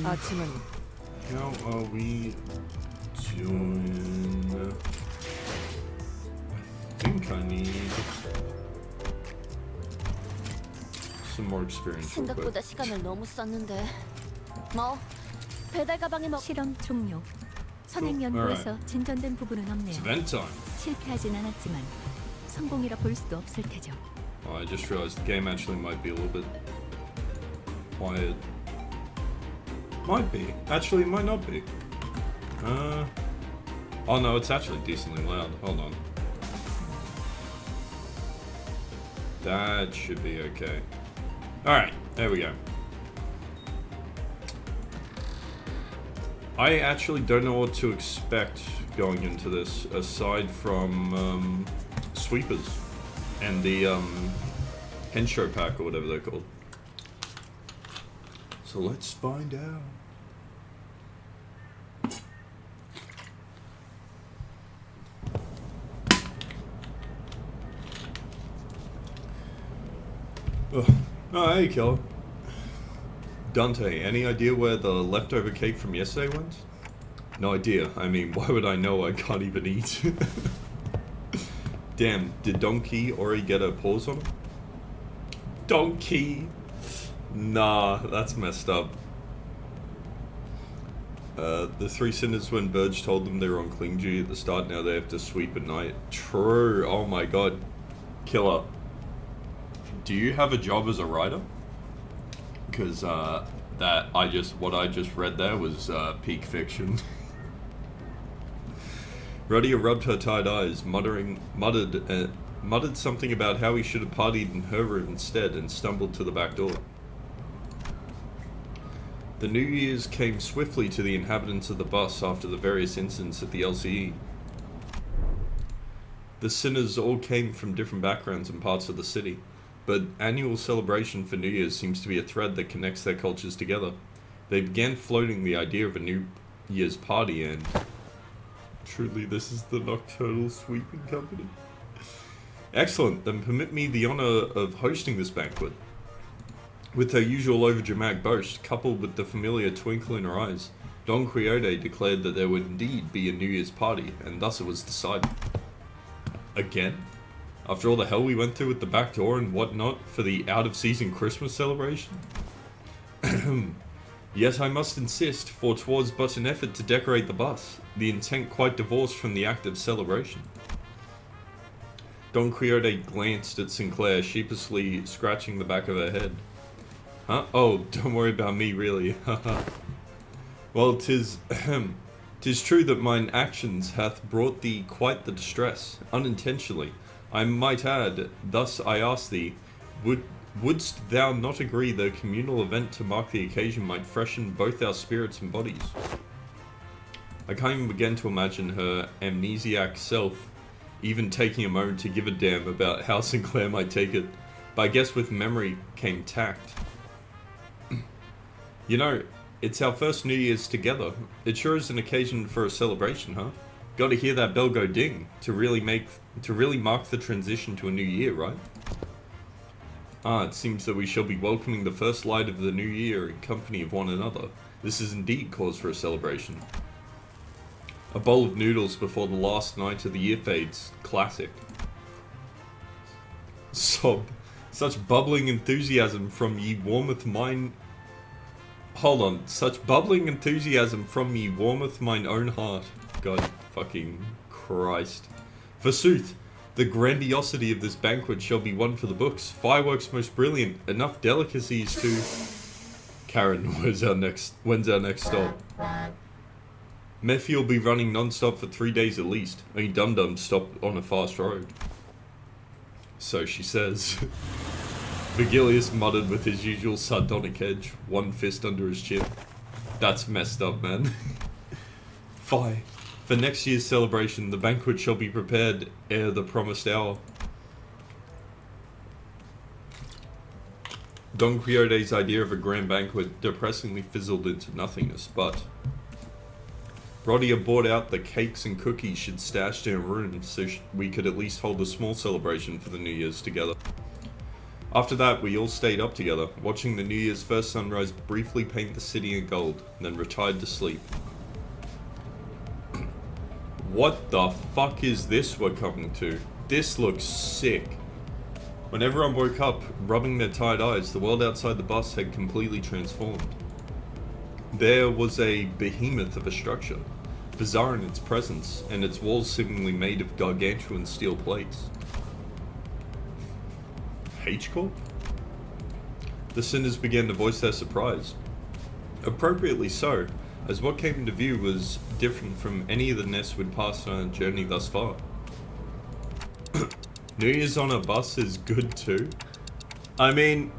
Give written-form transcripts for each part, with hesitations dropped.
아침은 How are we doing? I think I need some more experience real quick. 생각보다 시간을 너무 썼는데. 뭐 배달 가방에 먹. 실험 종료. 선행 연구에서 진전된 부분은 It's 없네요. event time. 실패하진 않았지만 성공이라 볼 수도 없을 테죠. Oh, I just realized the game actually might be a little bit quiet. Might be. Actually, it might not be. Oh no, it's actually decently loud. Hold on. That should be okay. Alright, there we go. I actually don't know what to expect going into this, aside from sweepers and the Hensho pack or whatever they're called. So let's find out. Ugh. Oh, hey, killer. Dante, any idea where the leftover cake from yesterday went? No idea. I mean, why would I know? I can't even eat. Damn, did Donkey already get a pause on him? Donkey! Nah, that's messed up. The three sinners when Burge told them they were on clean duty at the start, now they have to sweep at night. True, oh my god. Killer. Do you have a job as a writer? Because what I just read there was peak fiction. Rodia rubbed her tired eyes, muttered something about how he should have partied in her room instead, and stumbled to the back door. The New Year's came swiftly to the inhabitants of the bus after the various incidents at the LCE. The sinners all came from different backgrounds and parts of the city, but annual celebration for New Year's seems to be a thread that connects their cultures together. They began floating the idea of a New Year's party, and truly this is the Nocturnal Sweeping Company. Excellent, then permit me the honor of hosting this banquet. With her usual overdramatic boast, coupled with the familiar twinkle in her eyes, Don Quixote declared that there would indeed be a New Year's party, and thus it was decided. Again? After all the hell we went through with the back door and whatnot for the out-of-season Christmas celebration? Yet I must insist, for 'twas but an effort to decorate the bus, the intent quite divorced from the act of celebration. Don Quixote glanced at Sinclair, sheepishly scratching the back of her head. Huh? Oh, don't worry about me, really. Well, 'tis true that mine actions hath brought thee quite the distress, unintentionally, I might add. Thus I ask thee, wouldst thou not agree that a communal event to mark the occasion might freshen both our spirits and bodies? I can't even begin to imagine her amnesiac self even taking a moment to give a damn about how Sinclair might take it, but I guess with memory came tact. You know, it's our first New Year's together. It sure is an occasion for a celebration, huh? Gotta hear that bell go ding to really mark the transition to a new year, right? It seems that we shall be welcoming the first light of the new year in company of one another. This is indeed cause for a celebration. A bowl of noodles before the last night of the year fades. Classic. Sob. Such bubbling enthusiasm from ye warmeth mine... Hold on. Such bubbling enthusiasm from ye warmeth mine own heart. God fucking Christ. Forsooth, the grandiosity of this banquet shall be one for the books. Fireworks most brilliant. Enough delicacies to... Karen, when's our next stop? Mephi will be running non-stop for 3 days at least. Only Dum-Dum stopped on a fast road. So she says. Vigilius muttered with his usual sardonic edge, one fist under his chin. That's messed up, man. Fie. For next year's celebration, the banquet shall be prepared ere the promised hour. Don Quixote's idea of a grand banquet depressingly fizzled into nothingness, but... Rodia bought out the cakes and cookies she'd stashed in her room so we could at least hold a small celebration for the New Year's together. After that, we all stayed up together, watching the New Year's first sunrise briefly paint the city in gold, then retired to sleep. What the fuck is this we're coming to? This looks sick. When everyone woke up, rubbing their tired eyes, the world outside the bus had completely transformed. There was a behemoth of a structure, bizarre in its presence, and its walls seemingly made of gargantuan steel plates. H-Corp? The sinners began to voice their surprise. Appropriately so, as what came into view was different from any of the nests we'd passed on our journey thus far. New Year's on a bus is good too. I mean,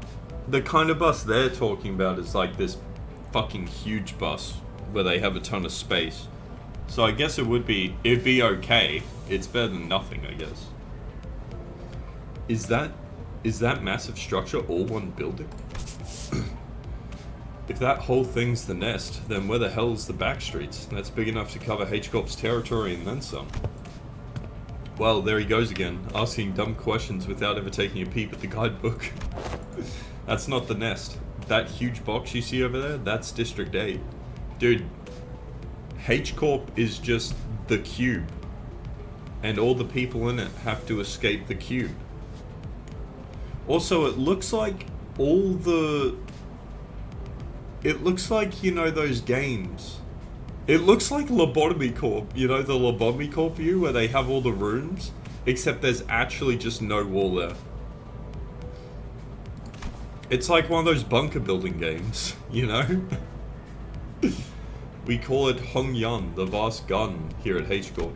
the kind of bus they're talking about is like this fucking huge bus where they have a ton of space. So I guess it'd be okay. It's better than nothing, I guess. Is that massive structure all one building? If that whole thing's the nest, then where the hell's the back streets? That's big enough to cover H-Corp's territory and then some. Well, there he goes again, asking dumb questions without ever taking a peep at the guidebook. That's not the nest. That huge box you see over there, that's District 8. Dude, H-Corp is just the cube. And all the people in it have to escape the cube. Also, it looks like it looks like, you know, those games. It looks like Lobotomy Corp, you know, the Lobotomy Corp view where they have all the rooms, except there's actually just no wall there. It's like one of those bunker building games, you know? We call it Hong Yun, the vast garden, here at H-Corp.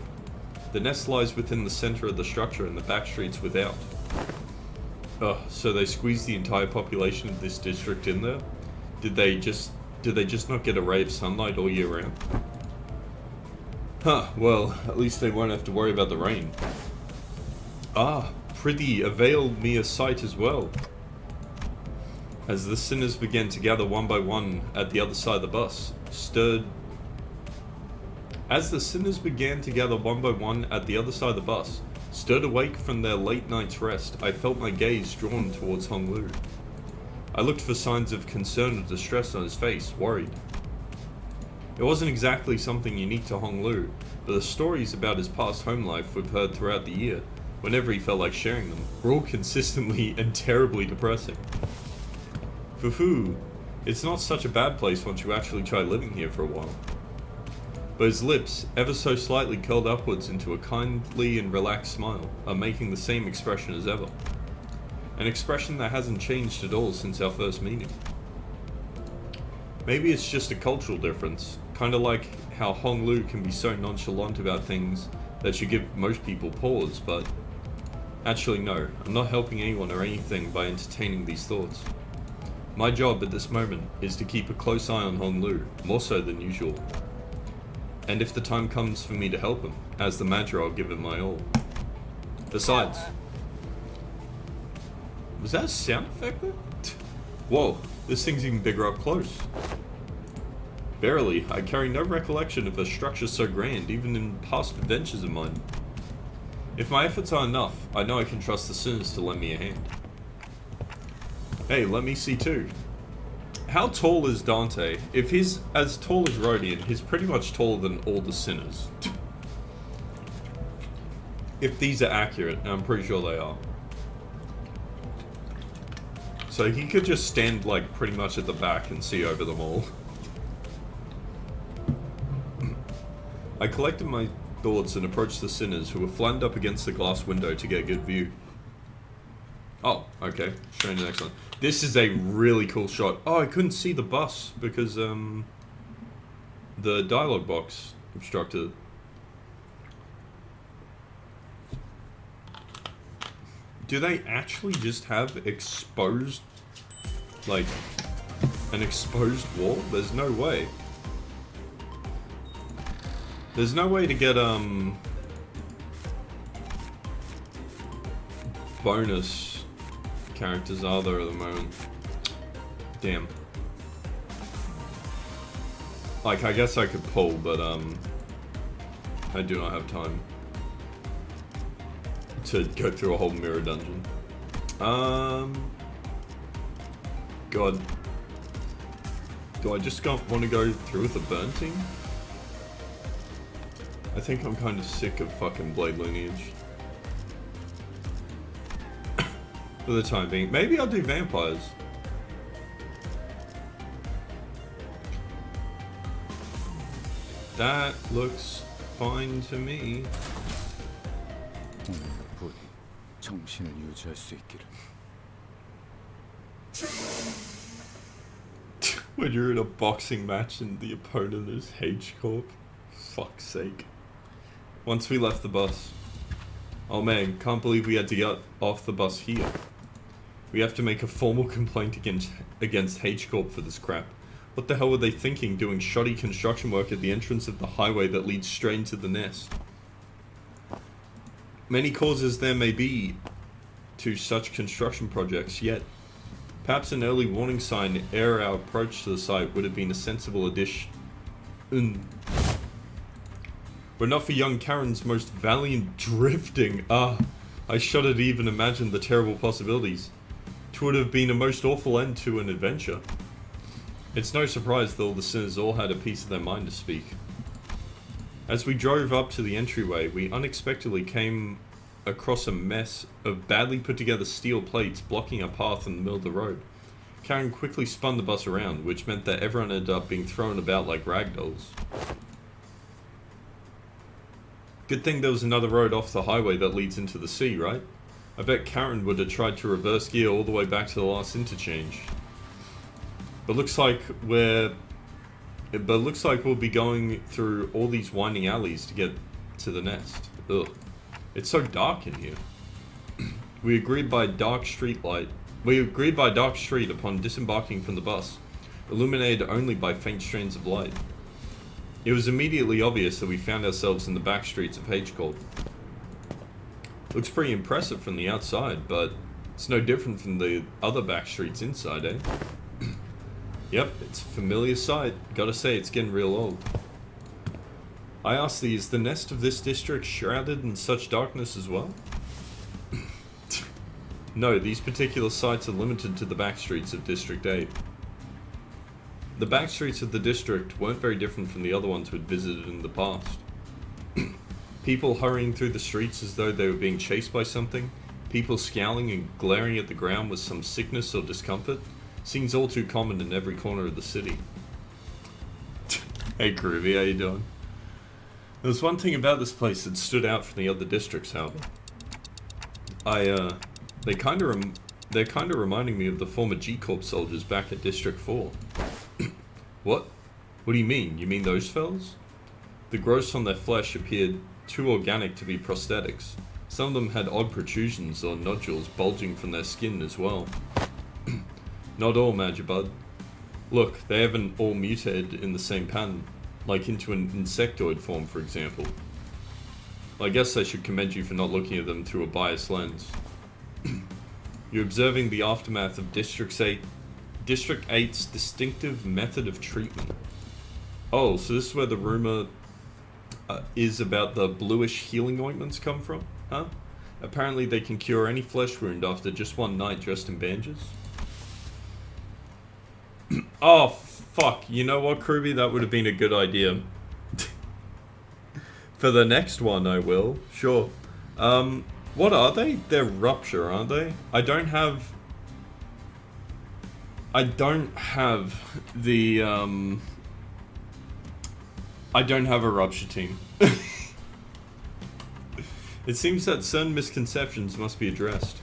The nest lies within the center of the structure and the back streets without. So they squeezed the entire population of this district in there? Did they just not get a ray of sunlight all year round? Huh, well, at least they won't have to worry about the rain. Ah, prithee, avail me a sight as well. As the sinners began to gather one by one at the other side of the bus, stirred awake from their late night's rest, I felt my gaze drawn towards Hong Lu. I looked for signs of concern or distress on his face, worried. It wasn't exactly something unique to Hong Lu, but the stories about his past home life we've heard throughout the year, whenever he felt like sharing them, were all consistently and terribly depressing. Fufu, it's not such a bad place once you actually try living here for a while. But his lips, ever so slightly curled upwards into a kindly and relaxed smile, are making the same expression as ever. An expression that hasn't changed at all since our first meeting. Maybe it's just a cultural difference, kinda like how Hong Lu can be so nonchalant about things that should give most people pause, but actually no, I'm not helping anyone or anything by entertaining these thoughts. My job at this moment is to keep a close eye on Hong Lu, more so than usual. And if the time comes for me to help him, as the Magi, I'll give it my all. Besides... Was that a sound effect there? Whoa, this thing's even bigger up close. Verily, I carry no recollection of a structure so grand, even in past adventures of mine. If my efforts are enough, I know I can trust the sinners to lend me a hand. Hey, let me see too. How tall is Dante? If he's as tall as Rodian, he's pretty much taller than all the sinners. If these are accurate, and I'm pretty sure they are. So he could just stand like pretty much at the back and see over them all. I collected my thoughts and approached the sinners who were flattened up against the glass window to get a good view. Oh, okay. Straight to the next one. This is a really cool shot. Oh, I couldn't see the bus because the dialogue box obstructed it. Do they actually just have exposed, like, an exposed wall? There's no way. There's no way to get, bonus characters, are there, at the moment? Damn. Like, I guess I could pull, but, I do not have time to go through a whole mirror dungeon. God. Do I just want to go through with the burn team? I think I'm kind of sick of fucking Blade Lineage. For the time being. Maybe I'll do vampires. That looks fine to me. 오늘의 부디 정신을 유지할 수 있기를. When you're in a boxing match and the opponent is H Corp. Fuck's sake. Once we left the bus. Oh man, can't believe we had to get off the bus here. We have to make a formal complaint against H Corp for this crap. What the hell were they thinking doing shoddy construction work at the entrance of the highway that leads straight into the nest? Many causes there may be to such construction projects, yet perhaps an early warning sign ere our approach to the site would have been a sensible addition. Were not for young Karen's most valiant drifting, I shudder to even imagine the terrible possibilities. 'Twould have been a most awful end to an adventure. It's no surprise that all the sinners all had a piece of their mind to speak. As we drove up to the entryway, we unexpectedly came across a mess of badly put together steel plates blocking our path in the middle of the road. Karen quickly spun the bus around, which meant that everyone ended up being thrown about like ragdolls. Good thing there was another road off the highway that leads into the sea, right? I bet Karen would have tried to reverse gear all the way back to the last interchange. But looks like we'll be going through all these winding alleys to get to the nest. Ugh. It's so dark in here. We agreed by dark street upon disembarking from the bus, illuminated only by faint strands of light. It was immediately obvious that we found ourselves in the back streets of H-Corp. Looks pretty impressive from the outside, but it's no different from the other back streets inside, eh? Yep, it's a familiar sight. Gotta say, it's getting real old. I asked thee, is the nest of this district shrouded in such darkness as well? No, these particular sites are limited to the back streets of District 8. The back streets of the district weren't very different from the other ones we'd visited in the past. People hurrying through the streets as though they were being chased by something, people scowling and glaring at the ground with some sickness or discomfort, seems all too common in every corner of the city. Hey Groovy, how you doing? There was one thing about this place that stood out from the other districts, however. They're kind of reminding me of the former G-Corp soldiers back at District 4. What? What do you mean? You mean those fellas? The growths on their flesh appeared too organic to be prosthetics. Some of them had odd protrusions or nodules bulging from their skin as well. Not all, Majabud. Look, they haven't all mutated in the same pattern, like into an insectoid form, for example. I guess I should commend you for not looking at them through a biased lens. You're observing the aftermath of District 8's distinctive method of treatment. Oh, so this is where the rumor is about the bluish healing ointments come from, huh? Apparently they can cure any flesh wound after just one night dressed in bandages. Oh, fuck. You know what, Kruby? That would have been a good idea. For the next one, I will. Sure. What are they? They're rupture, aren't they? I don't have the, I don't have a rupture team. It seems that certain misconceptions must be addressed.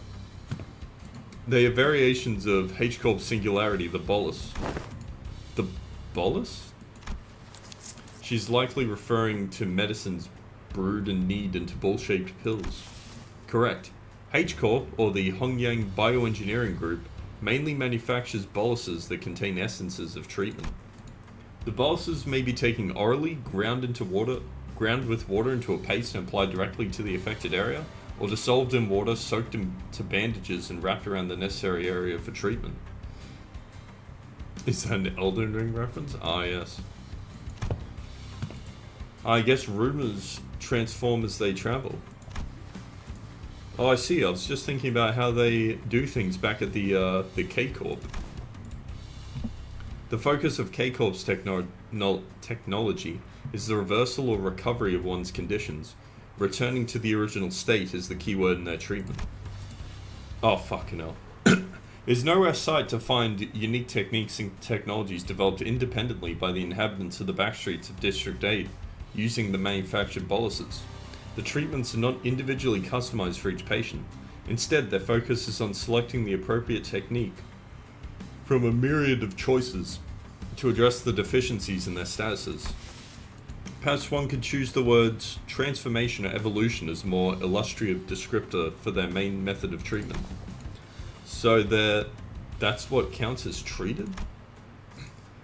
They are variations of H-Corp's singularity, the bolus. The bolus? She's likely referring to medicines brewed and kneaded into ball-shaped pills. Correct. H-Corp, or the Hongyang Bioengineering Group, mainly manufactures boluses that contain essences of treatment. The boluses may be taken orally, ground with water into a paste and applied directly to the affected area, or dissolved in water, soaked into bandages and wrapped around the necessary area for treatment. Is that an Elden Ring reference? Ah, yes. I guess rumors transform as they travel. Oh, I see. I was just thinking about how they do things back at the K-Corp. The focus of K-Corp's technology is the reversal or recovery of one's conditions. Returning to the original state is the keyword in their treatment. Oh, fucking hell. It's nowhere sight to find unique techniques and technologies developed independently by the inhabitants of the backstreets of District 8 using the manufactured boluses. The treatments are not individually customized for each patient. Instead, their focus is on selecting the appropriate technique from a myriad of choices to address the deficiencies in their statuses. Perhaps one could choose the words transformation or evolution as more illustrative descriptor for their main method of treatment. So that's what counts as treated?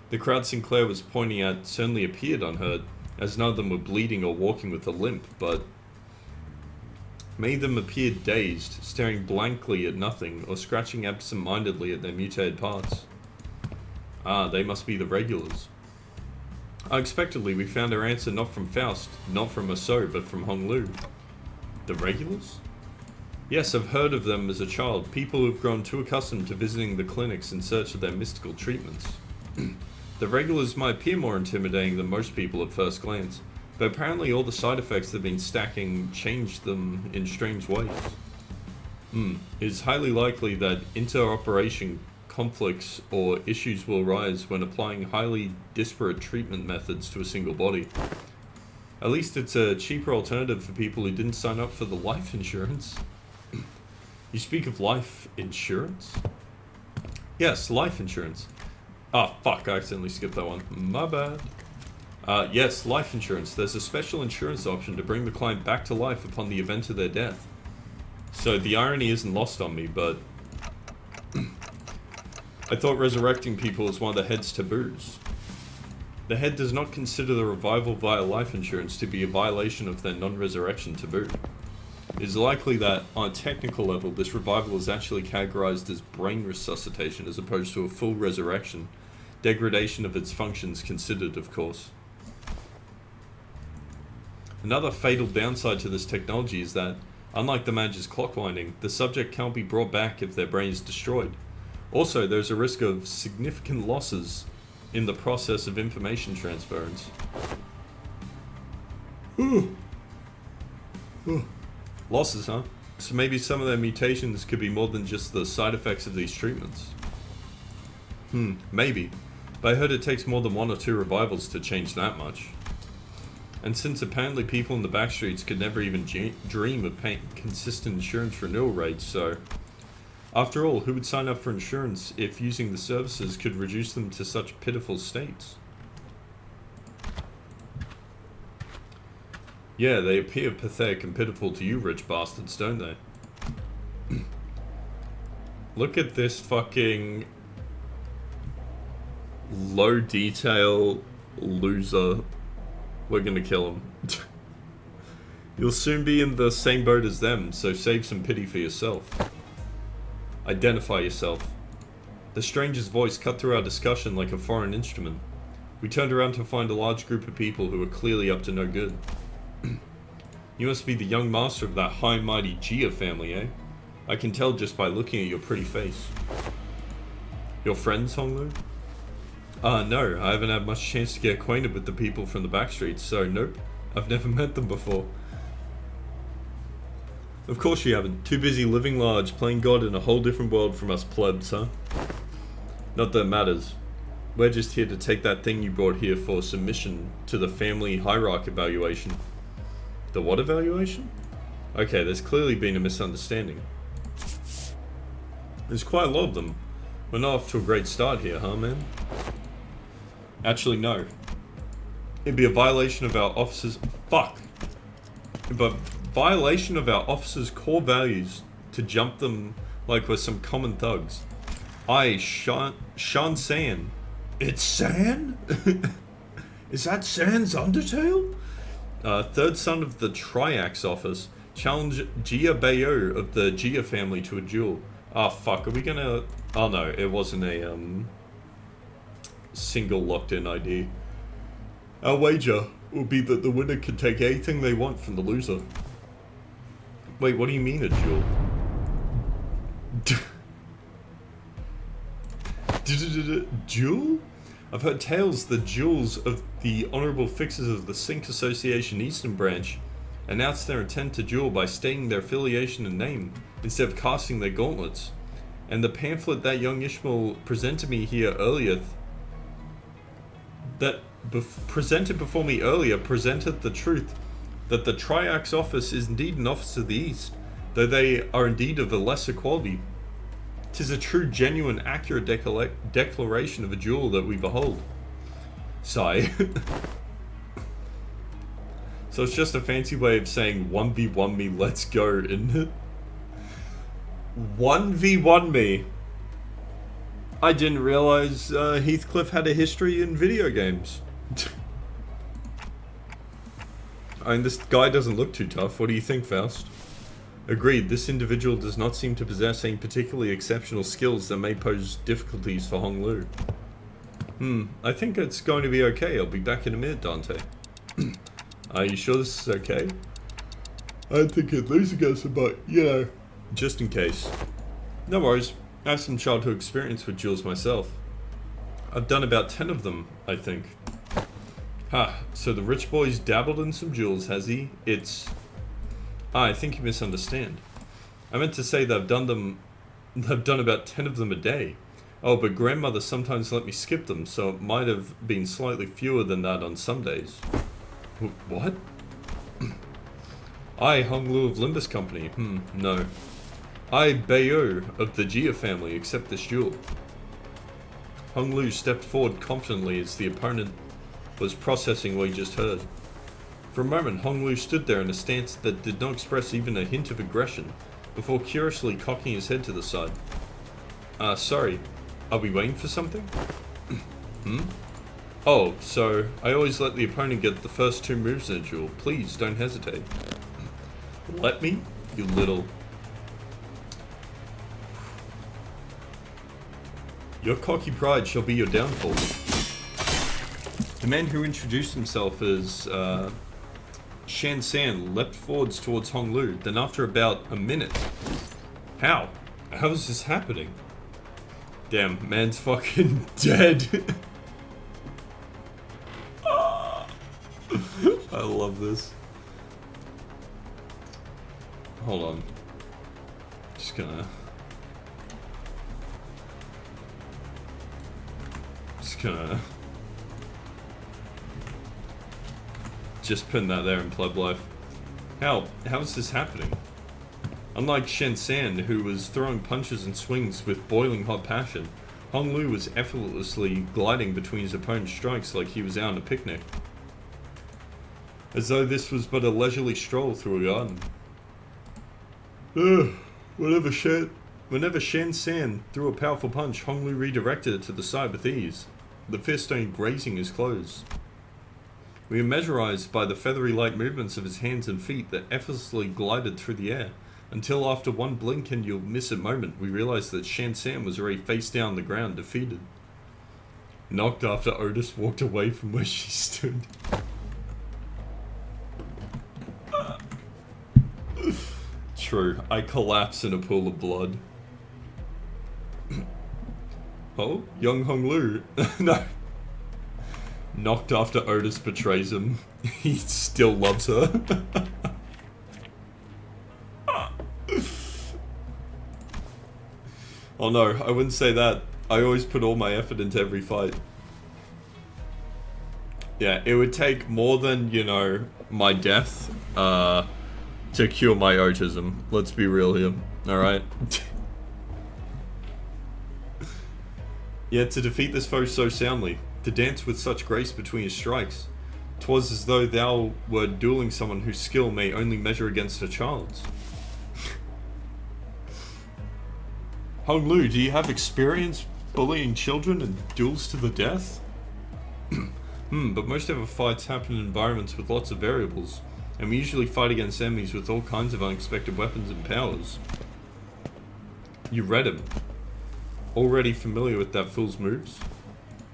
The crowd Sinclair was pointing at certainly appeared unhurt, as none of them were bleeding or walking with a limp, but many of them appeared dazed, staring blankly at nothing, or scratching absent-mindedly at their mutated parts. Ah, they must be the regulars. Unexpectedly, we found our answer not from Faust, not from Asso, but from Honglu. The regulars? Yes, I've heard of them as a child, people who've grown too accustomed to visiting the clinics in search of their mystical treatments. The regulars might appear more intimidating than most people at first glance, but apparently all the side effects they've been stacking changed them in strange ways. It's highly likely that interoperation conflicts or issues will arise when applying highly disparate treatment methods to a single body. At least it's a cheaper alternative for people who didn't sign up for the life insurance. You speak of life insurance? Yes, life insurance. Ah, fuck, I accidentally skipped that one. My bad. Yes, life insurance. There's a special insurance option to bring the client back to life upon the event of their death. So the irony isn't lost on me, but I thought resurrecting people was one of the head's taboos. The head does not consider the revival via life insurance to be a violation of their non-resurrection taboo. It is likely that, on a technical level, this revival is actually categorized as brain resuscitation as opposed to a full resurrection. Degradation of its functions considered, of course. Another fatal downside to this technology is that, unlike the manager's clock winding, the subject can't be brought back if their brain is destroyed. Also, there's a risk of significant losses in the process of information transference. Losses, huh? So maybe some of their mutations could be more than just the side effects of these treatments. Maybe. But I heard it takes more than 1 or 2 revivals to change that much. And since apparently people in the backstreets could never even dream of paying consistent insurance renewal rates, so... After all, who would sign up for insurance if using the services could reduce them to such pitiful states? Yeah, they appear pathetic and pitiful to you rich bastards, don't they? Look at this fucking low detail loser. We're gonna kill him. You'll soon be in the same boat as them, so save some pity for yourself. Identify yourself. The stranger's voice cut through our discussion like a foreign instrument. We turned around to find a large group of people who were clearly up to no good. You must be the young master of that high and mighty Gia family, eh? I can tell just by looking at your pretty face. Your friends, Honglu? No, I haven't had much chance to get acquainted with the people from the backstreets, so nope, I've never met them before. Of course you haven't. Too busy living large, playing God in a whole different world from us plebs, huh? Not that it matters. We're just here to take that thing you brought here for submission to the family hierarchy evaluation. The what evaluation? Okay, there's clearly been a misunderstanding. There's quite a lot of them. We're not off to a great start here, huh, man? Actually, no. It'd be a violation of our officers... Fuck! But violation of our officers' core values to jump them like we're some common thugs. Sean San. It's San? Is that San's Undertale? Third son of the Triax office, challenge Gia Bayo of the Gia family to a duel. Ah, fuck, are we gonna... Oh no, it wasn't a, single locked-in ID. Our wager will be that the winner can take anything they want from the loser. Wait, what do you mean a duel? Duel? I've heard tales that jewels of the honourable fixers of the Sync Association Eastern Branch announced their intent to duel by stating their affiliation and name instead of casting their gauntlets. And the pamphlet that young Ishmael presented me here earlier, presented before me earlier, presented the truth that the Triax office is indeed an office of the East, though they are indeed of a lesser quality. 'Tis a true, genuine, accurate declaration of a jewel that we behold. Sigh. So it's just a fancy way of saying 1v1 me, let's go, isn't it? 1v1 me. I didn't realize Heathcliff had a history in video games. I mean, this guy doesn't look too tough. What do you think, Faust? Agreed, this individual does not seem to possess any particularly exceptional skills that may pose difficulties for Hong Lu. I think it's going to be okay. I'll be back in a minute, Dante. Are you sure this is okay? I think at least against it, but, you know, just in case. No worries. I have some childhood experience with jewels myself. I've done about 10 of them, I think. So the rich boy's dabbled in some jewels, has he? I think you misunderstand. I meant to say that I've done about 10 of them a day. Oh, but grandmother sometimes let me skip them, so it might have been slightly fewer than that on some days. What? I, Hong Lu of Limbus Company. No. I, Bayo of the Jia family, accept this jewel. Hong Lu stepped forward confidently as the opponent was processing what he just heard. For a moment, Hong Lu stood there in a stance that did not express even a hint of aggression, before curiously cocking his head to the side. Sorry. Are we waiting for something? Oh, so I always let the opponent get the first 2 moves in a duel. Please, don't hesitate. Let me? You little... Your cocky pride shall be your downfall. The man who introduced himself as, Shan San leapt forwards towards Hong Lu, then after about a minute... How? How is this happening? Damn, man's fucking dead. I love this. Hold on. Just gonna just pin that there in pleb life. How is this happening? Unlike Shen San, who was throwing punches and swings with boiling hot passion, Hong Lu was effortlessly gliding between his opponent's strikes like he was out on a picnic. As though this was but a leisurely stroll through a garden. Whenever Shen San threw a powerful punch, Hong Lu redirected it to the side with ease, the fist only grazing his clothes. We were mesmerized by the feathery light movements of his hands and feet that effortlessly glided through the air, until after one blink and you'll miss it moment, we realized that Shan San was already face down on the ground, defeated. Knocked after Otis walked away from where she stood. True, I collapse in a pool of blood. Oh, young Hong Lu. No. Knocked after Otis betrays him. He still loves her. Oh no, I wouldn't say that. I always put all my effort into every fight. Yeah, it would take more than, you know, my death, to cure my autism. Let's be real here, alright? Yet to defeat this foe so soundly, to dance with such grace between his strikes, 'twas as though thou were dueling someone whose skill may only measure against a child's. Hong Lu, do you have experience bullying children and duels to the death? But most of our fights happen in environments with lots of variables, and we usually fight against enemies with all kinds of unexpected weapons and powers. You read him. Already familiar with that fool's moves?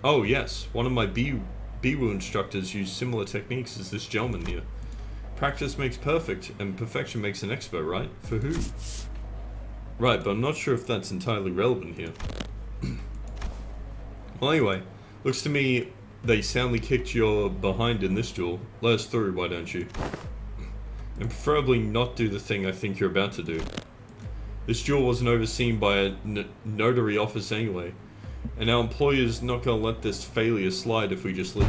Oh yes, one of my Biwu instructors used similar techniques as this gentleman here. Practice makes perfect, and perfection makes an expert, right? For who? Right, but I'm not sure if that's entirely relevant here. Well anyway, Looks to me they soundly kicked your behind in this duel. Let us through, why don't you? And preferably not do the thing I think you're about to do. This duel wasn't overseen by a notary office anyway, and our employer's not gonna let this failure slide if we just leave.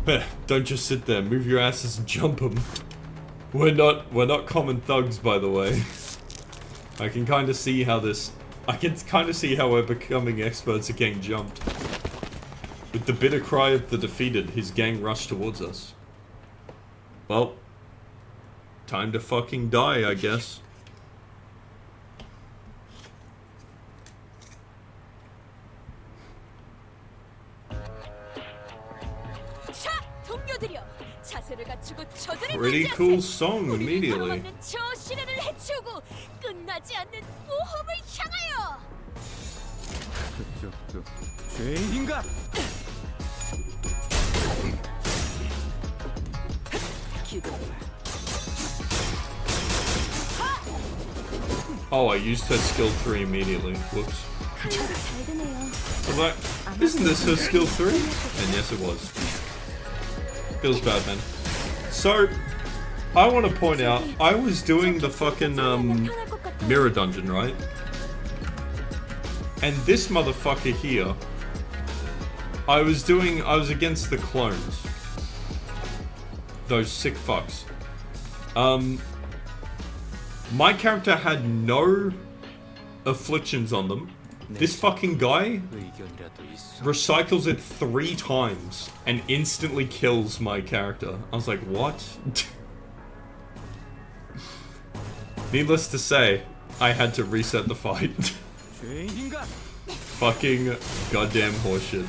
Heh, don't just sit there, move your asses and jump them. We're not common thugs, by the way. I can kind of see how we're becoming experts at getting jumped. With the bitter cry of the defeated, his gang rushed towards us. Well, time to fucking die, I guess. Pretty cool song immediately. 그쪽도 죄인인가? Oh, I used her skill 3 immediately. Whoops. Was like, isn't this her skill 3? And yes, it was. Feels bad, man. So, I want to point out, I was doing the fucking, mirror dungeon, right? And this motherfucker here, I was against the clones. Those sick fucks. My character had no afflictions on them. This fucking guy recycles it 3 times and instantly kills my character. I was like, what? Needless to say, I had to reset the fight. Fucking goddamn horseshit.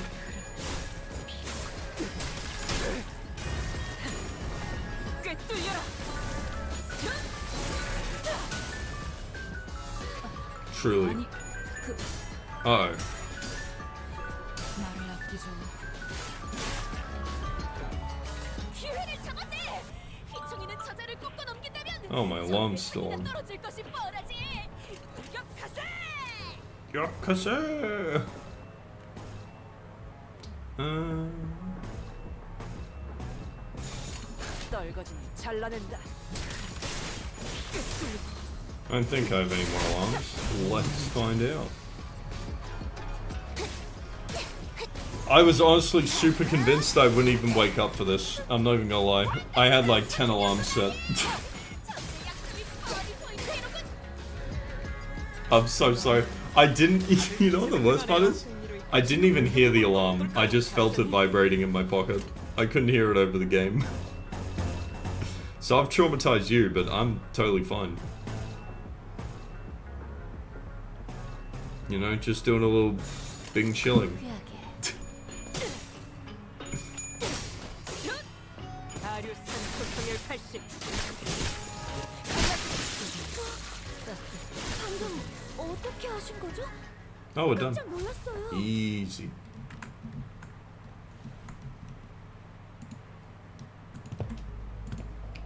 Truly. Uh-oh. Oh, my alarm's still on. Yakase! I don't think I have any more alarms. Let's find out. I was honestly super convinced I wouldn't even wake up for this. I'm not even gonna lie. I had like 10 alarms set. I'm so sorry. I didn't, you know what the worst part is? I didn't even hear the alarm. I just felt it vibrating in my pocket. I couldn't hear it over the game. So I've traumatized you, but I'm totally fine. You know, just doing a little bing chilling. Oh, we're done. Easy.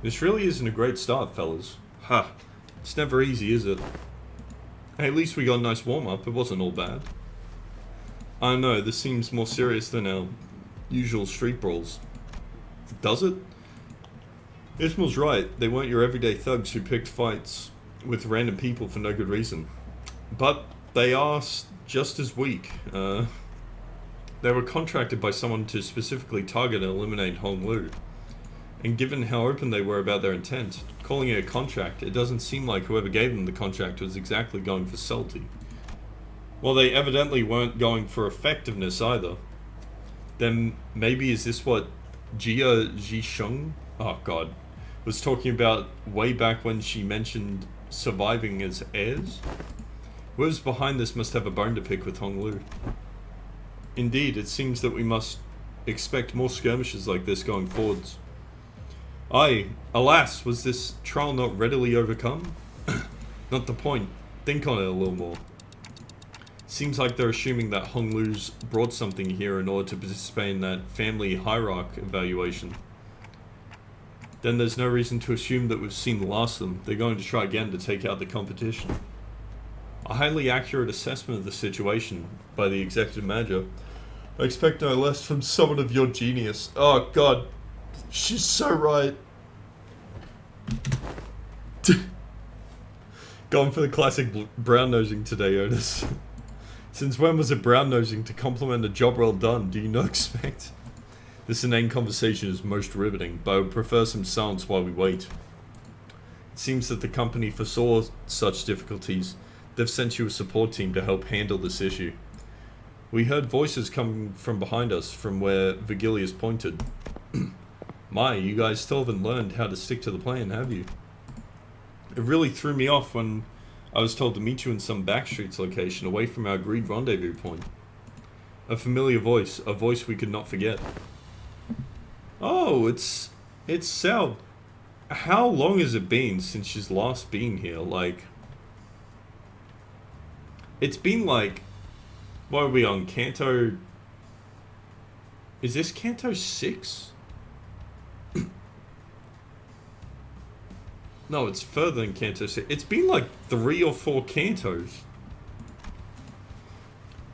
This really isn't a great start, fellas. Ha. It's never easy, is it? Hey, at least we got a nice warm-up. It wasn't all bad. I know, this seems more serious than our usual street brawls. Does it? Ismail's right. They weren't your everyday thugs who picked fights with random people for no good reason. But they are just as weak. They were contracted by someone to specifically target and eliminate Hong Lu. And given how open they were about their intent, calling it a contract, it doesn't seem like whoever gave them the contract was exactly going for salty. Well, they evidently weren't going for effectiveness either. Then maybe is this what Jia Zhisheng, oh god, was talking about way back when she mentioned surviving as heirs? Whoever's behind this must have a bone to pick with Hong Lu. Indeed, it seems that we must expect more skirmishes like this going forwards. Aye, alas, was this trial not readily overcome? Not the point. Think on it a little more. Seems like they're assuming that Hong Lu's brought something here in order to participate in that family hierarch evaluation. Then there's no reason to assume that we've seen the last of them. They're going to try again to take out the competition. A highly accurate assessment of the situation by the executive manager. I expect no less from someone of your genius. Oh god. She's so right. Going for the classic brown nosing today, Otis. Since when was it brown nosing to compliment a job well done? Do you not expect? This inane conversation is most riveting, but I would prefer some silence while we wait. It seems that the company foresaw such difficulties. They've sent you a support team to help handle this issue. We heard voices coming from behind us from where Vigilius pointed. My, you guys still haven't learned how to stick to the plan, have you? It really threw me off when I was told to meet you in some backstreets location away from our agreed rendezvous point. A familiar voice, a voice we could not forget. Oh, it's Sal. How long has it been since she's last been here? Like, it's been like, what are we on, Canto? Is this Canto 6? No, it's further than Canto 6. It's been like 3 or 4 cantos.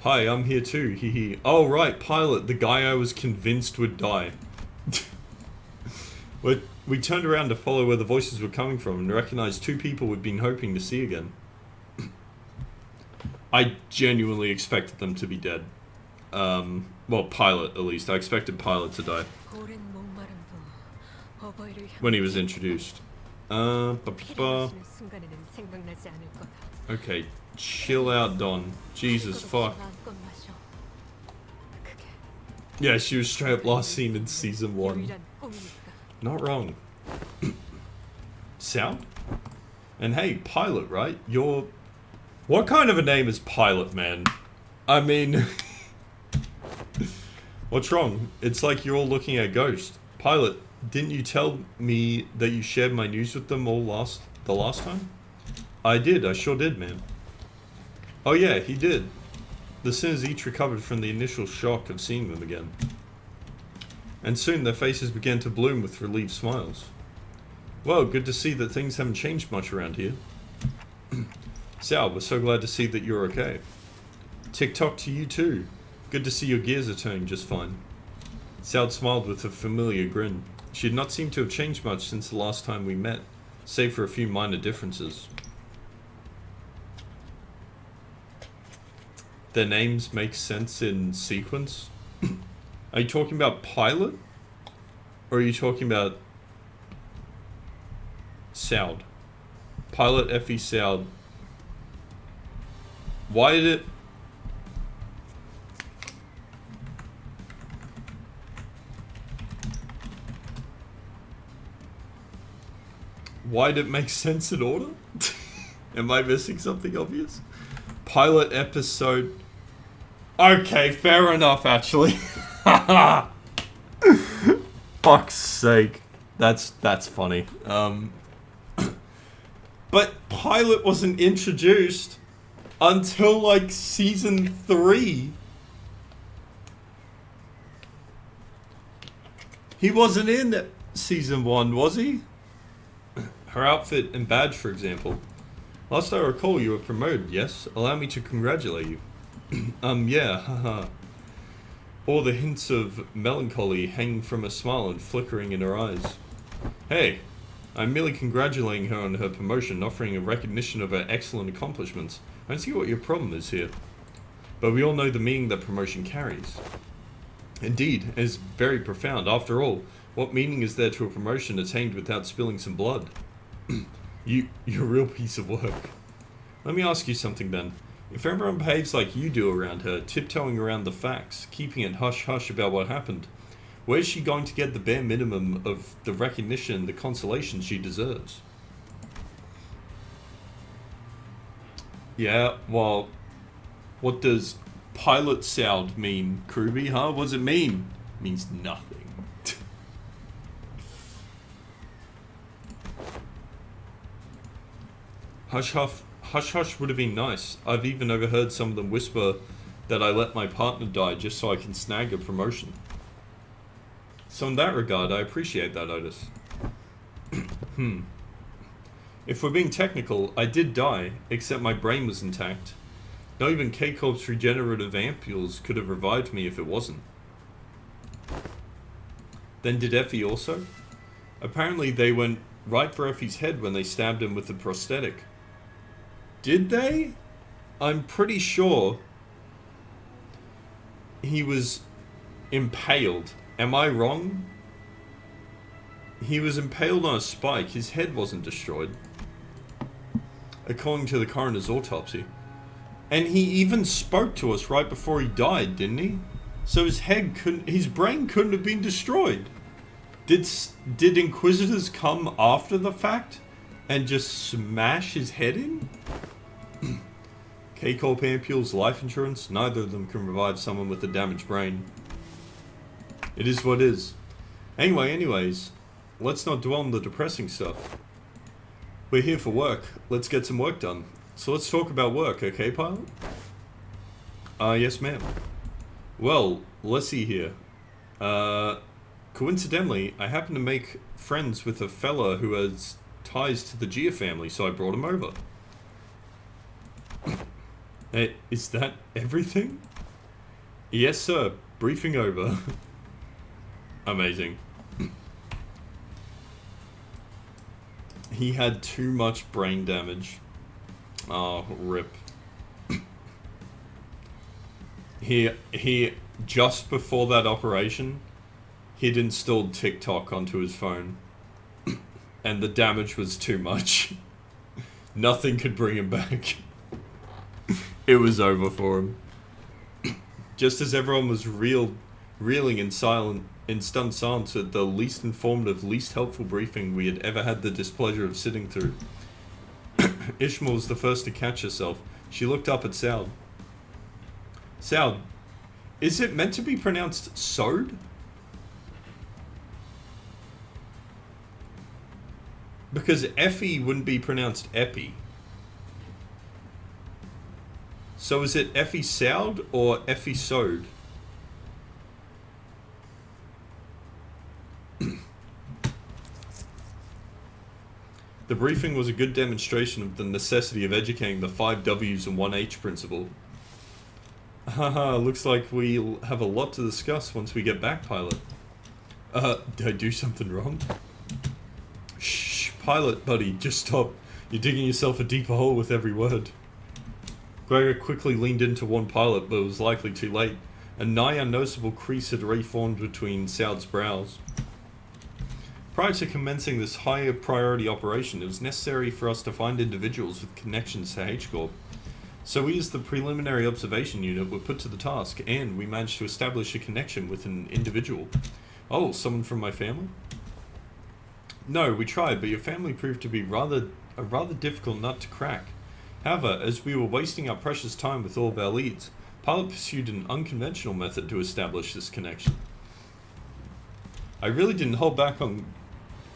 Hi, I'm here too, hee. Oh right, Pilot, the guy I was convinced would die. We turned around to follow where the voices were coming from and recognized 2 people we'd been hoping to see again. I genuinely expected them to be dead. Well, Pilot at least. I expected Pilot to die. When he was introduced. Okay, chill out, Don. Jesus fuck. Yeah, she was straight up last seen in season 1. Not wrong. Sound? And hey, Pilot, right? You're... What kind of a name is Pilot, man? I mean... What's wrong? It's like you're all looking at Ghost. Pilot, didn't you tell me that you shared my news with them all the last time? I did, I sure did, man. Oh yeah, he did. As soon as each recovered from the initial shock of seeing them again. And soon their faces began to bloom with relieved smiles. Well, good to see that things haven't changed much around here. Sal, we're so glad to see that you're okay. Tick-tock to you too. Good to see your gears are turning just fine. Sal smiled with a familiar grin. She had not seemed to have changed much since the last time we met, save for a few minor differences. Their names make sense in sequence? Are you talking about Pilot? Or are you talking about Sound? Pilot F.E. Sound. Why did it... Why did it make sense in order? Am I missing something obvious? Pilot episode... Okay, fair enough, actually. Fuck's sake. That's funny. But Pilot wasn't introduced until, like, season 3. He wasn't in season 1, was he? Her outfit and badge, for example. Last I recall, you were promoted, yes? Allow me to congratulate you. Yeah, haha. Or the hints of melancholy hanging from a smile and flickering in her eyes. Hey, I'm merely congratulating her on her promotion, offering a recognition of her excellent accomplishments. I don't see what your problem is here. But we all know the meaning that promotion carries. Indeed, it is very profound. After all, what meaning is there to a promotion attained without spilling some blood? You're a real piece of work. Let me ask you something then. If everyone behaves like you do around her, tiptoeing around the facts, keeping it hush-hush about what happened, where's she going to get the bare minimum of the recognition and the consolation she deserves? Yeah, well, what does Pilot Sound mean, Kruby, huh? What does it mean? It means nothing. Hush-hush would have been nice. I've even overheard some of them whisper that I let my partner die just so I can snag a promotion. So in that regard, I appreciate that, Otis. If we're being technical, I did die, except my brain was intact. Not even K-Corp's regenerative ampules could have revived me if it wasn't. Then did Effie also? Apparently they went right for Effie's head when they stabbed him with the prosthetic. Did they? I'm pretty sure he was impaled. Am I wrong? He was impaled on a spike. His head wasn't destroyed, according to the coroner's autopsy. And he even spoke to us right before he died, didn't he? So his brain couldn't have been destroyed. Did Inquisitors come after the fact and just smash his head in? K-Corp ampules, life insurance, neither of them can revive someone with a damaged brain. It is what it is. Anyways, let's not dwell on the depressing stuff. We're here for work. Let's get some work done. So let's talk about work, okay, pilot? Yes, ma'am. Well, let's see here. Coincidentally, I happen to make friends with a fella who has ties to the Gia family, so I brought him over. Hey, is that everything? Yes, sir. Briefing over. Amazing. He had too much brain damage. Oh, rip. He just before that operation, he'd installed TikTok onto his phone. And the damage was too much. Nothing could bring him back. It was over for him. Just as everyone was reeling in stunned silence at the least informative, least helpful briefing we had ever had the displeasure of sitting through, Ishmael was the first to catch herself. She looked up at Saud. Saud, is it meant to be pronounced Sode? Because Effie wouldn't be pronounced Epi. So is it Effie Saud or Effie Sode? The briefing was a good demonstration of the necessity of educating the 5 W's and 1 H principle. Haha, looks like we'll have a lot to discuss once we get back, pilot. Did I do something wrong? Shh, pilot, buddy, just stop. You're digging yourself a deeper hole with every word. Gregor quickly leaned in to warn pilot, but it was likely too late. A nigh unnoticeable crease had reformed between Saud's brows. Prior to commencing this higher priority operation, it was necessary for us to find individuals with connections to H-Corp. So we as the preliminary observation unit were put to the task, and we managed to establish a connection with an individual. Oh, someone from my family? No, we tried, but your family proved to be a rather difficult nut to crack. However, as we were wasting our precious time with all of our leads, Pilot pursued an unconventional method to establish this connection. I really didn't hold back on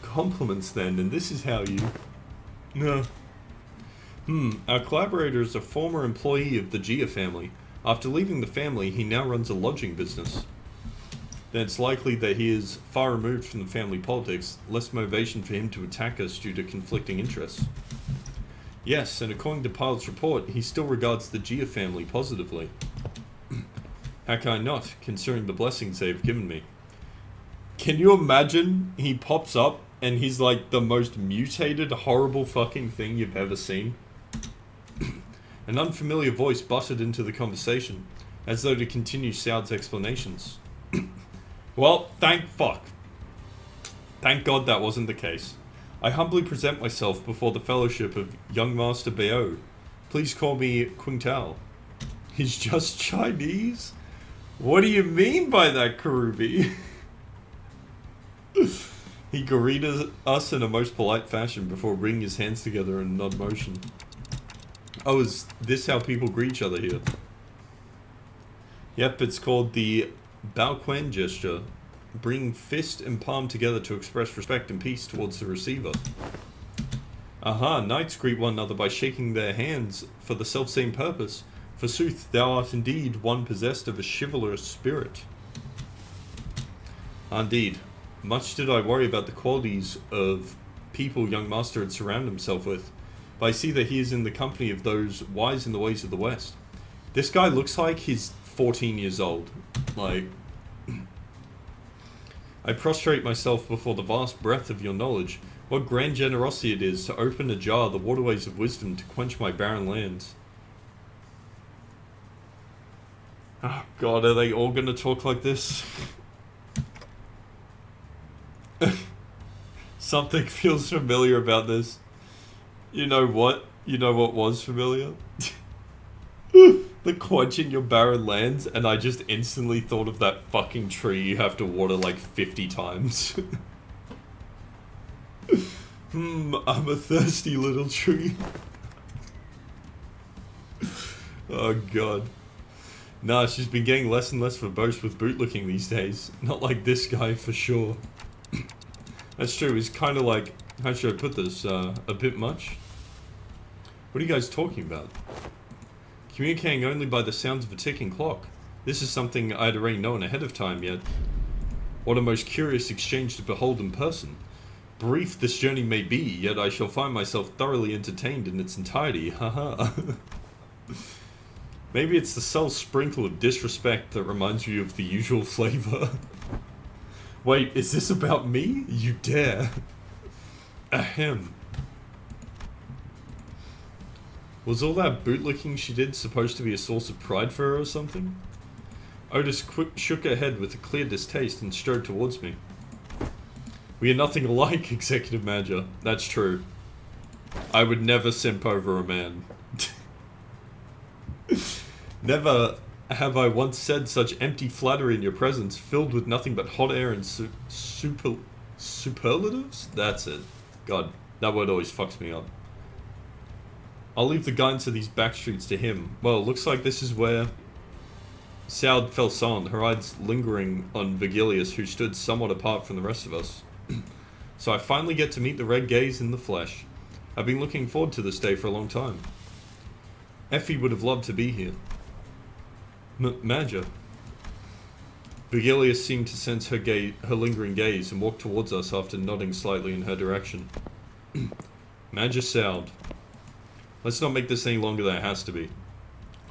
compliments then, and this is how you... No. Our collaborator is a former employee of the Gia family. After leaving the family, he now runs a lodging business. Then it's likely that he is far removed from the family politics, less motivation for him to attack us due to conflicting interests. Yes, and according to Pilot's report, he still regards the Gia family positively. How can I not, considering the blessings they have given me? Can you imagine he pops up and he's like the most mutated, horrible fucking thing you've ever seen? An unfamiliar voice butted into the conversation, as though to continue Saud's explanations. Well, thank fuck. Thank God that wasn't the case. I humbly present myself before the fellowship of Young Master Bao. Please call me Quintal. He's just Chinese? What do you mean by that, Karubi? He greeted us in a most polite fashion before wringing his hands together in nod motion. Oh, is this how people greet each other here? Yep, it's called the Bao Quan gesture. Bring fist and palm together to express respect and peace towards the receiver. Aha, knights greet one another by shaking their hands for the selfsame purpose. Forsooth, thou art indeed one possessed of a chivalrous spirit. Indeed. Much did I worry about the qualities of people young master had surrounded himself with, but I see that he is in the company of those wise in the ways of the West. This guy looks like he's 14 years old. Like, I prostrate myself before the vast breadth of your knowledge. What grand generosity it is to open ajar the waterways of wisdom to quench my barren lands. Oh god, are they all gonna talk like this? Something feels familiar about this. You know what? You know what was familiar? The quenching your barren lands, and I just instantly thought of that fucking tree you have to water like 50 times. I'm a thirsty little tree. Oh god. Nah, she's been getting less and less verbose with bootlicking these days. Not like this guy, for sure. That's true, he's kind of like, how should I put this, a bit much? What are you guys talking about? Communicating only by the sounds of a ticking clock. This is something I'd already known ahead of time, yet what a most curious exchange to behold in person. Brief this journey may be, yet I shall find myself thoroughly entertained in its entirety, haha. Maybe it's the subtle sprinkle of disrespect that reminds you of the usual flavor. Wait, is this about me? You dare. Ahem. Was all that bootlicking she did supposed to be a source of pride for her or something? Otis shook her head with a clear distaste and strode towards me. We are nothing alike, Executive Manager. That's true. I would never simp over a man. Never have I once said such empty flattery in your presence, filled with nothing but hot air and superlatives? That's it. God, that word always fucks me up. I'll leave the guidance of these back streets to him. Well, it looks like this is where Saud fell silent, her eyes lingering on Vigilius, who stood somewhat apart from the rest of us. So I finally get to meet the Red Gaze in the flesh. I've been looking forward to this day for a long time. Effie would have loved to be here. Manager. Vigilius seemed to sense her lingering gaze and walked towards us after nodding slightly in her direction. Manager Saud. Let's not make this any longer than it has to be.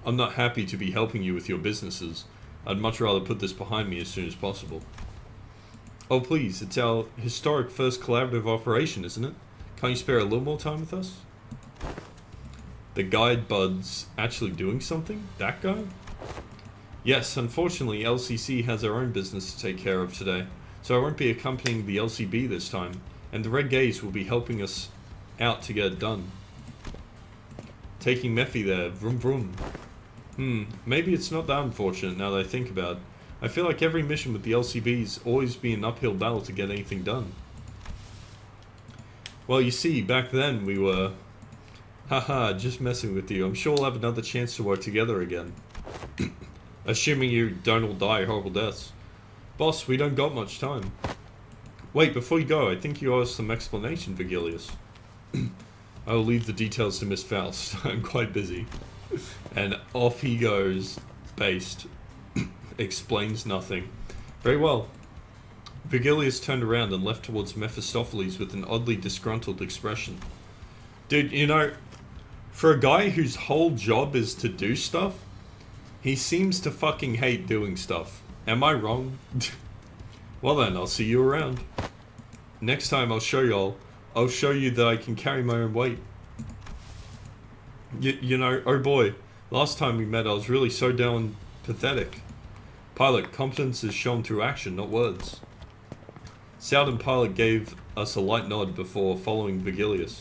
I'm not happy to be helping you with your businesses. I'd much rather put this behind me as soon as possible. Oh please, it's our historic first collaborative operation, isn't it? Can't you spare a little more time with us? The guide bud's actually doing something? That guy? Yes, unfortunately LCC has our own business to take care of today, so I won't be accompanying the LCB this time, and the Red Gaze will be helping us out to get it done. Taking Mephi there, vroom vroom. Maybe it's not that unfortunate now that I think about it. I feel like every mission with the LCB's always been an uphill battle to get anything done. Well, you see, back then we were... Haha, just messing with you. I'm sure we'll have another chance to work together again. Assuming you don't all die horrible deaths. Boss, we don't got much time. Wait, before you go, I think you owe us some explanation, Vigilius. I will leave the details to Miss Faust. I'm quite busy. And off he goes. Based. Explains nothing. Very well. Vigilius turned around and left towards Mephistopheles with an oddly disgruntled expression. Dude, you know, for a guy whose whole job is to do stuff, he seems to fucking hate doing stuff. Am I wrong? Well then, I'll see you around. Next time I'll show you that I can carry my own weight. You know, oh boy, last time we met I was really so down pathetic. Pilot, competence is shown through action, not words. Saud and Pilot gave us a light nod before following Vigilius.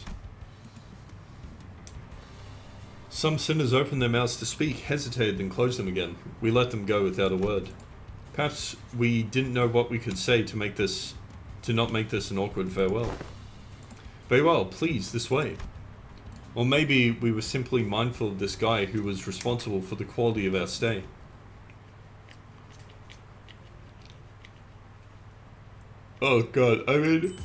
Some sinners opened their mouths to speak, hesitated, then closed them again. We let them go without a word. Perhaps we didn't know what we could say to not make this an awkward farewell. Very well, please, this way. Or maybe we were simply mindful of this guy who was responsible for the quality of our stay. Oh god, I mean,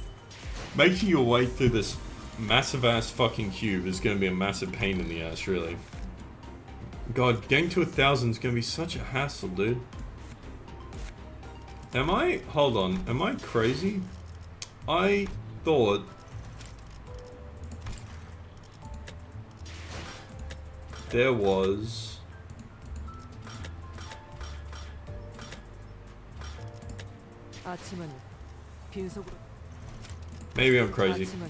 making your way through this massive ass fucking cube is gonna be a massive pain in the ass, really. God, getting to 1,000 is gonna be such a hassle, dude. Hold on, am I crazy? I thought... there was... 아침은 빈속으로 Maybe I'm crazy. 아침은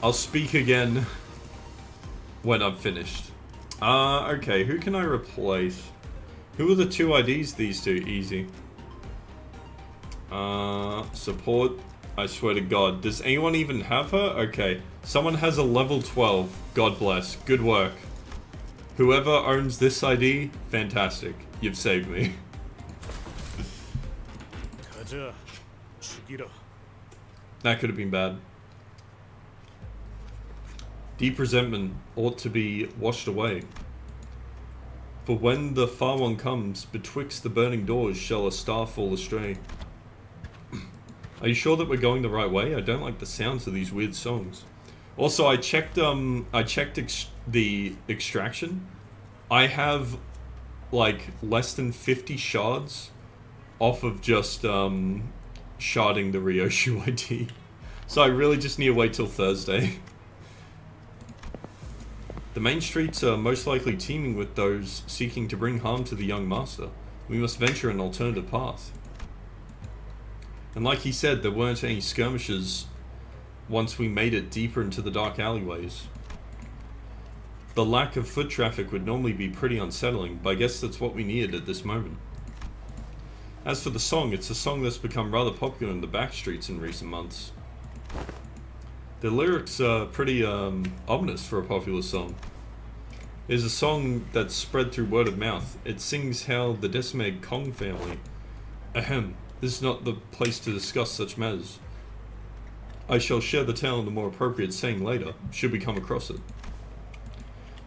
I'll speak again when I've finished. Okay, who can I replace? Who are the two IDs these two? Easy. Support. I swear to God. Does anyone even have her? Okay. Someone has a level 12. God bless. Good work. Whoever owns this ID, fantastic. You've saved me. 가자. 죽이라. That could have been bad. Deep resentment ought to be washed away. For when the far one comes, betwixt the burning doors shall a star fall astray. Are you sure that we're going the right way? I don't like the sounds of these weird songs. Also, I checked the extraction. I have like less than 50 shards off of just sharding the Ryoshu ID. So I really just need to wait till Thursday. The main streets are most likely teeming with those seeking to bring harm to the young master. We must venture an alternative path. And like he said, there weren't any skirmishes once we made it deeper into the dark alleyways. The lack of foot traffic would normally be pretty unsettling, but I guess that's what we needed at this moment. As for the song, it's a song that's become rather popular in the back streets in recent months. The lyrics are pretty ominous for a popular song. It is a song that's spread through word of mouth. It sings how the decimated Kong family... Ahem. This is not the place to discuss such matters. I shall share the tale in the more appropriate saying later, should we come across it.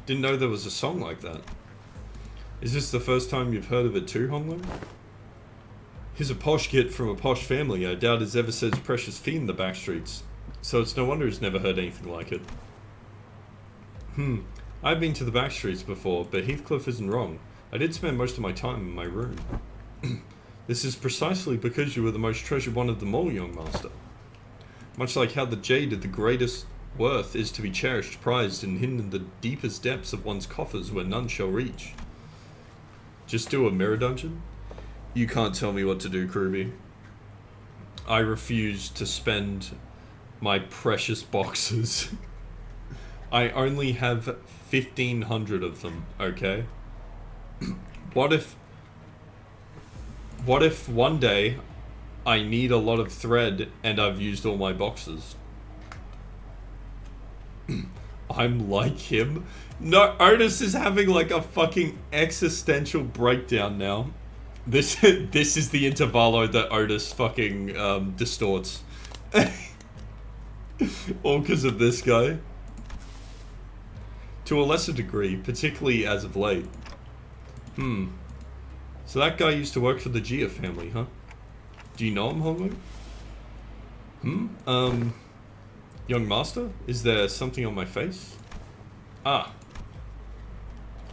Didn't know there was a song like that. Is this the first time you've heard of it too, Honglu? He's a posh kid from a posh family. I doubt has ever said his precious fee in the back streets. So it's no wonder he's never heard anything like it. I've been to the back streets before, but Heathcliff isn't wrong. I did spend most of my time in my room. This is precisely because you were the most treasured one of them all, young master. Much like how the jade of the greatest worth is to be cherished, prized, and hidden in the deepest depths of one's coffers where none shall reach. Just do a mirror dungeon? You can't tell me what to do, Kruby. I refuse to spend my precious boxes. I only have 1,500 of them, okay? What if one day I need a lot of thread and I've used all my boxes? I'm like him. No, Otis is having like a fucking existential breakdown now. This is the intervallo that Otis fucking distorts. All because of this guy. To a lesser degree, particularly as of late. So that guy used to work for the Gia family, huh? Do you know him, Hongo? Young master? Is there something on my face? Ah.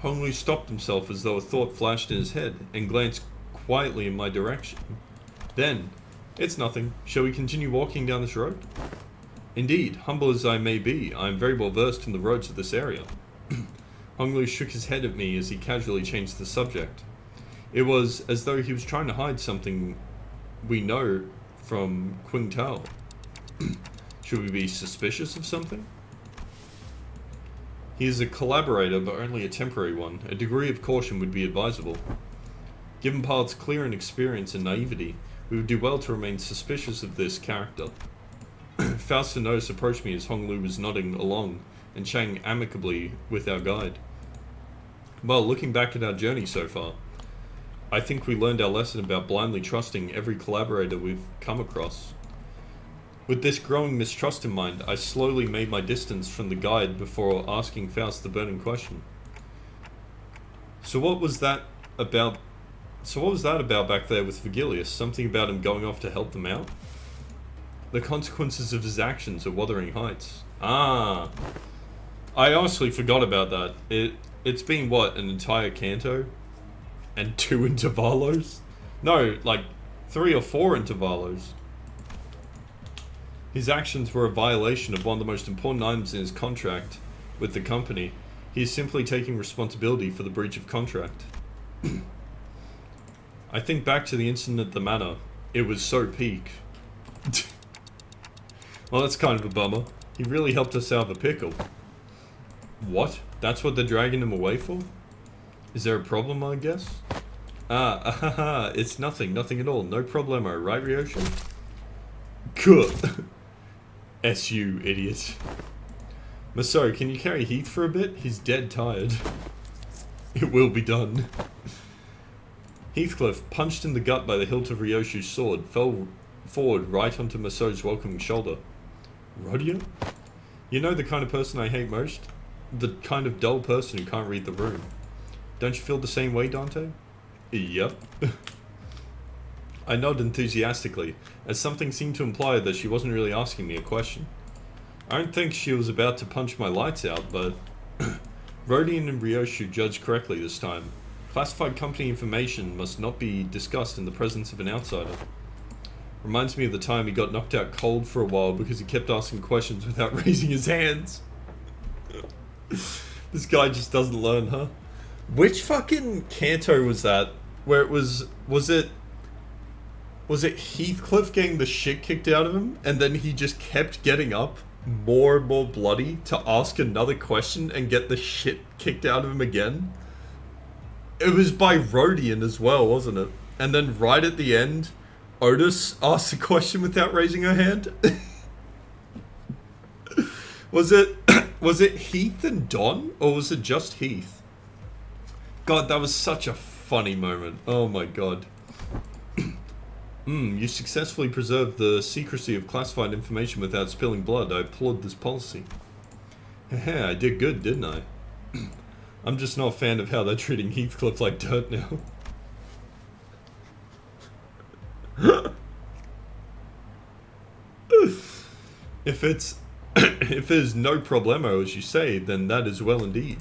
Honglu stopped himself as though a thought flashed in his head and glanced quietly in my direction. Then, it's nothing. Shall we continue walking down this road? Indeed, humble as I may be, I am very well versed in the roads of this area. Honglu shook his head at me as he casually changed the subject. It was as though he was trying to hide something we know from Qingtao. Should we be suspicious of something? He is a collaborator, but only a temporary one. A degree of caution would be advisable. Given Path's clear inexperience and naivety, we would do well to remain suspicious of this character. Faust and Otis approached me as Honglu was nodding along and chatting amicably with our guide. Well, looking back at our journey so far, I think we learned our lesson about blindly trusting every collaborator we've come across. With this growing mistrust in mind, I slowly made my distance from the guide before asking Faust the burning question. So what was that about back there with Vigilius? Something about him going off to help them out? The consequences of his actions are Wuthering Heights. Ah, I honestly forgot about that. It's been, what, an entire canto? And 2 intervalos? No, like 3 or 4 intervalos. His actions were a violation of one of the most important items in his contract with the company. He is simply taking responsibility for the breach of contract. I think back to the incident at the manor. It was so peak. Well, that's kind of a bummer. He really helped us out of a pickle. What? That's what they're dragging him away for? Is there a problem, I guess? It's nothing at all. No problemo, right, Ryoshi? Good. SU, idiot. Maso, can you carry Heath for a bit? He's dead tired. It will be done. Heathcliff, punched in the gut by the hilt of Ryoshi's sword, fell forward right onto Maso's welcoming shoulder. Rodeo? You know the kind of person I hate most? The kind of dull person who can't read the room. Don't you feel the same way, Dante? Yep. I nodded enthusiastically, as something seemed to imply that she wasn't really asking me a question. I don't think she was about to punch my lights out, but Rodian and Ryoshi judged correctly this time. Classified company information must not be discussed in the presence of an outsider. Reminds me of the time he got knocked out cold for a while because he kept asking questions without raising his hands. This guy just doesn't learn, huh? Which fucking canto was that? Where it was it Heathcliff getting the shit kicked out of him, and then he just kept getting up more and more bloody to ask another question and get the shit kicked out of him again? It was by Rodian as well, wasn't it? And then right at the end, Otis asked a question without raising her hand. Was it Heath and Don, or was it just Heath? God, that was such a funny moment. Oh my god. You successfully preserved the secrecy of classified information without spilling blood. I applaud this policy. Heh, I did good, didn't I? I'm just not a fan of how they're treating Heathcliff like dirt now. If there's no problemo, as you say, then that is well indeed.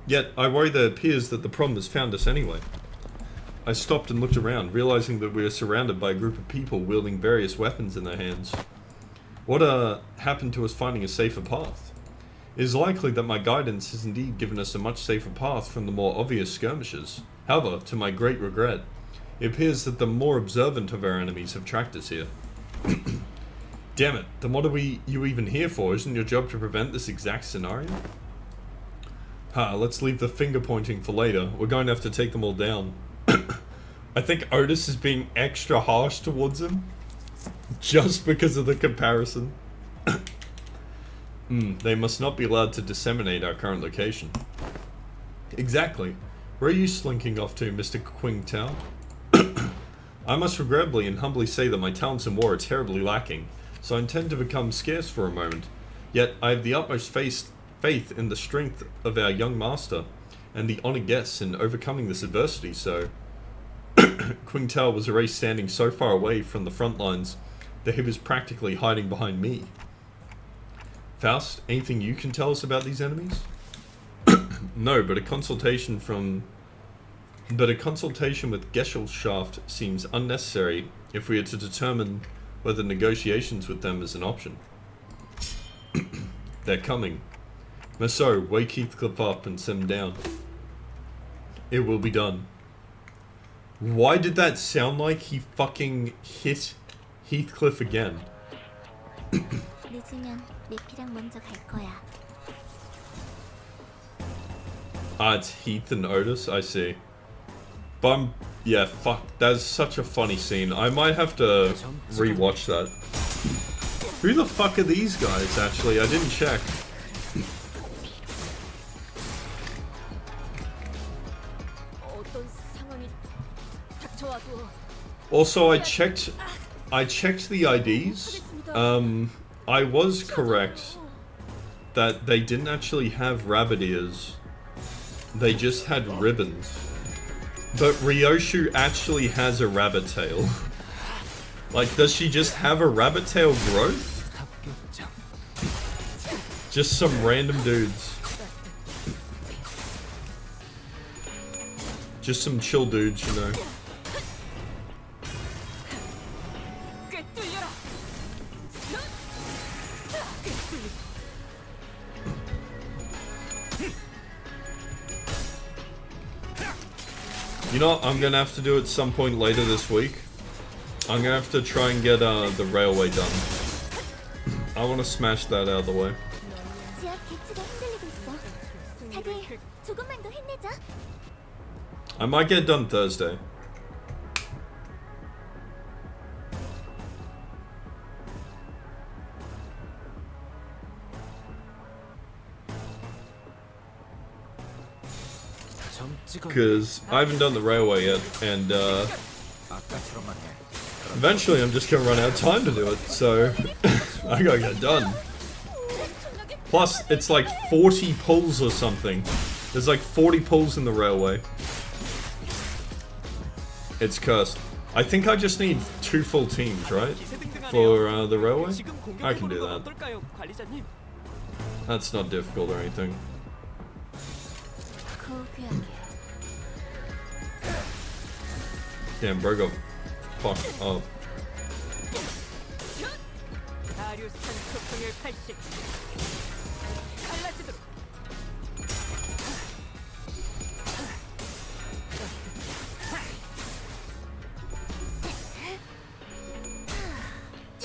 Yet, I worry that it appears that the problem has found us anyway. I stopped and looked around, realizing that we were surrounded by a group of people wielding various weapons in their hands. What happened to us finding a safer path? It is likely that my guidance has indeed given us a much safer path from the more obvious skirmishes. However, to my great regret, it appears that the more observant of our enemies have tracked us here. Damn it, then what are you even here for? Isn't your job to prevent this exact scenario? Let's leave the finger pointing for later. We're going to have to take them all down. I think Otis is being extra harsh towards him. Just because of the comparison. They must not be allowed to disseminate our current location. Exactly. Where are you slinking off to, Mr. Qingtao? I must regrettably and humbly say that my talents in war are terribly lacking, so I intend to become scarce for a moment. Yet I have the utmost faith in the strength of our young master, and the honoured guests in overcoming this adversity, so... Qingtao was erased standing so far away from the front lines that he was practically hiding behind me. Faust, anything you can tell us about these enemies? No, but a consultation with Gesellschaft seems unnecessary if we are to determine whether negotiations with them is an option. They're coming. Maso, wake Heathcliff up and send him down. It will be done. Why did that sound like he fucking hit Heathcliff again? It's Heath and Otis, I see. But yeah, fuck, that's such a funny scene. I might have to rewatch that. Who the fuck are these guys, actually? I didn't check. Also, I checked the IDs. I was correct that they didn't actually have rabbit ears. They just had ribbons. But Ryoshu actually has a rabbit tail. Like, does she just have a rabbit tail growth? Just some random dudes. Just some chill dudes, you know. You know what I'm gonna have to do at some point later this week? I'm gonna have to try and get the railway done. I want to smash that out of the way. 지하 개체가 흔들리고 있어. 다들 조금만 더 힘내자. I might get it done Thursday. Because I haven't done the railway yet, and eventually I'm just gonna run out of time to do it, so I gotta get it done. Plus, it's like 40 pulls or something. There's like 40 pulls in the railway. It's cursed. I think I just need 2 full teams, right? For the railway? I can do that. That's not difficult or anything. Damn, bro got fucked up.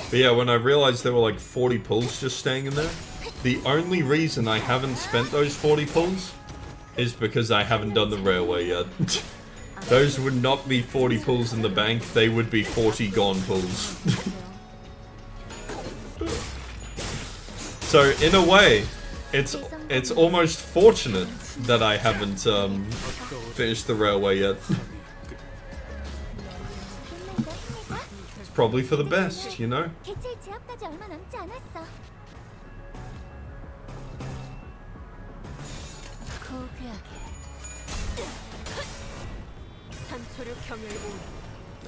But yeah, when I realized there were like 40 pulls just staying in there, the only reason I haven't spent those 40 pulls is because I haven't done the railway yet. Those would not be 40 pulls in the bank, they would be 40 gone pulls. So in a way, it's almost fortunate that I haven't finished the railway yet. It's probably for the best, you know? 개체의 제압까지 얼마 남지 않았어.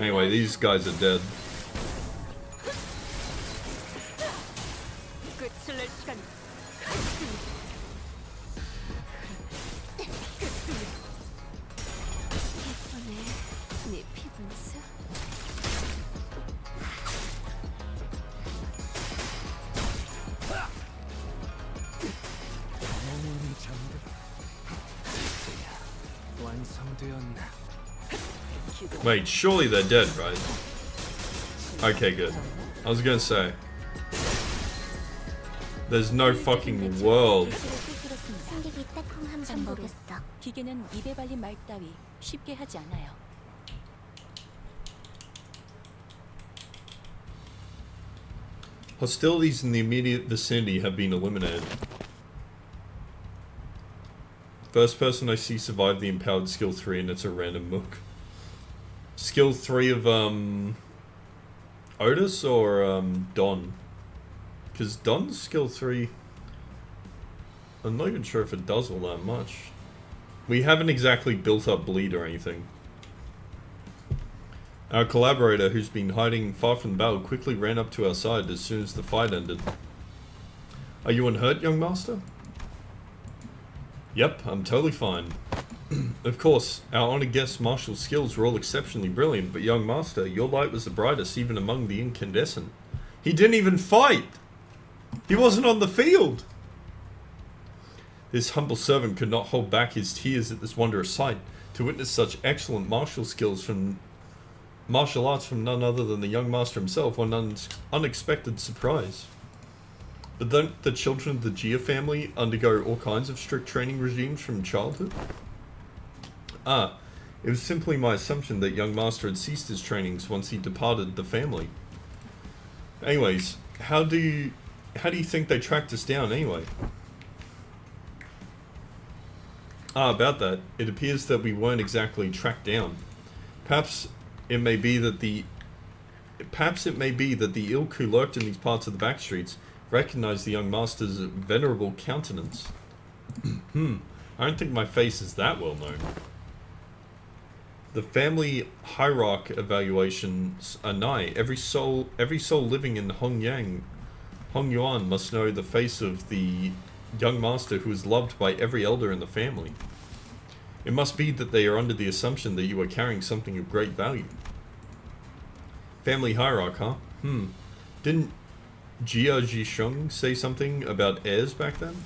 Anyway, these guys are dead. Wait, surely they're dead, right? Okay, good. I was gonna say. There's no fucking world. 승객이 딱 한 모르겠어. 기계는 입에 발린 말 따위 쉽게 하지 않아요. Hostilities in the immediate vicinity have been eliminated. First person I see survived the empowered skill 3 and it's a random mook. Skill 3 of Otis or Don? Because Don's skill 3, I'm not even sure if it does all that much. We haven't exactly built up bleed or anything. Our collaborator, who's been hiding far from the battle, quickly ran up to our side as soon as the fight ended. Are you unhurt, young master? Yep, I'm totally fine. Of course, our honored guest's martial skills were all exceptionally brilliant, but young master, your light was the brightest even among the incandescent. He didn't even fight! He wasn't on the field! This humble servant could not hold back his tears at this wondrous sight. To witness such excellent martial arts from none other than the young master himself, one unexpected surprise. But don't the children of the Gia family undergo all kinds of strict training regimes from childhood? Ah, it was simply my assumption that young master had ceased his trainings once he departed the family. Anyways, how do you think they tracked us down anyway? Ah, about that, it appears that we weren't exactly tracked down. Perhaps it may be that the ilk who lurked in these parts of the back streets recognized the young master's venerable countenance. I don't think my face is that well known. The family hierarch evaluations are nigh. Every soul living in Hongyuan must know the face of the young master who is loved by every elder in the family. It must be that they are under the assumption that you are carrying something of great value. Family hierarch, huh? Didn't Jia Jisheng say something about heirs back then?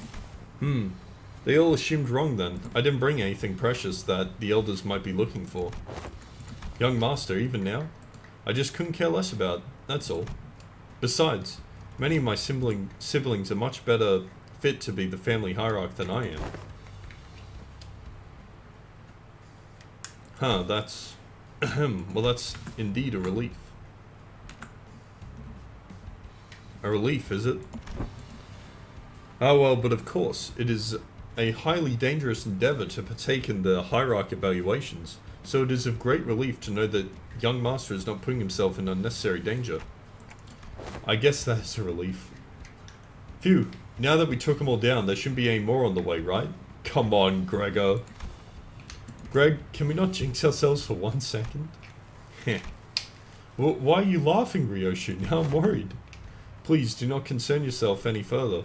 They all assumed wrong then. I didn't bring anything precious that the elders might be looking for. Young master, even now? I just couldn't care less about, that's all. Besides, many of my siblings are much better fit to be the family hierarch than I am. Huh, that's... well, that's indeed a relief. A relief, is it? Ah well, but of course, it is a highly dangerous endeavor to partake in the hierarch evaluations, so it is of great relief to know that young master is not putting himself in unnecessary danger. I guess that is a relief. Phew, now that we took them all down, there shouldn't be any more on the way, right? Come on, Gregor. Greg, can we not jinx ourselves for 1 second? Heh. Well, why are you laughing, Ryoshu? Now I'm worried. Please, do not concern yourself any further.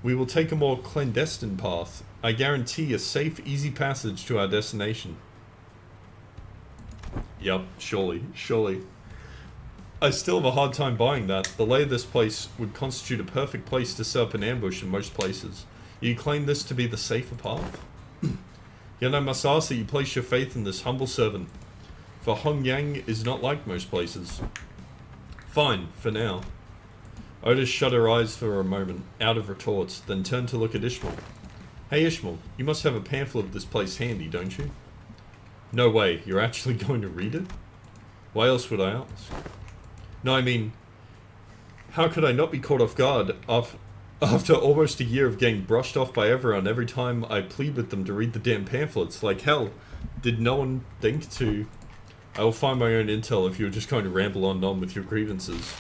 We will take a more clandestine path. I guarantee a safe, easy passage to our destination. Yup, surely, surely. I still have a hard time buying that. The lay of this place would constitute a perfect place to set up an ambush in most places. You claim this to be the safer path? Yet I must ask that you place your faith in this humble servant, for Hongyang is not like most places. Fine, for now. Otis shut her eyes for a moment, out of retorts, then turned to look at Ishmael. Hey Ishmael, you must have a pamphlet of this place handy, don't you? No way, you're actually going to read it? Why else would I ask? No, I mean, how could I not be caught off guard after almost a year of getting brushed off by everyone every time I plead with them to read the damn pamphlets? Like hell, did no one think to... I will find my own intel if you're just going to ramble on with your grievances.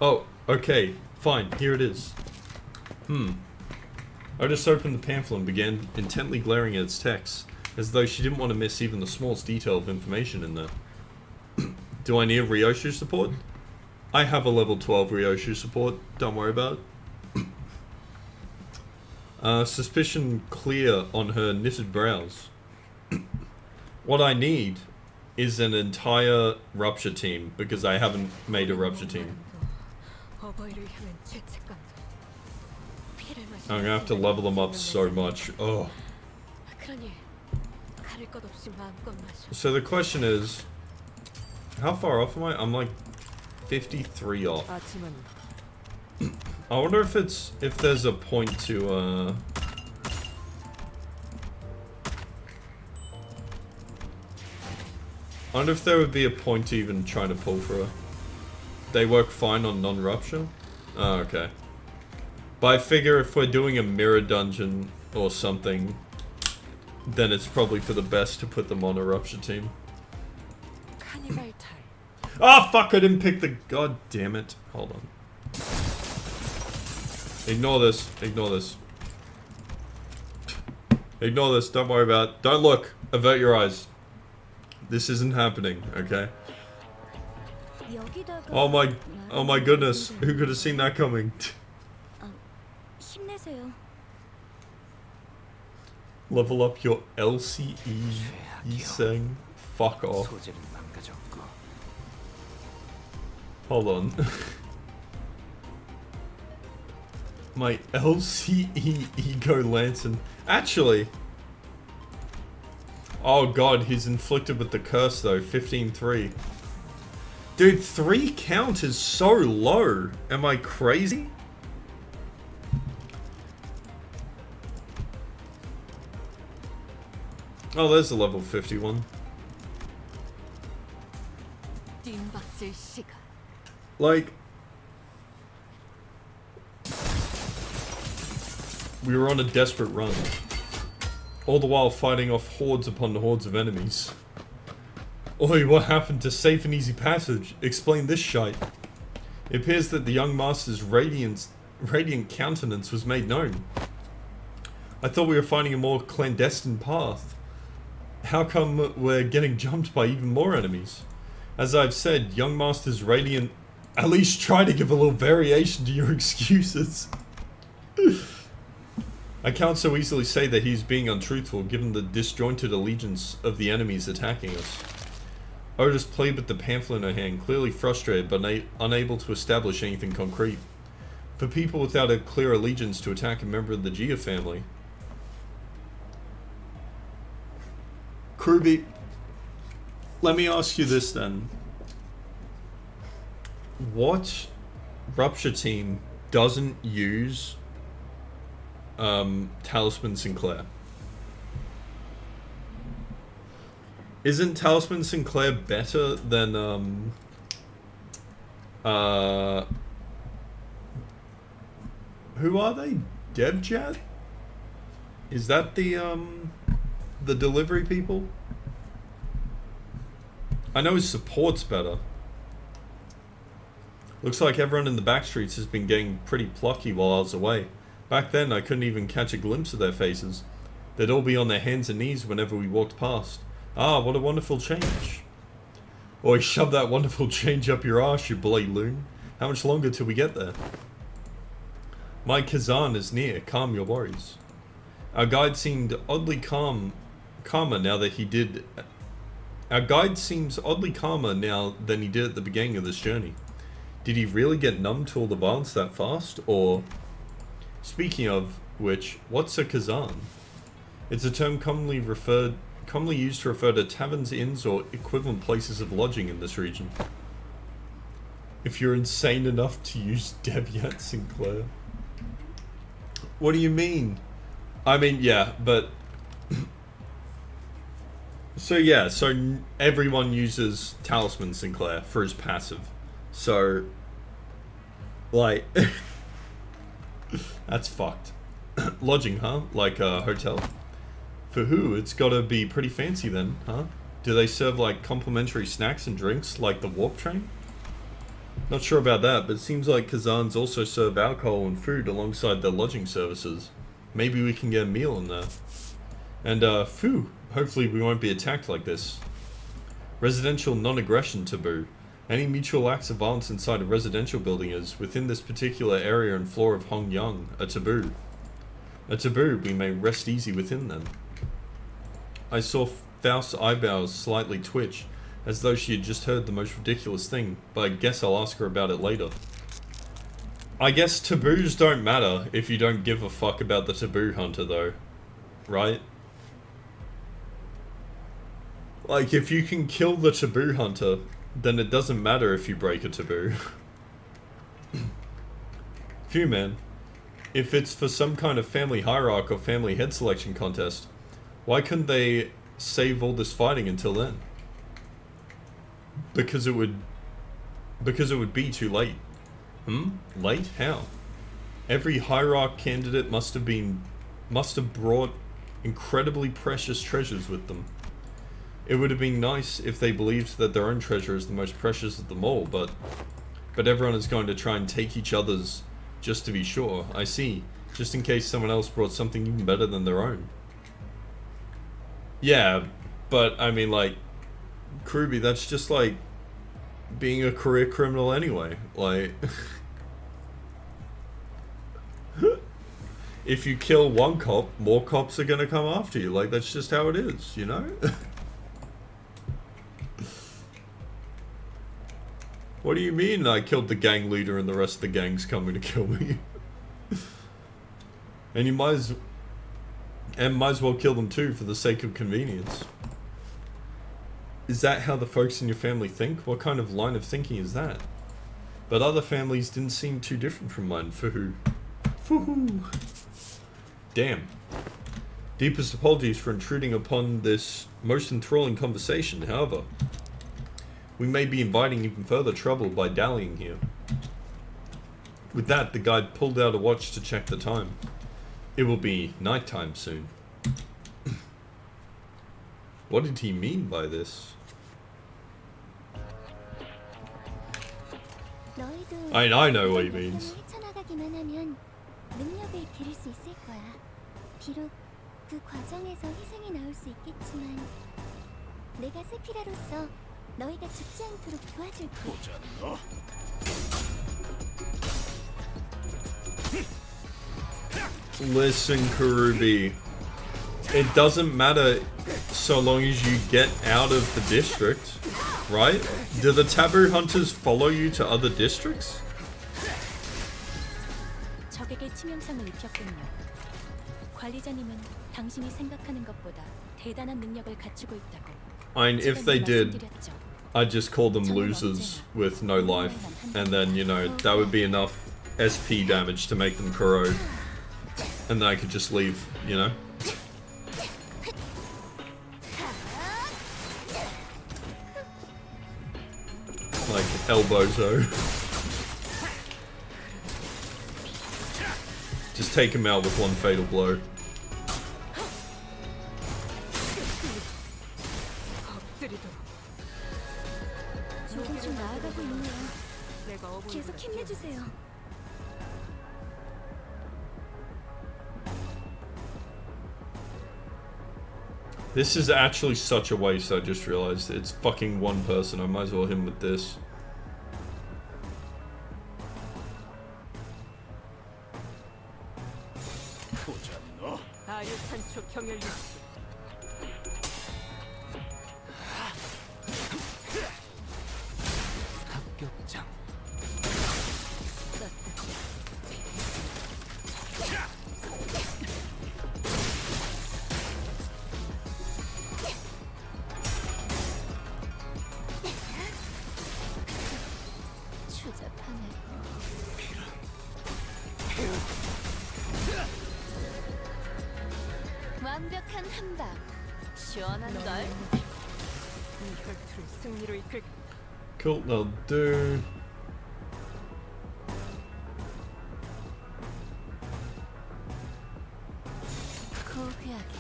Oh, okay, fine, here it is. Otis opened the pamphlet and began intently glaring at its text, as though she didn't want to miss even the smallest detail of information in there. Do I need Ryoshu support? I have a level 12 Ryoshu support, don't worry about it. Suspicion clear on her knitted brows. What I need is an entire rupture team, because I haven't made a rupture team. I'm gonna have to level them up so much. Oh. So the question is, how far off am I? I'm like 53 off. I wonder if there's a point to I wonder if there would be a point to even trying to pull for her. They work fine on non-rupture? Oh, okay. But I figure if we're doing a mirror dungeon or something, then it's probably for the best to put them on a rupture team. Ah, fuck, I didn't pick the... God damn it. Hold on. Ignore this. Ignore this. Ignore this. Don't worry about it. Don't look. Avert your eyes. This isn't happening, okay? Oh my goodness. Who could have seen that coming? Level up your LCE, Yiseng. Fuck off. Hold on. My LCE Ego Lantern. Actually. Oh god, he's inflicted with the curse though. 15-3. Dude, 3 count is so low. Am I crazy? Oh, there's a level 51. Like, we were on a desperate run, all the while fighting off hordes upon hordes of enemies. Oi, what happened to safe and easy passage? Explain this shite. It appears that the young master's radiant countenance was made known. I thought we were finding a more clandestine path. How come we're getting jumped by even more enemies? As I've said, young master's radiant... At least try to give a little variation to your excuses. I can't so easily say that he's being untruthful given the disjointed allegiance of the enemies attacking us. Otis played with the pamphlet in her hand, clearly frustrated but unable to establish anything concrete. For people without a clear allegiance to attack a member of the Gia family, Kruby, let me ask you this then. What Rupture team doesn't use Talisman Sinclair? Isn't Talisman Sinclair better than who are they? DevJet? Is that the delivery people? I know his support's better. Looks like everyone in the back streets has been getting pretty plucky while I was away. Back then I couldn't even catch a glimpse of their faces. They'd all be on their hands and knees whenever we walked past. Ah, what a wonderful change. Oi, shove that wonderful change up your arse, you bloody loon. How much longer till we get there? My Kazan is near, calm your worries. Our guide seemed oddly calmer now that he did... Our guide seems oddly calmer now than he did at the beginning of this journey. Did he really get numb to all the violence that fast, or... Speaking of which, what's a Kazan? It's a term commonly used to refer to taverns, inns, or equivalent places of lodging in this region. If you're insane enough to use DevJet Sinclair. What do you mean? I mean, yeah, but... So yeah, so everyone uses Talisman Sinclair for his passive. So... Like... That's fucked. Lodging, huh? Like a hotel? For who? It's gotta be pretty fancy then, huh? Do they serve like complimentary snacks and drinks like the warp train? Not sure about that, but it seems like Kazans also serve alcohol and food alongside their lodging services. Maybe we can get a meal in there. And phew, hopefully we won't be attacked like this. Residential non-aggression taboo. Any mutual acts of violence inside a residential building is, within this particular area and floor of Hong Yang, a taboo. A taboo we may rest easy within then. I saw Faust's eyebrows slightly twitch, as though she had just heard the most ridiculous thing, but I guess I'll ask her about it later. I guess taboos don't matter if you don't give a fuck about the taboo hunter though, right? Like, if you can kill the taboo hunter, then it doesn't matter if you break a taboo. Phew, man. If it's for some kind of family hierarchy or family head selection contest, why couldn't they save all this fighting until then? Because it would be too late. Late? How? Every hierarch candidate must have brought incredibly precious treasures with them. It would have been nice if they believed that their own treasure is the most precious of them all, but everyone is going to try and take each other's just to be sure. I see. Just in case someone else brought something even better than their own. Yeah, but I mean, like, Kruby, that's just like being a career criminal anyway. Like, if you kill one cop, more cops are gonna come after you. Like, that's just how it is, you know? What do you mean I killed the gang leader and the rest of the gang's coming to kill me? And you might as well kill them too for the sake of convenience. Is that how the folks in your family think? What kind of line of thinking is that? But other families didn't seem too different from mine. For who? Foo-hoo. Damn. Deepest apologies for intruding upon this most enthralling conversation, however. We may be inviting even further trouble by dallying here. With that, the guide pulled out a watch to check the time. It will be nighttime soon. What did he mean by this? I know what he means. 능력을 기를 수 있을 거야. 비록 그 과정에서 희생이 나올 수 있겠지만 내가 세피라로서 너희가 죽지 않도록 도와줄게. 보자 너. Listen, Karubi. It doesn't matter so long as you get out of the district, right? Do the taboo hunters follow you to other districts? 적에게 치명상을 입혔군요. 관리자님은 당신이 생각하는 것보다 대단한 능력을 갖추고 있다고. I mean, if they did, 말씀드렸죠. I'd just call them losers with no life, and then, you know, that would be enough SP damage to make them corrode. And then I could just leave, you know? Like, elbozo. Just take him out with one fatal blow. 엎드리도록. 조금씩 나아가고 있네요. 내가 어부를 계속 힘내주세요. This is actually such a waste, I just realized. It's fucking one person, I might as well hit him with this. 아류 산초 경혈 유지. 합격장. 추잡하네. 완벽한 한방. 시원한 걸. 이 혈투를 승리로 이끌. Cool, they'll do. 고귀하게.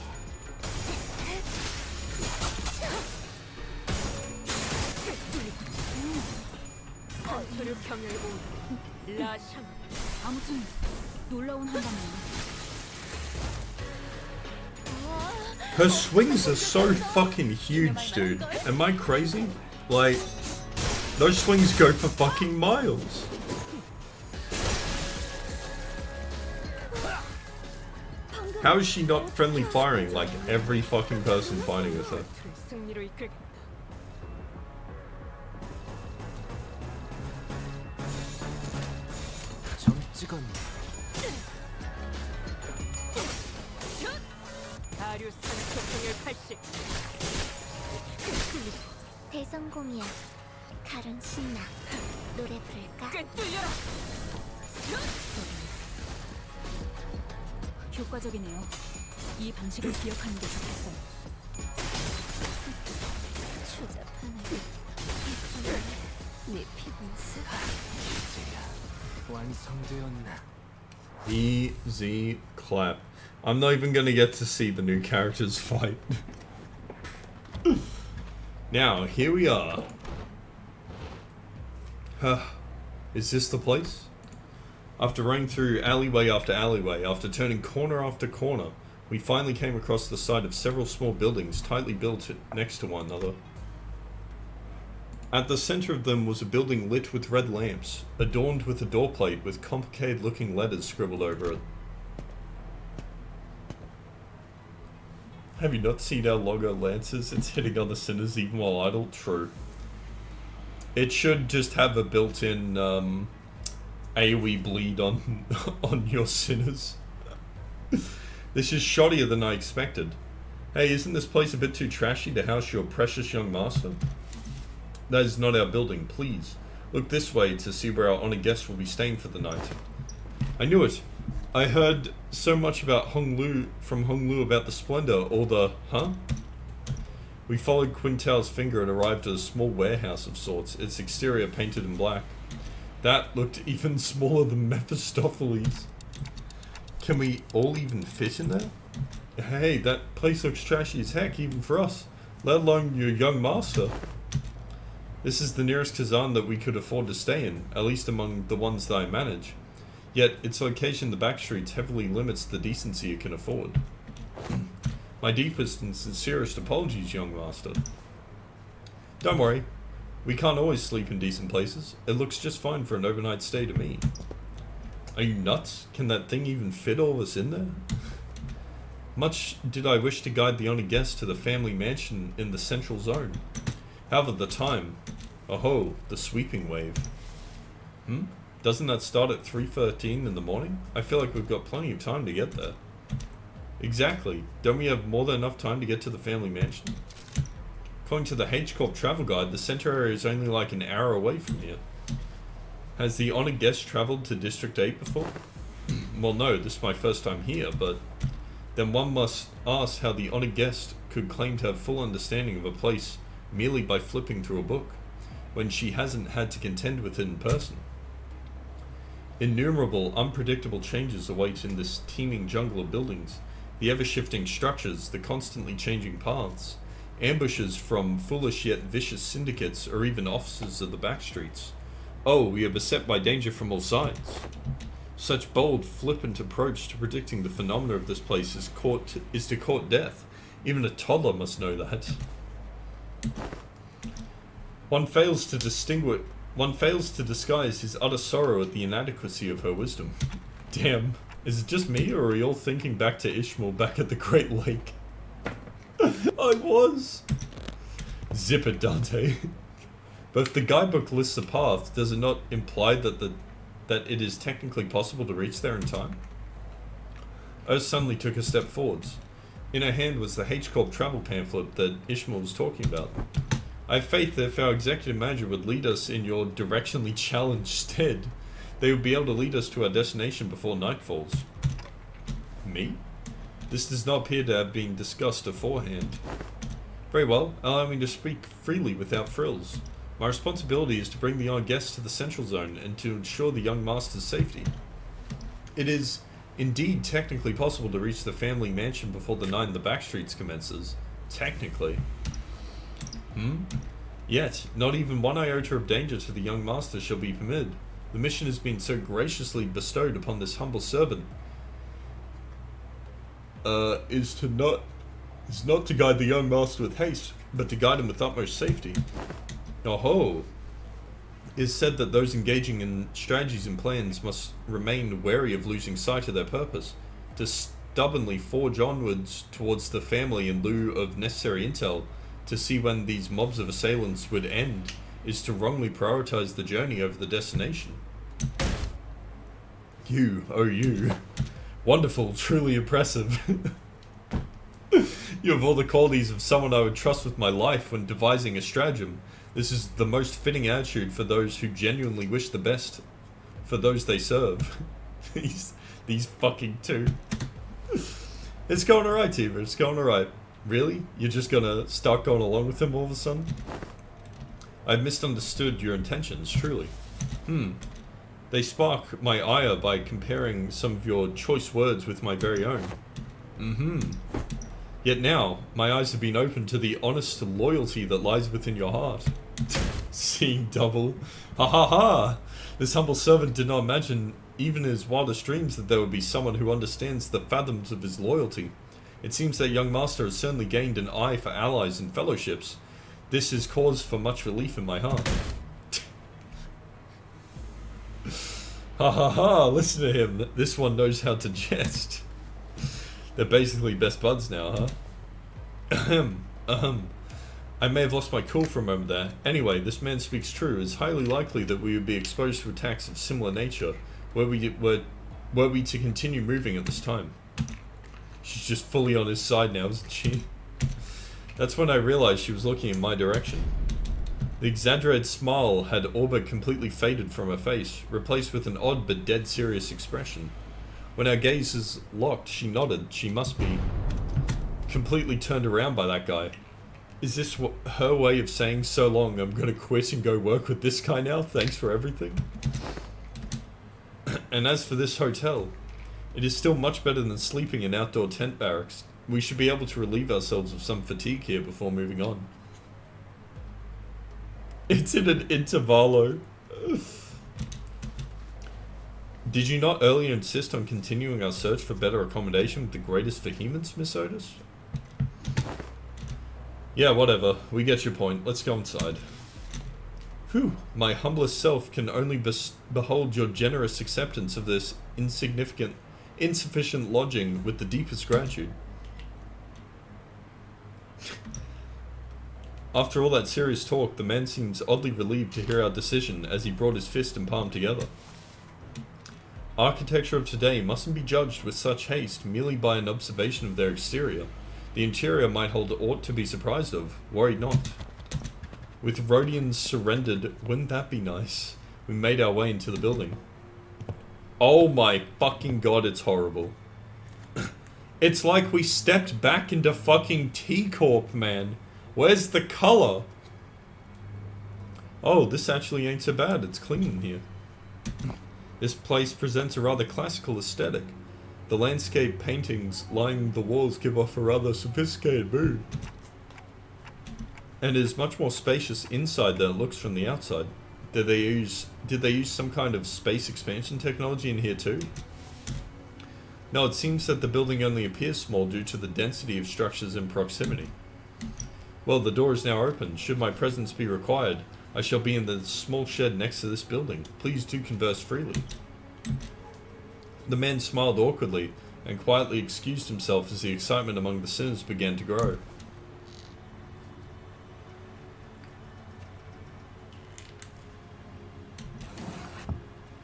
산초류 경혈 온. 라샹. 아무튼 놀라운 한방이야. Her swings are so fucking huge, dude. Am I crazy? Like, those swings go for fucking miles. How is she not friendly firing like every fucking person fighting with her? 혈투를 승리로 이끌. 점 찍었네. 아류 산초 경혈 80. 대성공이야. 가론 신나. 노래 부를까? 꿰뚫려라. 효과적이네요. 이 방식을 기억하는 게 좋겠어요. 추잡하네. 네 피부는 완성되었나? Easy clap. I'm not even gonna get to see the new characters fight. Now, here we are. Is this the place? After running through alleyway after alleyway, after turning corner after corner, we finally came across the side of several small buildings tightly built next to one another. At the center of them was a building lit with red lamps, adorned with a doorplate with complicated looking letters scribbled over it. Have you not seen our logo lances? It's hitting on the sinners even while idle? True. It should just have a built-in AoE bleed on on your sinners. This is shoddier than I expected. Hey, isn't this place a bit too trashy to house your precious young master? That is not our building, please. Look this way to see where our honored guests will be staying for the night. I knew it. I heard so much about from Hong Lu about the splendor, or the, huh? We followed Quintel's finger and arrived at a small warehouse of sorts, its exterior painted in black. That looked even smaller than Mephistopheles. Can we all even fit in there? Hey, that place looks trashy as heck, even for us, let alone your young master. This is the nearest Kazan that we could afford to stay in, at least among the ones that I manage. Yet, its location in the back streets heavily limits the decency it can afford. My deepest and sincerest apologies, young master. Don't worry, we can't always sleep in decent places. It looks just fine for an overnight stay to me. Are you nuts? Can that thing even fit all of us in there? Much did I wish to guide the honored guest to the family mansion in the central zone. However, the time... Oh, the sweeping wave. Doesn't that start at 3:13 in the morning? I feel like we've got plenty of time to get there. Exactly. Don't we have more than enough time to get to the family mansion? According to the H-Corp travel guide, the center area is only like an hour away from here. Has the honored guest traveled to District 8 before? Well, no, this is my first time here, but then one must ask how the honored guest could claim to have full understanding of a place merely by flipping through a book, when she hasn't had to contend with it in person. Innumerable, unpredictable changes await in this teeming jungle of buildings, the ever-shifting structures, the constantly changing paths, ambushes from foolish yet vicious syndicates or even officers of the backstreets. Oh, we are beset by danger from all sides. Such bold, flippant approach to predicting the phenomena of this place is to court death. Even a toddler must know that. One fails to disguise his utter sorrow at the inadequacy of her wisdom. Damn, is it just me, or are you all thinking back to Ishmael back at the Great Lake? I was. Zip it, Dante. But if the guidebook lists a path, does it not imply that it is technically possible to reach there in time? Oz suddenly took a step forwards. In her hand was the H-Corp travel pamphlet that Ishmael was talking about. I have faith that if our executive manager would lead us in your directionally challenged stead, they would be able to lead us to our destination before night falls. Me? This does not appear to have been discussed beforehand. Very well, allow me to speak freely without frills. My responsibility is to bring the honored guests to the central zone and to ensure the young master's safety. It is indeed technically possible to reach the family mansion before the night in the backstreets commences. Technically. Yet, not even one iota of danger to the young master shall be permitted. The mission has been so graciously bestowed upon this humble servant. Is not to guide the young master with haste, but to guide him with utmost safety. Oh-ho! It is said that those engaging in strategies and plans must remain wary of losing sight of their purpose. To stubbornly forge onwards towards the family in lieu of necessary intel to see when these mobs of assailants would end is to wrongly prioritize the journey over the destination. You, oh you. Wonderful, truly impressive. You have all the qualities of someone I would trust with my life when devising a stratagem. This is the most fitting attitude for those who genuinely wish the best for those they serve. these fucking two. It's going alright, Tiva, it's going alright. Really? You're just gonna start going along with him all of a sudden? I've misunderstood your intentions, truly. They spark my ire by comparing some of your choice words with my very own. Yet now, my eyes have been opened to the honest loyalty that lies within your heart. Seeing double. Ha ha ha! This humble servant did not imagine, even in his wildest dreams, that there would be someone who understands the fathoms of his loyalty. It seems that young master has certainly gained an eye for allies and fellowships. This is cause for much relief in my heart. Ha ha ha, listen to him. This one knows how to jest. They're basically best buds now, huh? I may have lost my cool for a moment there. Anyway, this man speaks true. It's highly likely that we would be exposed to attacks of similar nature were we to continue moving at this time. She's just fully on his side now, isn't she? That's when I realized she was looking in my direction. The exaggerated smile had all but completely faded from her face, replaced with an odd but dead serious expression. When our gazes locked, she nodded. She must be completely turned around by that guy. Is this her way of saying, so long, I'm gonna quit and go work with this guy now? Thanks for everything. And as for this hotel, it is still much better than sleeping in outdoor tent barracks. We should be able to relieve ourselves of some fatigue here before moving on. It's in an intervallo. Did you not earlier insist on continuing our search for better accommodation with the greatest vehemence, Miss Otis? Yeah, whatever. We get your point. Let's go inside. Whew. My humblest self can only behold your generous acceptance of this insufficient lodging with the deepest gratitude. After all that serious talk, the man seems oddly relieved to hear our decision as he brought his fist and palm together. Architecture of today mustn't be judged with such haste merely by an observation of their exterior. The interior might hold aught to be surprised of. Worry not. With Rhodians surrendered, wouldn't that be nice? We made our way into the building. Oh my fucking god, it's horrible. It's like we stepped back into fucking T-Corp, man. Where's the color? Oh, this actually ain't so bad. It's clean in here. This place presents a rather classical aesthetic. The landscape paintings lining the walls give off a rather sophisticated mood. And is much more spacious inside than it looks from the outside. Did they use some kind of space expansion technology in here too? No, it seems that the building only appears small due to the density of structures in proximity. Well, the door is now open. Should my presence be required, I shall be in the small shed next to this building. Please do converse freely. The man smiled awkwardly and quietly excused himself as the excitement among the sinners began to grow.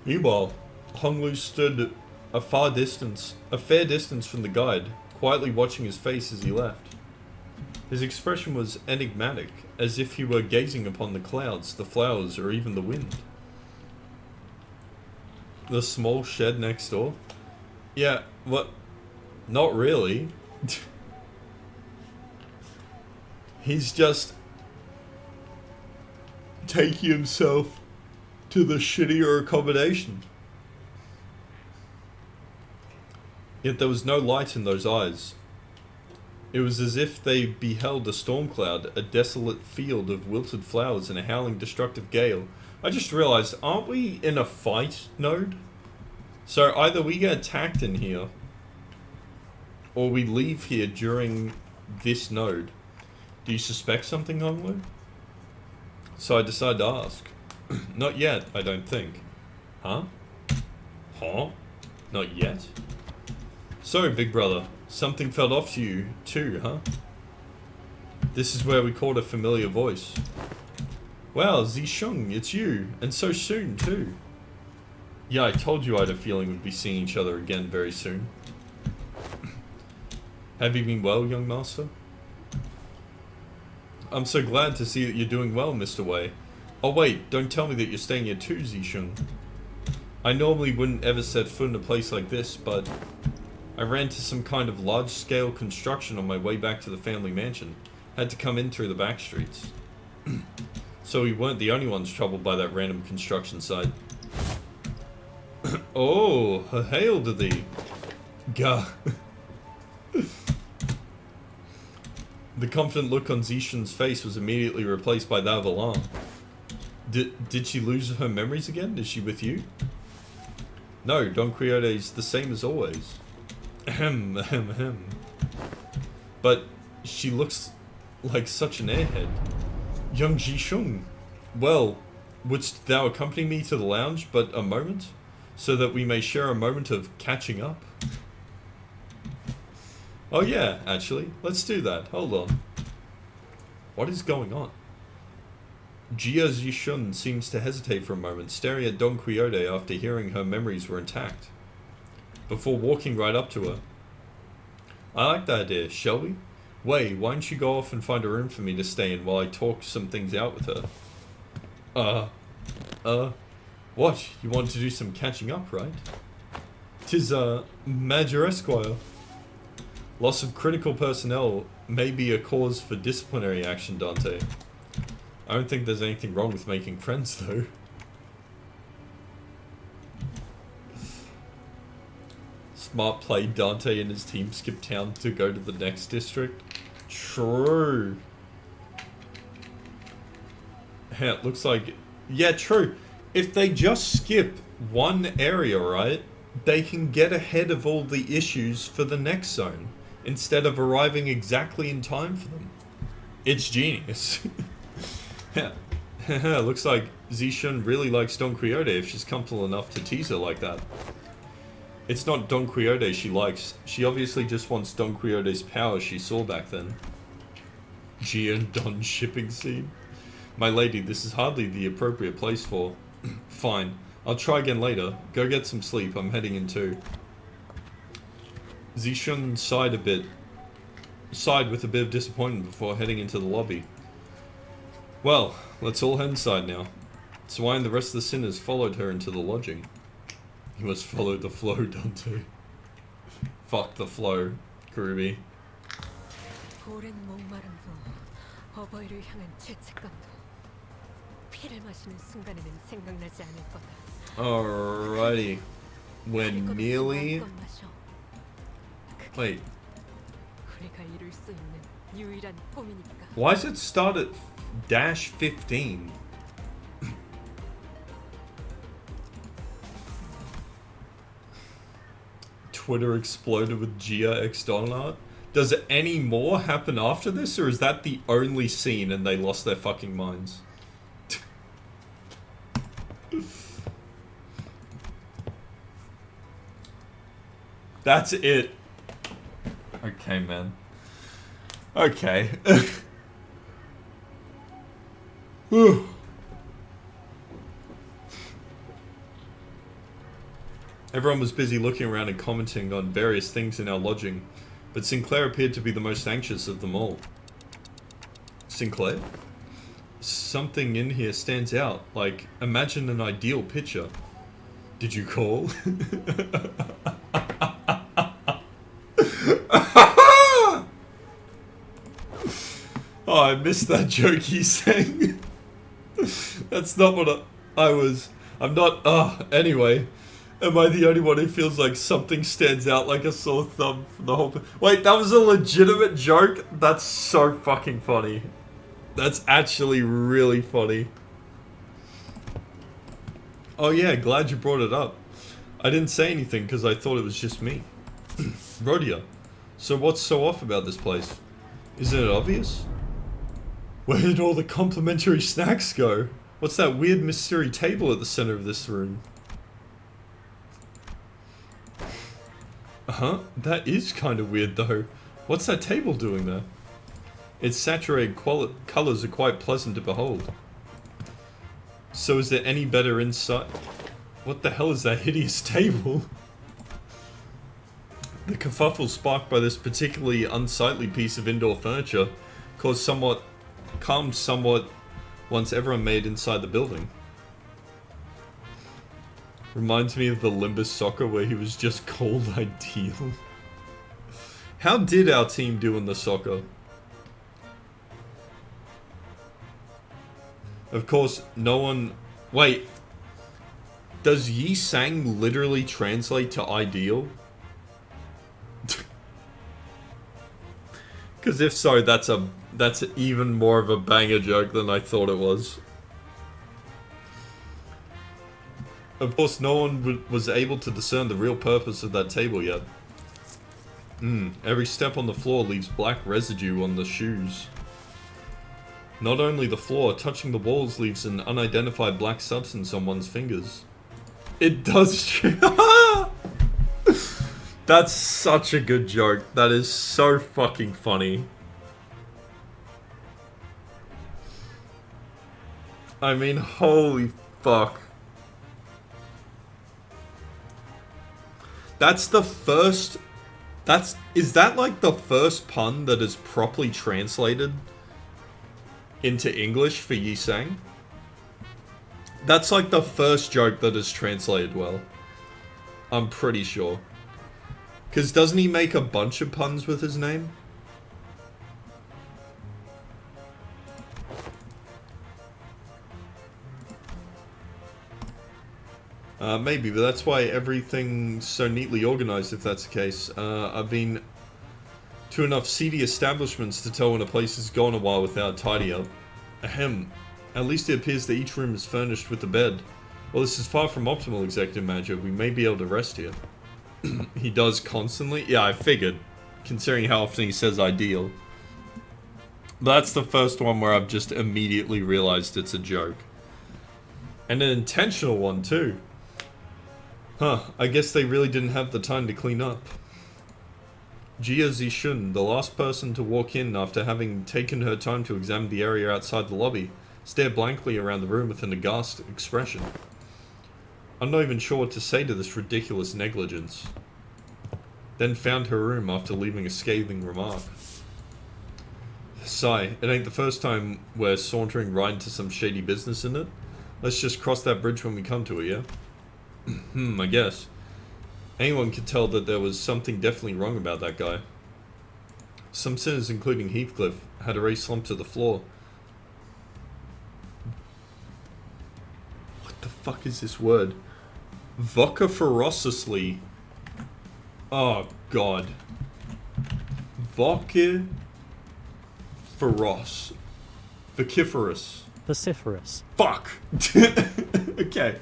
Meanwhile, Honglu stood a fair distance from the guide, quietly watching his face as he left. His expression was enigmatic, as if he were gazing upon the clouds, the flowers, or even the wind. The small shed next door? Yeah, what? Not really. He's just taking himself to the shittier accommodation. Yet there was no light in those eyes. It was as if they beheld a storm cloud, a desolate field of wilted flowers, and a howling destructive gale. I just realized, aren't we in a fight node? So either we get attacked in here, or we leave here during this node. Do you suspect something, Honglu? So I decided to ask. Not yet, I don't think. Huh? Huh? Not yet? So, big brother, something felt off to you too, huh? This is where we caught a familiar voice. Wow, Zisheng, it's you, and so soon too. Yeah, I told you I had a feeling we'd be seeing each other again very soon. Have you been well, young master? I'm so glad to see that you're doing well, Mr. Wei. Oh wait, don't tell me that you're staying here too, Zisheng. I normally wouldn't ever set foot in a place like this, but I ran into some kind of large-scale construction on my way back to the family mansion. Had to come in through the back streets. So we weren't the only ones troubled by that random construction site. Oh, hail to thee. Gah. The confident look on Zishan's face was immediately replaced by that of alarm. Did she lose her memories again? Is she with you? No, Don Quixote's the same as always. Ahem, ahem, ahem. But she looks like such an airhead. Young Zisheng, well, wouldst thou accompany me to the lounge but a moment, so that we may share a moment of catching up? Oh yeah, actually, let's do that. Hold on. What is going on? Jia Zishun seems to hesitate for a moment, staring at Don Quixote after hearing her memories were intact, before walking right up to her. I like that idea, shall we? Wei, why don't you go off and find a room for me to stay in while I talk some things out with her? What? You want to do some catching up, right? 'Tis, Major Esquire. Loss of critical personnel may be a cause for disciplinary action, Dante. I don't think there's anything wrong with making friends, though. Smart play, Dante and his team skip town to go to the next district. True. Yeah, it looks like... Yeah, true. If they just skip one area, right, they can get ahead of all the issues for the next zone, instead of arriving exactly in time for them. It's genius. Yeah. Looks like Zishun really likes Don Quixote if she's comfortable enough to tease her like that. It's not Don Quixote she likes. She obviously just wants Don Quixote's power she saw back then. Gia and Don shipping scene. My lady, this is hardly the appropriate place for... Fine. I'll try again later. Go get some sleep. I'm heading in too. Zishun sighed with a bit of disappointment before heading into the lobby. Well, let's all head inside now. Sawai and the rest of the sinners followed her into the lodging. You must follow the flow, Dante. Fuck the flow, Kurubi. 오랜 목마름도 어버이를 향한 죄책감도 피를 마시는 순간에는 생각나지 않을 거다. Alrighty. We're nearly... 마음껏 마셔. Wait. 우리가 이룰 수 있는 유일한 꿈이니까. Why does it start at -15? Twitter exploded with Gia X Donut. Does any more happen after this, or is that the only scene and they lost their fucking minds? That's it. Okay, man. Okay. Whew. Everyone was busy looking around and commenting on various things in our lodging, but Sinclair appeared to be the most anxious of them all. Sinclair? Something in here stands out, like, imagine an ideal picture. Did you call? Oh, I missed that joke he sang. That's not what I was... I'm not... anyway. Am I the only one who feels like something stands out like a sore thumb from the whole... Wait, that was a legitimate joke? That's so fucking funny. That's actually really funny. Oh yeah, glad you brought it up. I didn't say anything because I thought it was just me. Rhodia, so what's so off about this place? Isn't it obvious? Where did all the complimentary snacks go? What's that weird mystery table at the center of this room? Uh-huh, that is kind of weird though. What's that table doing there? Its saturated colors are quite pleasant to behold. So is there any better inside? What the hell is that hideous table? The kerfuffle sparked by this particularly unsightly piece of indoor furniture calmed somewhat once everyone made inside the building. Reminds me of the Limbus soccer where he was just called ideal. How did our team do in the soccer? Of course, no one... Wait. Does Yi Sang literally translate to ideal? Because if so, that's even more of a banger joke than I thought it was. Of course, no one was able to discern the real purpose of that table yet. Every step on the floor leaves black residue on the shoes. Not only the floor, touching the walls leaves an unidentified black substance on one's fingers. It does. That's such a good joke. That is so fucking funny. I mean, holy fuck. That's the first... Is that like the first pun that is properly translated into English for Yi Sang? That's like the first joke that is translated well. I'm pretty sure. Because doesn't he make a bunch of puns with his name? Maybe, but that's why everything's so neatly organized if that's the case. I've been to enough seedy establishments to tell when a place has gone a while without tidy up. Ahem. At least it appears that each room is furnished with a bed. Well, this is far from optimal, Executive Manager. We may be able to rest here. He does constantly? Yeah, I figured. Considering how often he says ideal. But that's the first one where I've just immediately realized it's a joke. And an intentional one, too. Huh, I guess they really didn't have the time to clean up. Jia Zishun, the last person to walk in after having taken her time to examine the area outside the lobby, stared blankly around the room with an aghast expression. I'm not even sure what to say to this ridiculous negligence. Then found her room after leaving a scathing remark. Sigh, it ain't the first time we're sauntering right into some shady business, in it? Let's just cross that bridge when we come to it, yeah? I guess. Anyone could tell that there was something definitely wrong about that guy. Some sinners, including Heathcliff, had already slumped to the floor. What the fuck is this word? Vociferously. Oh, God. Vociferous. Vociferous. Fuck! Okay.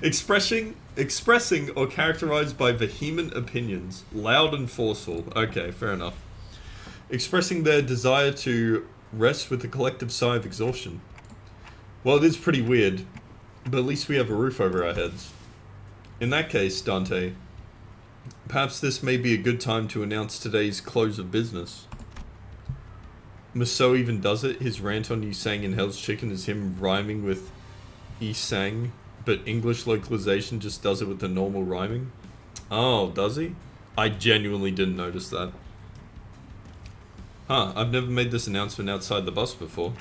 Expressing or characterized by vehement opinions. Loud and forceful. Okay, fair enough. Expressing their desire to rest with a collective sigh of exhaustion. Well, it is pretty weird, but at least we have a roof over our heads. In that case, Dante, perhaps this may be a good time to announce today's close of business. Musso even does it. His rant on Yisang in Hell's Chicken is him rhyming with Yisang, but English localization just does it with the normal rhyming. Oh, does he? I genuinely didn't notice that. Huh, I've never made this announcement outside the bus before.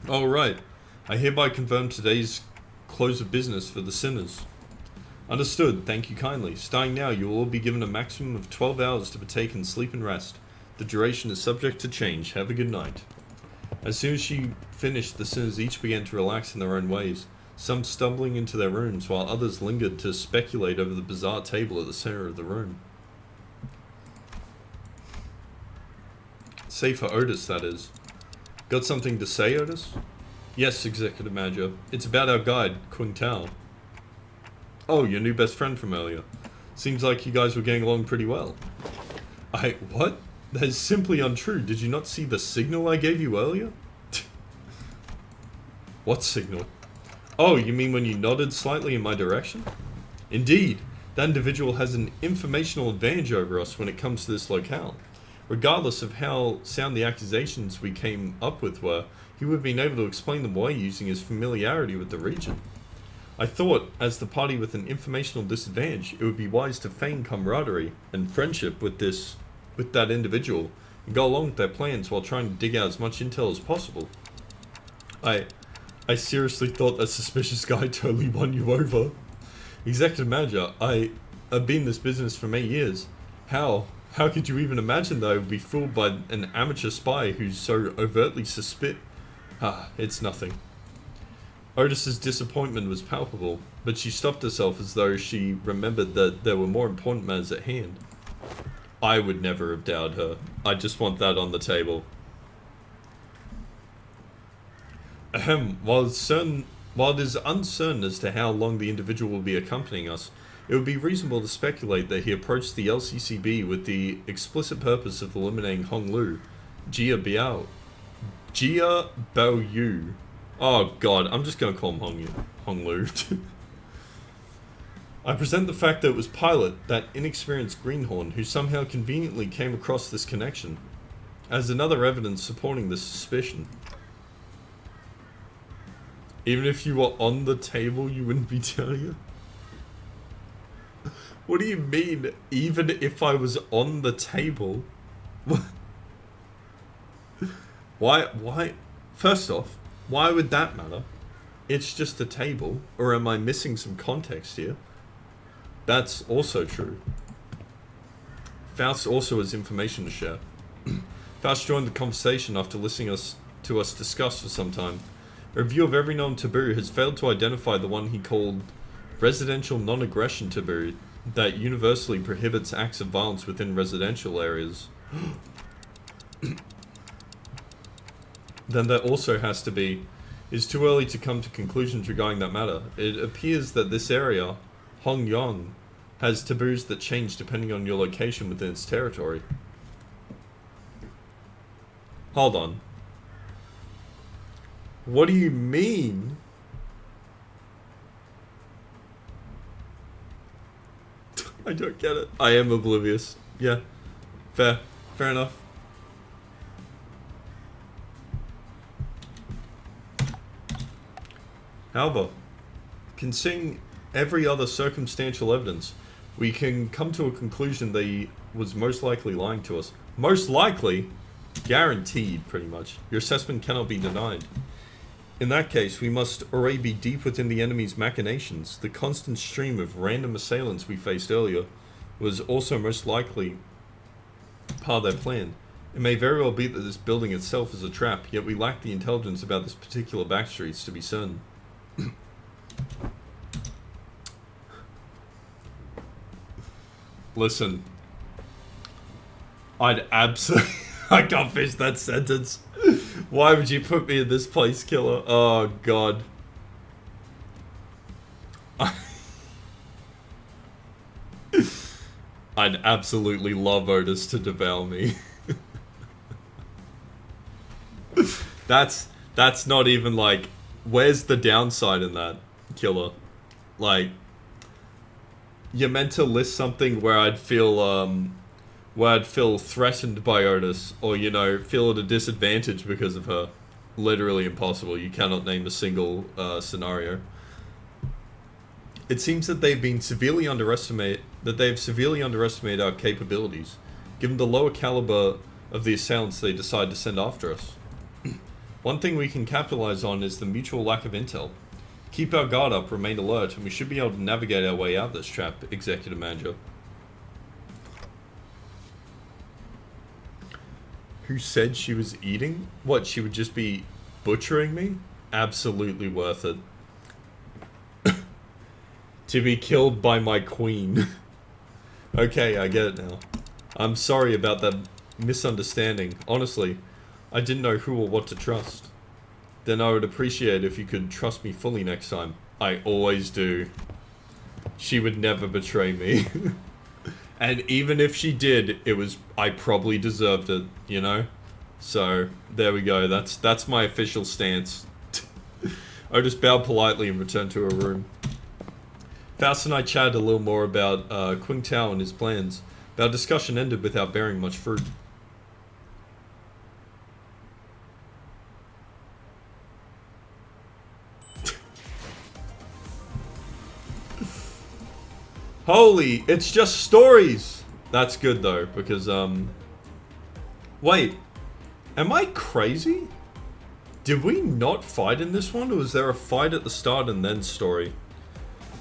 Oh, right. I hereby confirm today's close of business for the sinners. Understood, thank you kindly. Starting now, you will all be given a maximum of 12 hours to partake in sleep and rest. The duration is subject to change. Have a good night. As soon as she finished, the sinners each began to relax in their own ways, some stumbling into their rooms, while others lingered to speculate over the bizarre table at the center of the room. Say for Otis, that is. Got something to say, Otis? Yes, Executive Manager. It's about our guide, Quintal. Oh, your new best friend from earlier. Seems like you guys were getting along pretty well. What? That is simply untrue. Did you not see the signal I gave you earlier? What signal? Oh, you mean when you nodded slightly in my direction? Indeed. That individual has an informational advantage over us when it comes to this locale. Regardless of how sound the accusations we came up with were, he would have been able to explain them away using his familiarity with the region. I thought, as the party with an informational disadvantage, it would be wise to feign camaraderie and friendship with that individual, and go along with their plans while trying to dig out as much intel as possible. I seriously thought that suspicious guy totally won you over. Executive Manager, I've been in this business for many years. How could you even imagine that I would be fooled by an amateur spy who's so overtly it's nothing. Otis's disappointment was palpable, but she stopped herself as though she remembered that there were more important matters at hand. I would never have doubted her. I just want that on the table. Ahem, while it is uncertain as to how long the individual will be accompanying us, it would be reasonable to speculate that he approached the LCCB with the explicit purpose of eliminating Hong Lu, Jia Bao Yu. Oh god, I'm just gonna call him Hong Lu. I present the fact that it was Pilot, that inexperienced greenhorn, who somehow conveniently came across this connection, as another evidence supporting this suspicion. Even if you were on the table, you wouldn't be telling her? What do you mean, even if I was on the table? Why? First off, why would that matter? It's just a table, or am I missing some context here? That's also true. Faust also has information to share. Faust joined the conversation after listening to us discuss for some time. A review of every known taboo has failed to identify the one he called residential non-aggression taboo that universally prohibits acts of violence within residential areas. Then there also has to be, it's too early to come to conclusions regarding that matter. It appears that this area, Hong Yong, has taboos that change depending on your location within its territory. Hold on. What do you mean? I don't get it. I am oblivious. Yeah. Fair enough. However, considering every other circumstantial evidence, we can come to a conclusion that he was most likely lying to us. Most likely? Guaranteed, pretty much. Your assessment cannot be denied. In that case, we must already be deep within the enemy's machinations. The constant stream of random assailants we faced earlier was also most likely part of their plan. It may very well be that this building itself is a trap, yet we lack the intelligence about this particular backstreets to be certain. Listen, I'd absolutely... I can't finish that sentence. Why would you put me in this place, killer? Oh, God. I'd absolutely love Otis to devour me. That's not even like... Where's the downside in that, killer? Like... You're meant to list something where I'd feel threatened by Otis, or, you know, feel at a disadvantage because of her. Literally impossible. You cannot name a single scenario. It seems that they've severely underestimated our capabilities. Given the lower caliber of the assailants they decide to send after us. One thing we can capitalize on is the mutual lack of intel. Keep our guard up, remain alert, and we should be able to navigate our way out of this trap, Executive Manager. Who said she was eating? What, she would just be butchering me? Absolutely worth it. To be killed by my queen. Okay, I get it now. I'm sorry about that misunderstanding. Honestly, I didn't know who or what to trust. Then I would appreciate if you could trust me fully next time. I always do. She would never betray me. And even if she did, I probably deserved it, you know? So, there we go. That's my official stance. Otis bowed politely and returned to her room. Faust and I chatted a little more about Qingtao and his plans. Our discussion ended without bearing much fruit. Holy, it's just stories! That's good though, because, wait, am I crazy? Did we not fight in this one, or was there a fight at the start and then story?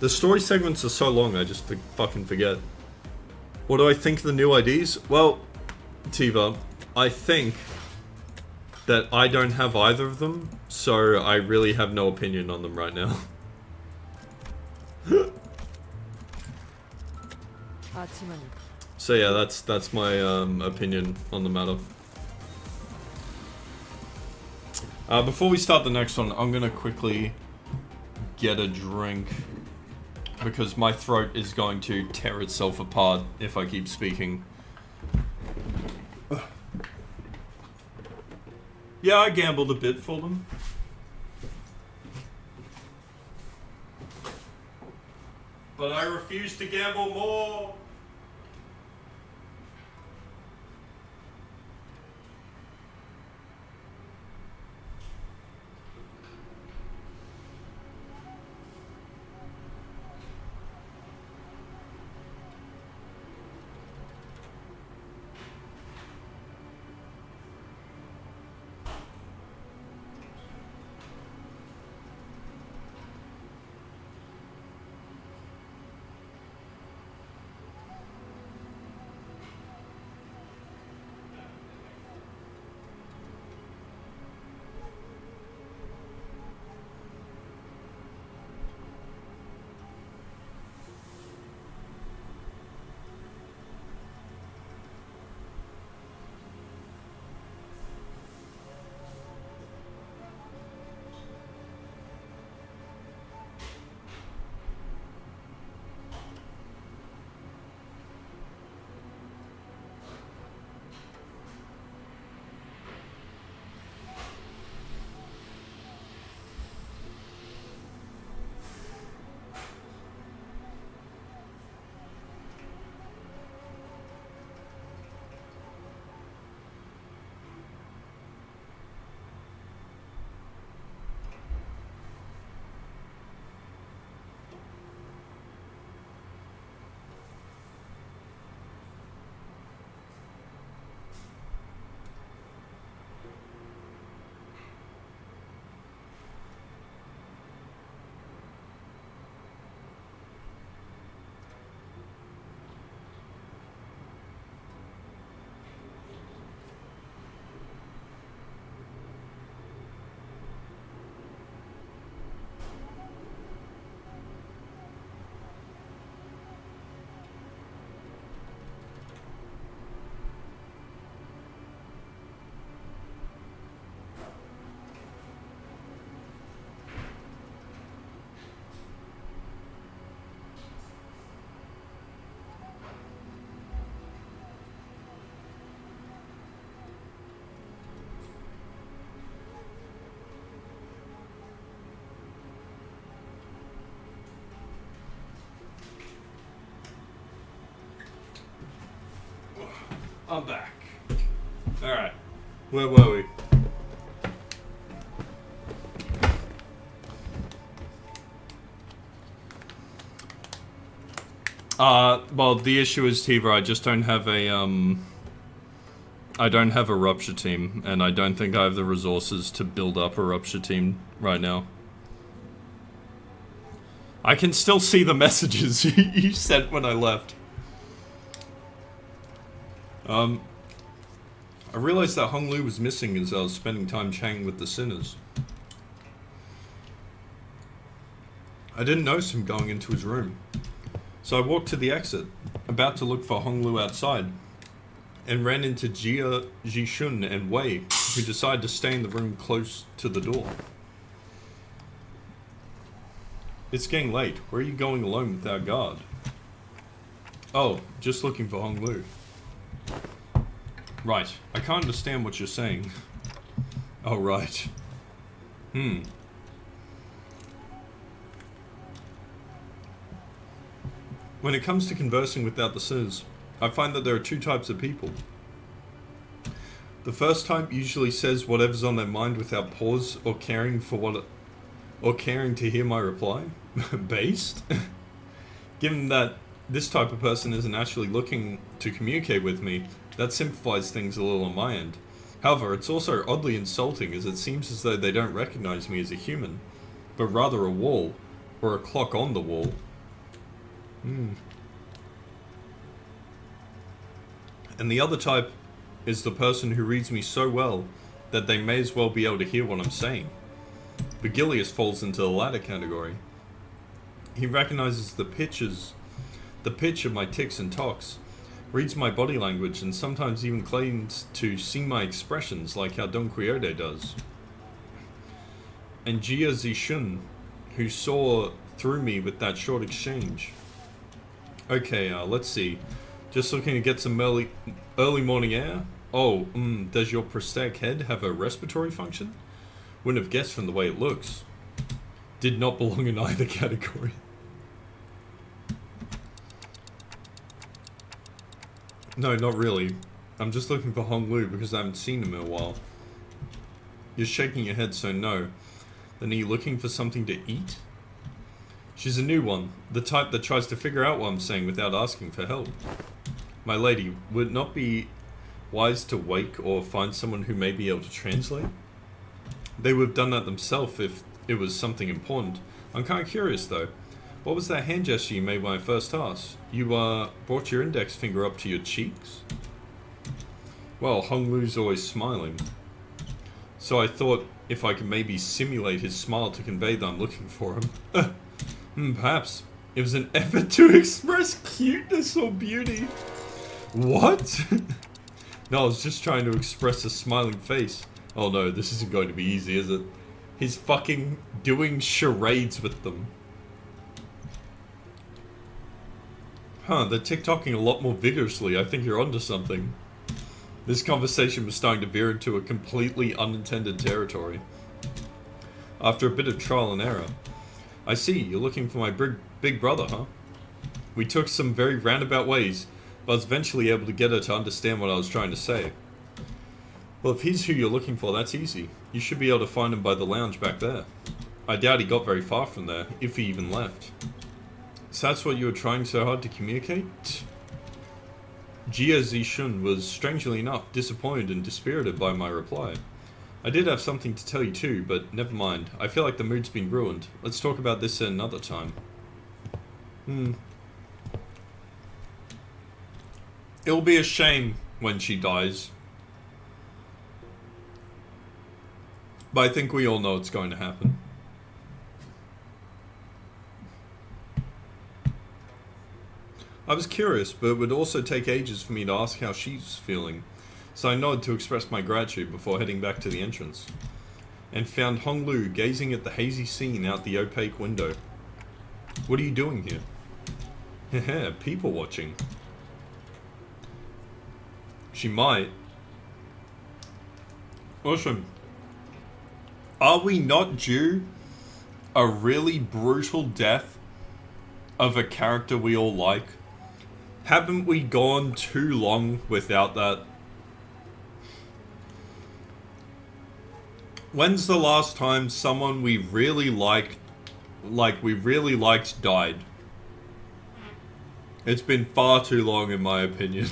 The story segments are so long, I just fucking forget. What do I think of the new IDs? Well, Tiva, I think that I don't have either of them, so I really have no opinion on them right now. So yeah, that's my opinion on the matter. Before we start the next one, I'm gonna quickly get a drink because my throat is going to tear itself apart if I keep speaking. Yeah, I gambled a bit for them. But I refuse to gamble more. I'm back. Alright. Where were we? Well, the issue is, Tiva, I just don't have a, I don't have a Rupture team, and I don't think I have the resources to build up a Rupture team right now. I can still see the messages you sent when I left. I realized that Hong Lu was missing as I was spending time chatting with the sinners. I didn't notice him going into his room. So I walked to the exit, about to look for Hong Lu outside, and ran into Jia, Jishun, and Wei, who decided to stay in the room close to the door. It's getting late. Where are you going alone without guard? Oh, just looking for Hong Lu. Right. I can't understand what you're saying. Oh, right. When it comes to conversing without the sinners, I find that there are two types of people. The first type usually says whatever's on their mind without pause or caring to hear my reply. Based? Given that this type of person isn't actually looking to communicate with me, that simplifies things a little on my end. However, it's also oddly insulting, as it seems as though they don't recognize me as a human, but rather a wall, or a clock on the wall. And the other type is the person who reads me so well that they may as well be able to hear what I'm saying. Vigilius falls into the latter category. He recognizes the pitch of my tics and talks, reads my body language, and sometimes even claims to see my expressions like how Don Quixote does. And Jia Zishun, who saw through me with that short exchange. Okay, let's see. Just looking to get some early morning air? Oh, does your prosthetic head have a respiratory function? Wouldn't have guessed from the way it looks. Did not belong in either category. No, not really. I'm just looking for Hong Lu because I haven't seen him in a while. You're shaking your head, so no. Then are you looking for something to eat? She's a new one, the type that tries to figure out what I'm saying without asking for help. My lady, would it not be wise to wake or find someone who may be able to translate? They would have done that themselves if it was something important. I'm kind of curious though. What was that hand gesture you made when I first asked? You, brought your index finger up to your cheeks? Well, Hong Lu's always smiling. So I thought if I could maybe simulate his smile to convey that I'm looking for him. Perhaps it was an effort to express cuteness or beauty. What? No, I was just trying to express a smiling face. Oh no, this isn't going to be easy, is it? He's fucking doing charades with them. Huh, they're TikToking a lot more vigorously. I think you're onto something. This conversation was starting to veer into a completely unintended territory. After a bit of trial and error. I see, you're looking for my big brother, huh? We took some very roundabout ways, but I was eventually able to get her to understand what I was trying to say. Well, if he's who you're looking for, that's easy. You should be able to find him by the lounge back there. I doubt he got very far from there, if he even left. So that's what you were trying so hard to communicate? Jia Zishun was, strangely enough, disappointed and dispirited by my reply. I did have something to tell you too, but never mind. I feel like the mood's been ruined. Let's talk about this at another time. It'll be a shame when she dies. But I think we all know it's going to happen. I was curious, but it would also take ages for me to ask how she's feeling. So I nodded to express my gratitude before heading back to the entrance. And found Hong Lu gazing at the hazy scene out the opaque window. What are you doing here? Heh, people watching. She might. Listen. Are we not due a really brutal death of a character we all like? Haven't we gone too long without that? When's the last time someone we really liked, died? It's been far too long in my opinion.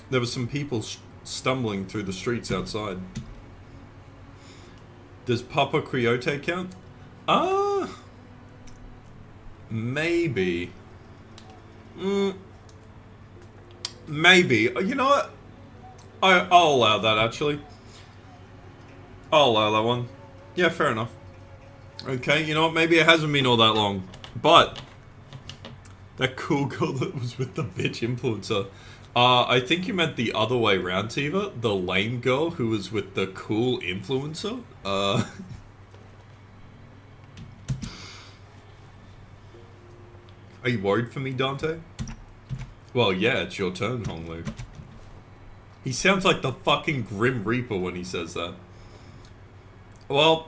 There were some people stumbling through the streets outside. Does Papa Coyote count? Maybe. Maybe. You know what? I'll allow that, actually. I'll allow that one. Yeah, fair enough. Okay, you know what? Maybe it hasn't been all that long. But that cool girl that was with the bitch influencer. I think you meant the other way around, Tiva. The lame girl who was with the cool influencer. Are you worried for me, Dante? Well, yeah, it's your turn, Honglu. He sounds like the fucking Grim Reaper when he says that. Well,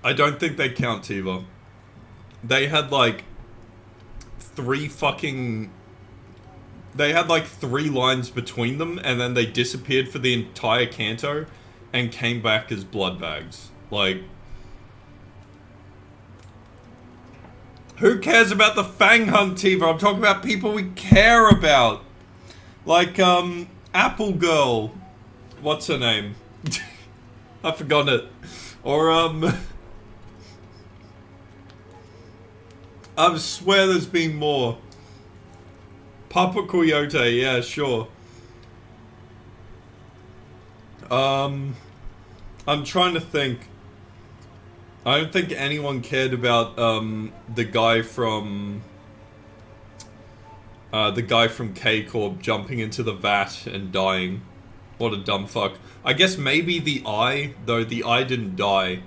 I don't think they count, Tiva. They had like three lines between them, and then they disappeared for the entire canto and came back as blood bags. Like, who cares about the Fang Hunt, Tiva? I'm talking about people we care about. Like, Apple Girl. What's her name? I've forgotten it. Or, I swear there's been more. Papa Coyote, yeah, sure. I'm trying to think. I don't think anyone cared about the guy from K-Corp jumping into the vat and dying. What a dumb fuck. I guess maybe the eye, though the eye didn't die.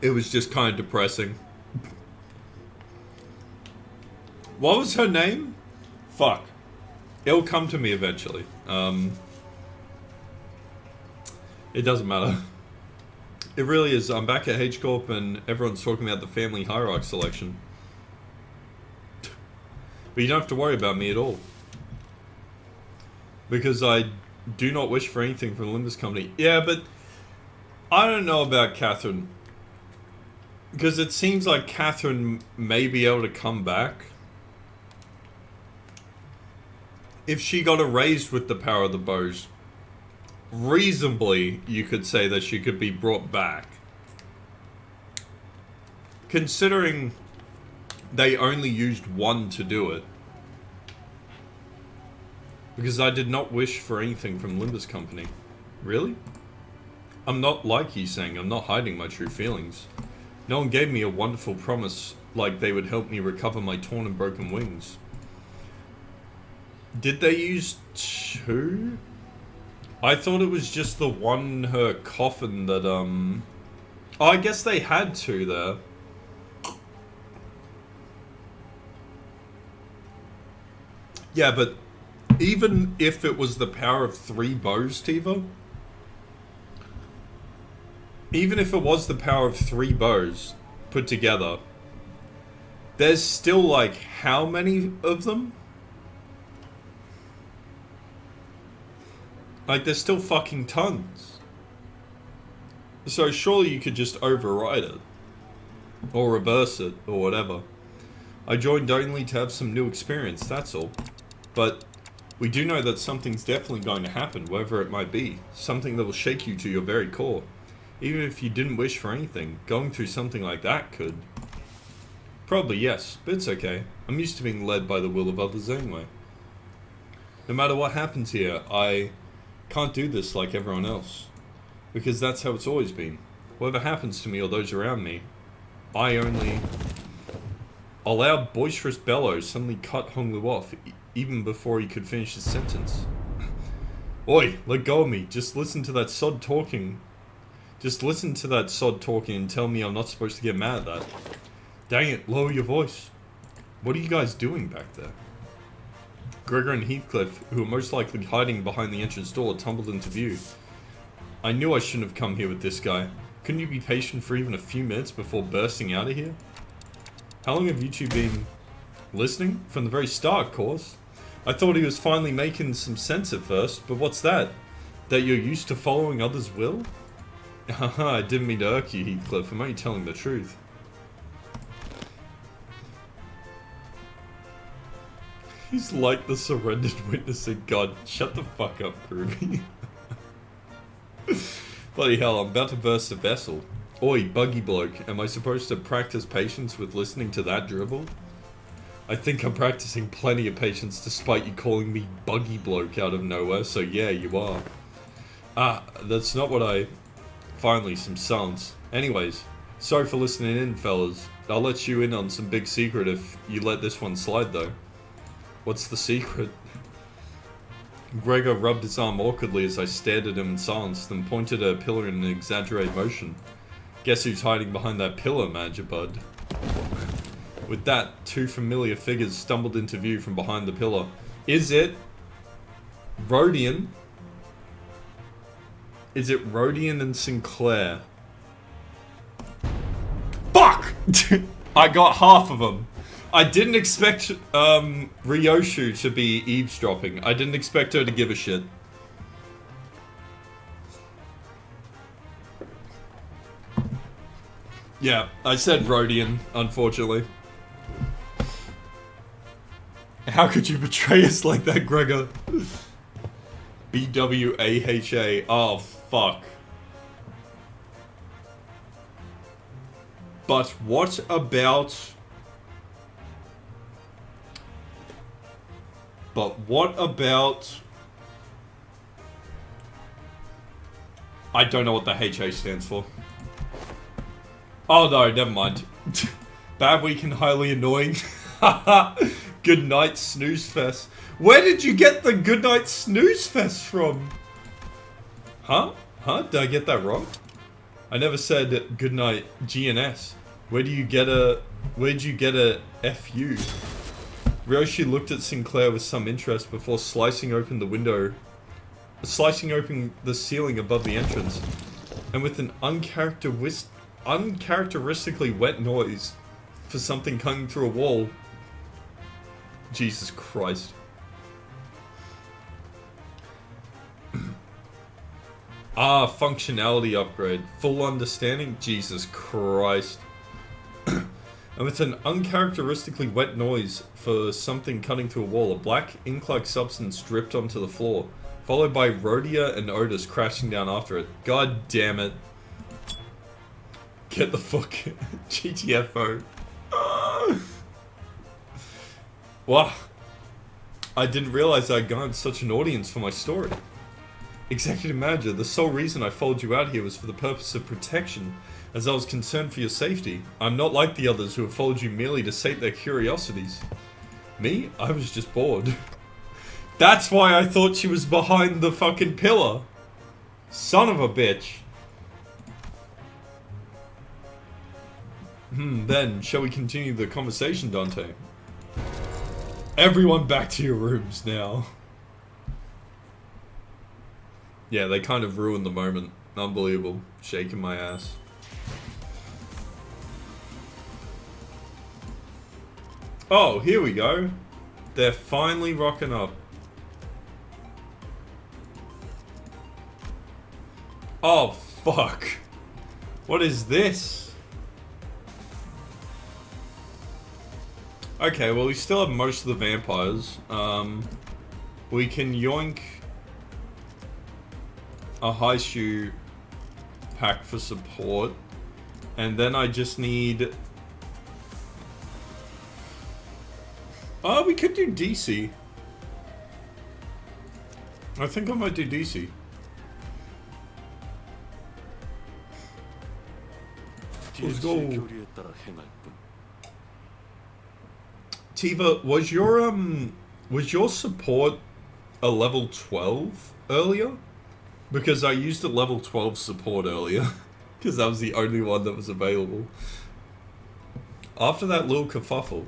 It was just kind of depressing. What was her name? Fuck. It'll come to me eventually. It doesn't matter. It really is. I'm back at H-Corp and everyone's talking about the family hierarchy selection. But you don't have to worry about me at all. Because I do not wish for anything from the Limbus company. Yeah, but I don't know about Catherine. Because it seems like Catherine may be able to come back. If she got erased with the power of the bows, reasonably, you could say that she could be brought back. Considering they only used one to do it. Because I did not wish for anything from Limbus Company. Really? I'm not like you saying, I'm not hiding my true feelings. No one gave me a wonderful promise like they would help me recover my torn and broken wings. Did they use two? I thought it was just the one in her coffin that, Oh, I guess they had two there. Yeah, but even if it was the power of 3 bows, Tiva? Even if it was the power of 3 bows put together, there's still, like, how many of them? Like, there's still fucking tons. So surely you could just override it. Or reverse it, or whatever. I joined only to have some new experience, that's all. But we do know that something's definitely going to happen, whatever it might be. Something that will shake you to your very core. Even if you didn't wish for anything, going through something like that could. Probably yes, but it's okay. I'm used to being led by the will of others anyway. No matter what happens here, I can't do this like everyone else. Because that's how it's always been. Whatever happens to me or those around me, I only... A loud, boisterous bellow suddenly cut Honglu off, even before he could finish his sentence. Oi, let go of me. Just listen to that sod talking. Just listen to that sod talking and tell me I'm not supposed to get mad at that. Dang it, lower your voice. What are you guys doing back there? Gregor and Heathcliff, who were most likely hiding behind the entrance door, tumbled into view. I knew I shouldn't have come here with this guy. Couldn't you be patient for even a few minutes before bursting out of here? How long have you two been listening? From the very start, of course. I thought he was finally making some sense at first, but what's that? That you're used to following others' will? Haha, I didn't mean to irk you, Heathcliff. I'm only telling the truth. He's like the surrendered witness in God. Shut the fuck up, Groovy. Bloody hell, I'm about to burst a vessel. Oi, buggy bloke, am I supposed to practice patience with listening to that dribble? I think I'm practicing plenty of patience despite you calling me buggy bloke out of nowhere, so yeah, you are. Ah, that's not what I... Finally, some silence. Anyways, sorry for listening in, fellas. I'll let you in on some big secret if you let this one slide, though. What's the secret? Gregor rubbed his arm awkwardly as I stared at him in silence, then pointed at a pillar in an exaggerated motion. Guess who's hiding behind that pillar, Major Bud? With that, two familiar figures stumbled into view from behind the pillar. Is it... Rodian? Is it Rodian and Sinclair? Fuck! I got half of them. I didn't expect Ryoshu to be eavesdropping. I didn't expect her to give a shit. Yeah, I said Rodian, unfortunately. How could you betray us like that, Gregor? BWAHA. Oh, fuck. But what about... But what about... I don't know what the HA stands for. Oh no, never mind. Bad week and highly annoying. Good night, snooze fest. Where did you get the good night snooze fest from? Huh? Huh? Did I get that wrong? I never said good night GNS. Where'd you get a FU? Ryoshi looked at Sinclair with some interest before slicing open the ceiling above the entrance, and with an uncharacteristically wet noise for something coming through a wall. Jesus Christ. Ah, functionality upgrade. Full understanding? Jesus Christ. And with an uncharacteristically wet noise for something cutting through a wall, a black ink-like substance dripped onto the floor, followed by Rhodia and Otis crashing down after it. God damn it. Get the fuck... GTFO. Wow. I didn't realize I'd garnered such an audience for my story. Executive Manager, the sole reason I followed you out here was for the purpose of protection, as I was concerned for your safety. I'm not like the others who have followed you merely to sate their curiosities. Me? I was just bored. That's why I thought she was behind the fucking pillar. Son of a bitch. Then, shall we continue the conversation, Dante? Everyone back to your rooms now. Yeah, they kind of ruined the moment. Unbelievable. Shaking my ass. Oh, here we go. They're finally rocking up. Oh, fuck. What is this? Okay, well, we still have most of the vampires. We can yoink a high shoe pack for support. And then I just need... Oh, we could do DC. I think I might do DC. Let's go. Tiva, was your support a level 12 earlier? Because I used a level 12 support earlier. Because that was the only one that was available. After that little kerfuffle.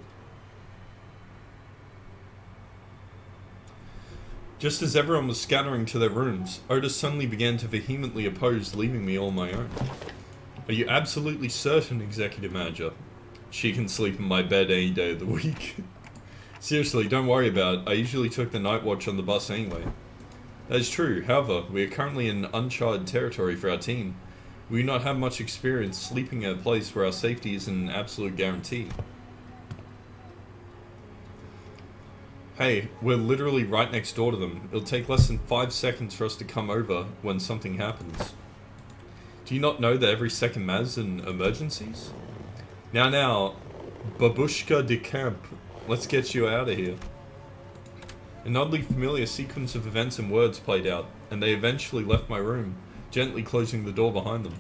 Just as everyone was scattering to their rooms, Otis suddenly began to vehemently oppose leaving me all on my own. Are you absolutely certain, Executive Manager? She can sleep in my bed any day of the week. Seriously, don't worry about it. I usually took the night watch on the bus anyway. That is true. However, we are currently in uncharted territory for our team. We do not have much experience sleeping at a place where our safety is an absolute guarantee. Hey, we're literally right next door to them. It'll take less than 5 seconds for us to come over when something happens. Do you not know that every second matters in emergencies? Now, Babushka de Camp, let's get you out of here. An oddly familiar sequence of events and words played out, and they eventually left my room, gently closing the door behind them.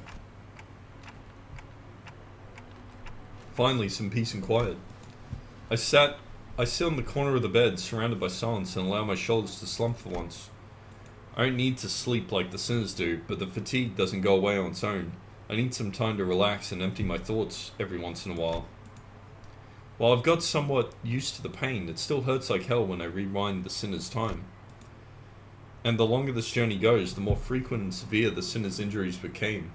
Finally, some peace and quiet. I sit on the corner of the bed, surrounded by silence, and allow my shoulders to slump for once. I don't need to sleep like the sinners do, but the fatigue doesn't go away on its own. I need some time to relax and empty my thoughts every once in a while. While I've got somewhat used to the pain, it still hurts like hell when I rewind the sinner's time. And the longer this journey goes, the more frequent and severe the sinner's injuries became.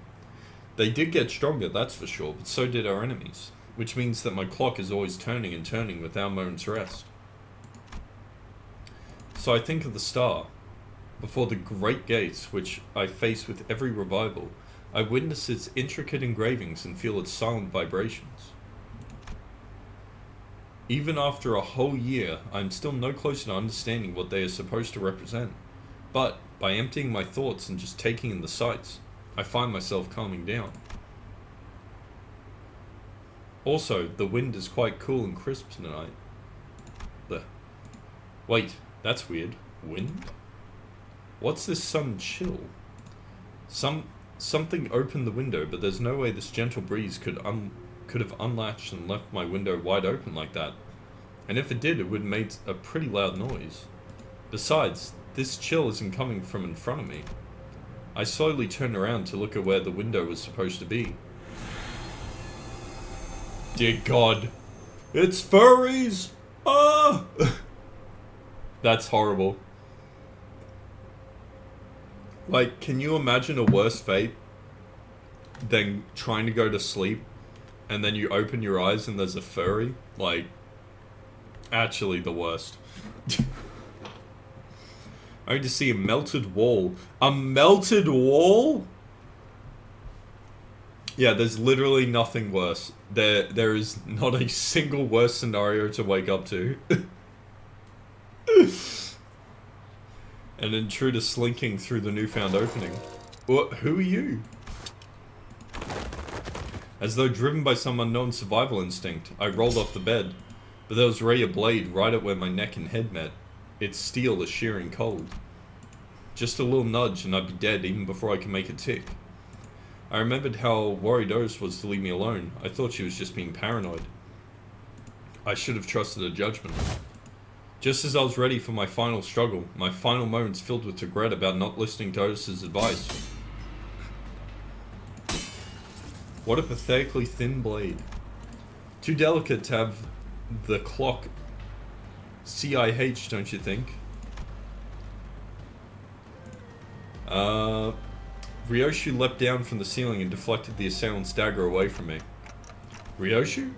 They did get stronger, that's for sure, but so did our enemies, which means that my clock is always turning and turning without a moment's rest. So I think of the star. Before the great gates, which I face with every revival, I witness its intricate engravings and feel its silent vibrations. Even after a whole year, I'm still no closer to understanding what they are supposed to represent. But, by emptying my thoughts and just taking in the sights, I find myself calming down. Also, the wind is quite cool and crisp tonight. Wait, that's weird. Wind? What's this sudden chill? Something opened the window, but there's no way this gentle breeze could have unlatched and left my window wide open like that. And if it did, it would have made a pretty loud noise. Besides, this chill isn't coming from in front of me. I slowly turned around to look at where the window was supposed to be. Dear God, it's furries! Ah! That's horrible. Like, can you imagine a worse fate than trying to go to sleep and then you open your eyes and there's a furry? Like, actually the worst. I need to see a melted wall. A melted wall? Yeah, there's literally nothing worse. There is not a single worse scenario to wake up to. An intruder slinking through the newfound opening. Who are you? As though driven by some unknown survival instinct, I rolled off the bed, but there was a blade right at where my neck and head met. Its steel is shearing cold. Just a little nudge and I'd be dead even before I could make it tick. I remembered how worried Otis was to leave me alone. I thought she was just being paranoid. I should have trusted her judgment. Just as I was ready for my final struggle, my final moments filled with regret about not listening to Otis's advice. What a pathetically thin blade. Too delicate to have the clock CIH, don't you think? Ryoshu leapt down from the ceiling and deflected the assailant's dagger away from me. Ryoshu?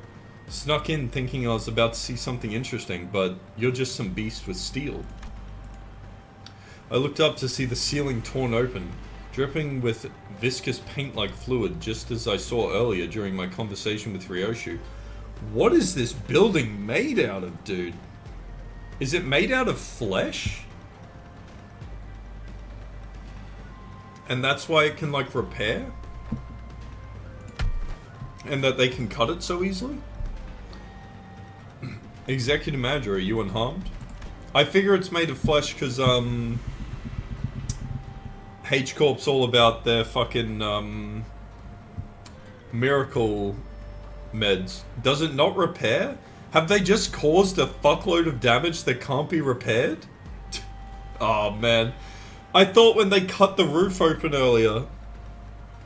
Snuck in thinking I was about to see something interesting, but you're just some beast with steel. I looked up to see the ceiling torn open, dripping with viscous paint-like fluid, just as I saw earlier during my conversation with Ryoshu. What is this building made out of, dude? Is it made out of flesh? And that's why it can, like, repair? And that they can cut it so easily? Executive Manager, are you unharmed? I figure it's made of flesh because, H-Corp's all about their fucking, miracle meds. Does it not repair? Have they just caused a fuckload of damage that can't be repaired? Oh, man. I thought when they cut the roof open earlier...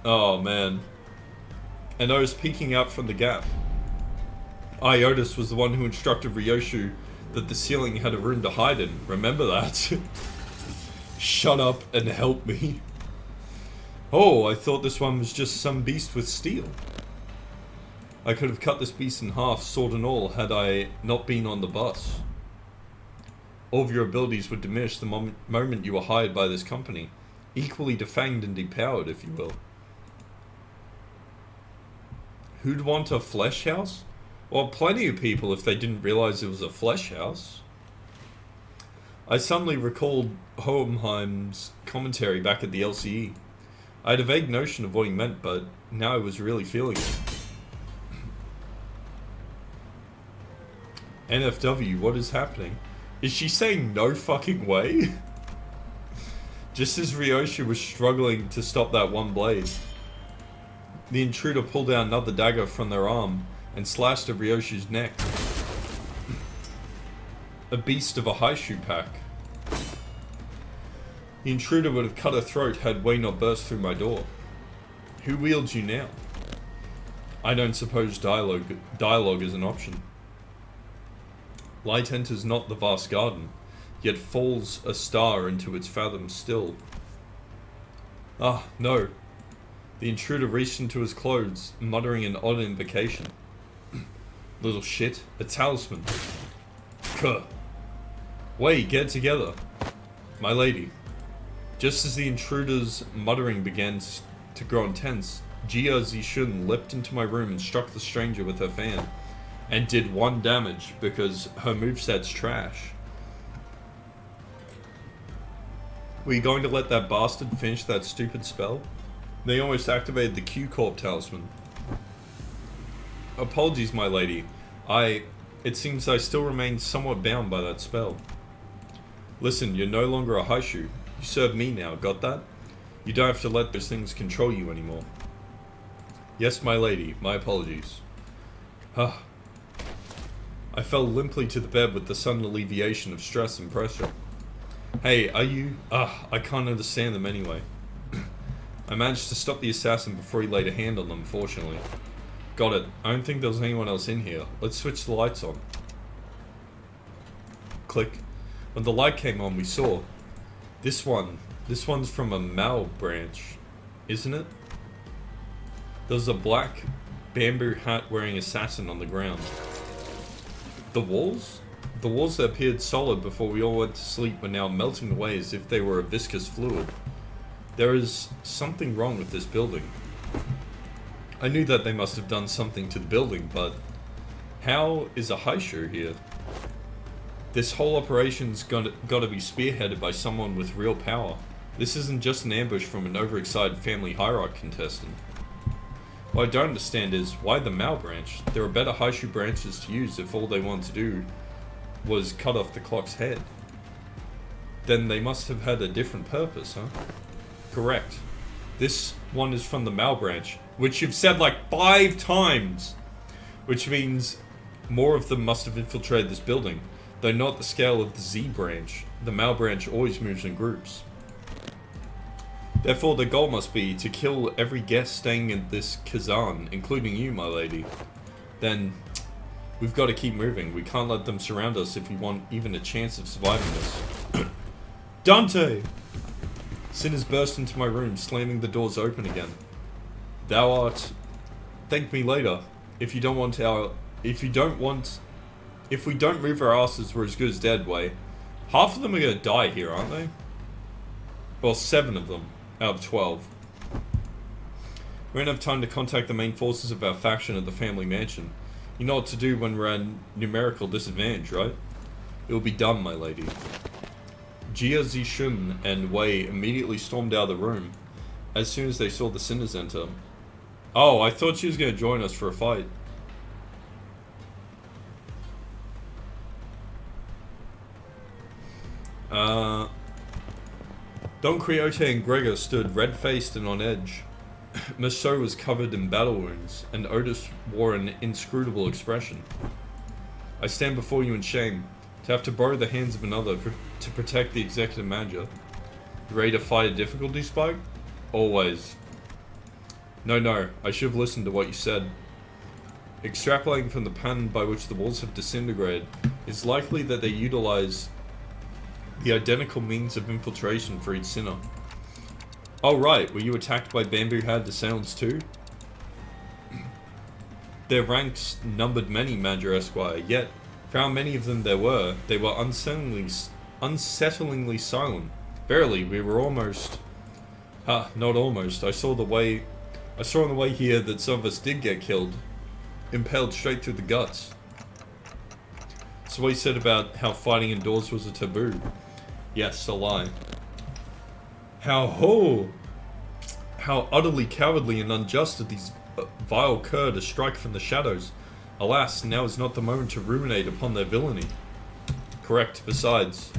Oh, man. And I was peeking out from the gap. Otis was the one who instructed Ryoshu that the ceiling had a room to hide in. Remember that? Shut up and help me. Oh, I thought this one was just some beast with steel. I could have cut this beast in half, sword and all, had I not been on the bus. All of your abilities would diminish the moment you were hired by this company. Equally defanged and depowered, if you will. Who'd want a flesh house? Well, plenty of people if they didn't realize it was a flesh house. I suddenly recalled Hohenheim's commentary back at the LCE. I had a vague notion of what he meant, but now I was really feeling it. NFW, what is happening? Is she saying no fucking way? Just as Ryosha was struggling to stop that one blade, the intruder pulled out another dagger from their arm and slashed at Ryosha's neck. A beast of a Haishu pack. The intruder would have cut her throat had Wei not burst through my door. Who wields you now? I don't suppose dialogue is an option. Light enters not the vast garden, yet falls a star into its fathom still. Ah, no. The intruder reached into his clothes, muttering an odd invocation. Little shit, a talisman. Kuh. Wei, get together. My lady. Just as the intruder's muttering began to grow intense, Jia Zishun leapt into my room and struck the stranger with her fan, and did 1 damage because her moveset's trash. Were you going to let that bastard finish that stupid spell? They almost activated the Q-Corp talisman. Apologies, my lady. It seems I still remain somewhat bound by that spell. Listen, you're no longer a Haishu. You serve me now, got that? You don't have to let those things control you anymore. Yes, my lady, my apologies. Ah. I fell limply to the bed with the sudden alleviation of stress and pressure. Hey, are you... I can't understand them anyway. I managed to stop the assassin before he laid a hand on them, fortunately. Got it. I don't think there was anyone else in here. Let's switch the lights on. Click. When the light came on, we saw... This one's from a Mao branch, isn't it? There's a black bamboo hat wearing assassin on the ground. The walls? The walls that appeared solid before we all went to sleep were now melting away as if they were a viscous fluid. There is something wrong with this building. I knew that they must have done something to the building, but how is a Haishu here? This whole operation's gotta be spearheaded by someone with real power. This isn't just an ambush from an overexcited family hierarch contestant. What I don't understand is, why the Mao branch? There are better Haishu branches to use if all they want to do was cut off the clock's head. Then they must have had a different purpose, huh? Correct. This one is from the Mao branch, which you've said like 5 times! Which means more of them must have infiltrated this building, though not the scale of the Z branch. The Mao branch always moves in groups. Therefore, the goal must be to kill every guest staying in this Kazan, including you, my lady. Then, we've got to keep moving. We can't let them surround us if we want even a chance of surviving this. Dante! Sinners burst into my room, slamming the doors open again. Thou art... Thank me later. If we don't move our asses, we're as good as dead, Wei. Half of them are gonna die here, aren't they? Well, 7 of them out of 12. We don't have time to contact the main forces of our faction at the family mansion. You know what to do when we're at numerical disadvantage, right? It will be done, my lady. Jia Zishun and Wei immediately stormed out of the room as soon as they saw the Sinners enter. Oh, I thought she was going to join us for a fight. Don Quixote and Gregor stood red-faced and on edge. Maso was covered in battle wounds, and Otis wore an inscrutable expression. I stand before you in shame, to have to borrow the hands of another to protect the executive manager. You ready to fight a difficulty spike? Always. No, I should have listened to what you said. Extrapolating from the pattern by which the walls have disintegrated, it's likely that they utilize the identical means of infiltration for each sinner. Oh right, were you attacked by bamboo-haired assailants too? Their ranks numbered many, Major Esquire, yet, for how many of them there were, they were unsettlingly silent. Verily, we were almost... not almost. I saw on the way here that some of us did get killed. Impaled straight through the guts. So what he said about how fighting indoors was a taboo. Yes, a lie. How utterly cowardly and unjust of these vile cur to strike from the shadows. Alas, now is not the moment to ruminate upon their villainy. Correct, besides,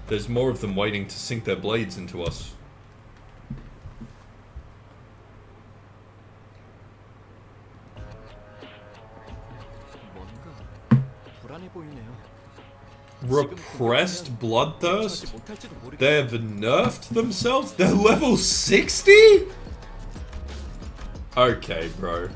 there's more of them waiting to sink their blades into us. 뭔가 불안해 보이네요. Repressed bloodthirst? 못할지도 모르겠어요. They've nerfed themselves? They're level 60? Okay, bro.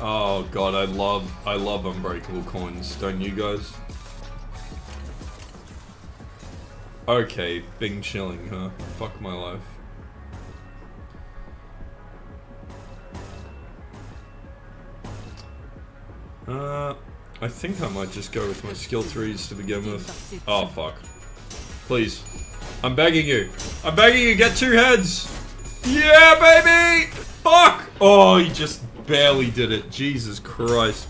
Oh god, I love unbreakable coins, don't you guys? Okay, Bing chilling, huh? Fuck my life. I think I might just go with my skill 3s to begin with. Oh fuck. Please. I'm begging you. I'm begging you, get 2 heads! Yeah, baby! Fuck! Oh, he just barely did it. Jesus Christ.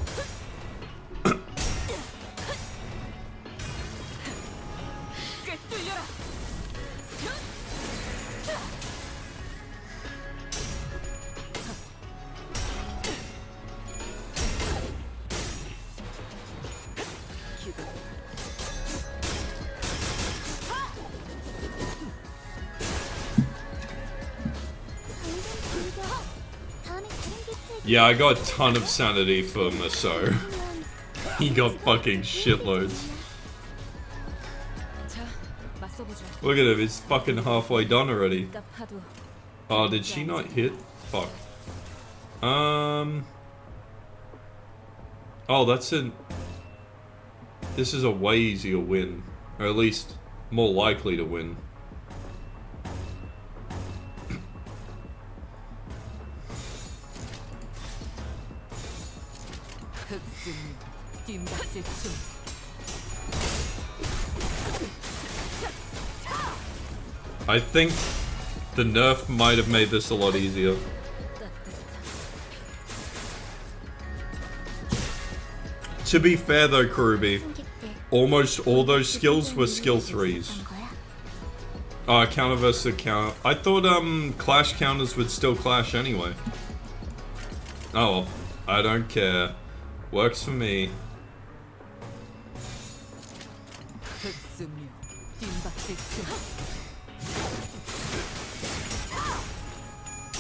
Yeah, I got a ton of sanity for Maso. He got fucking shitloads. Look at him, he's fucking halfway done already. Oh, did she not hit? Fuck. Oh, that's an... This is a way easier win. Or at least, more likely to win. I think the nerf might have made this a lot easier. To be fair though, Karubi, almost all those skills were skill 3s. Counter versus counter. I thought clash counters would still clash anyway. Oh well, I don't care. Works for me.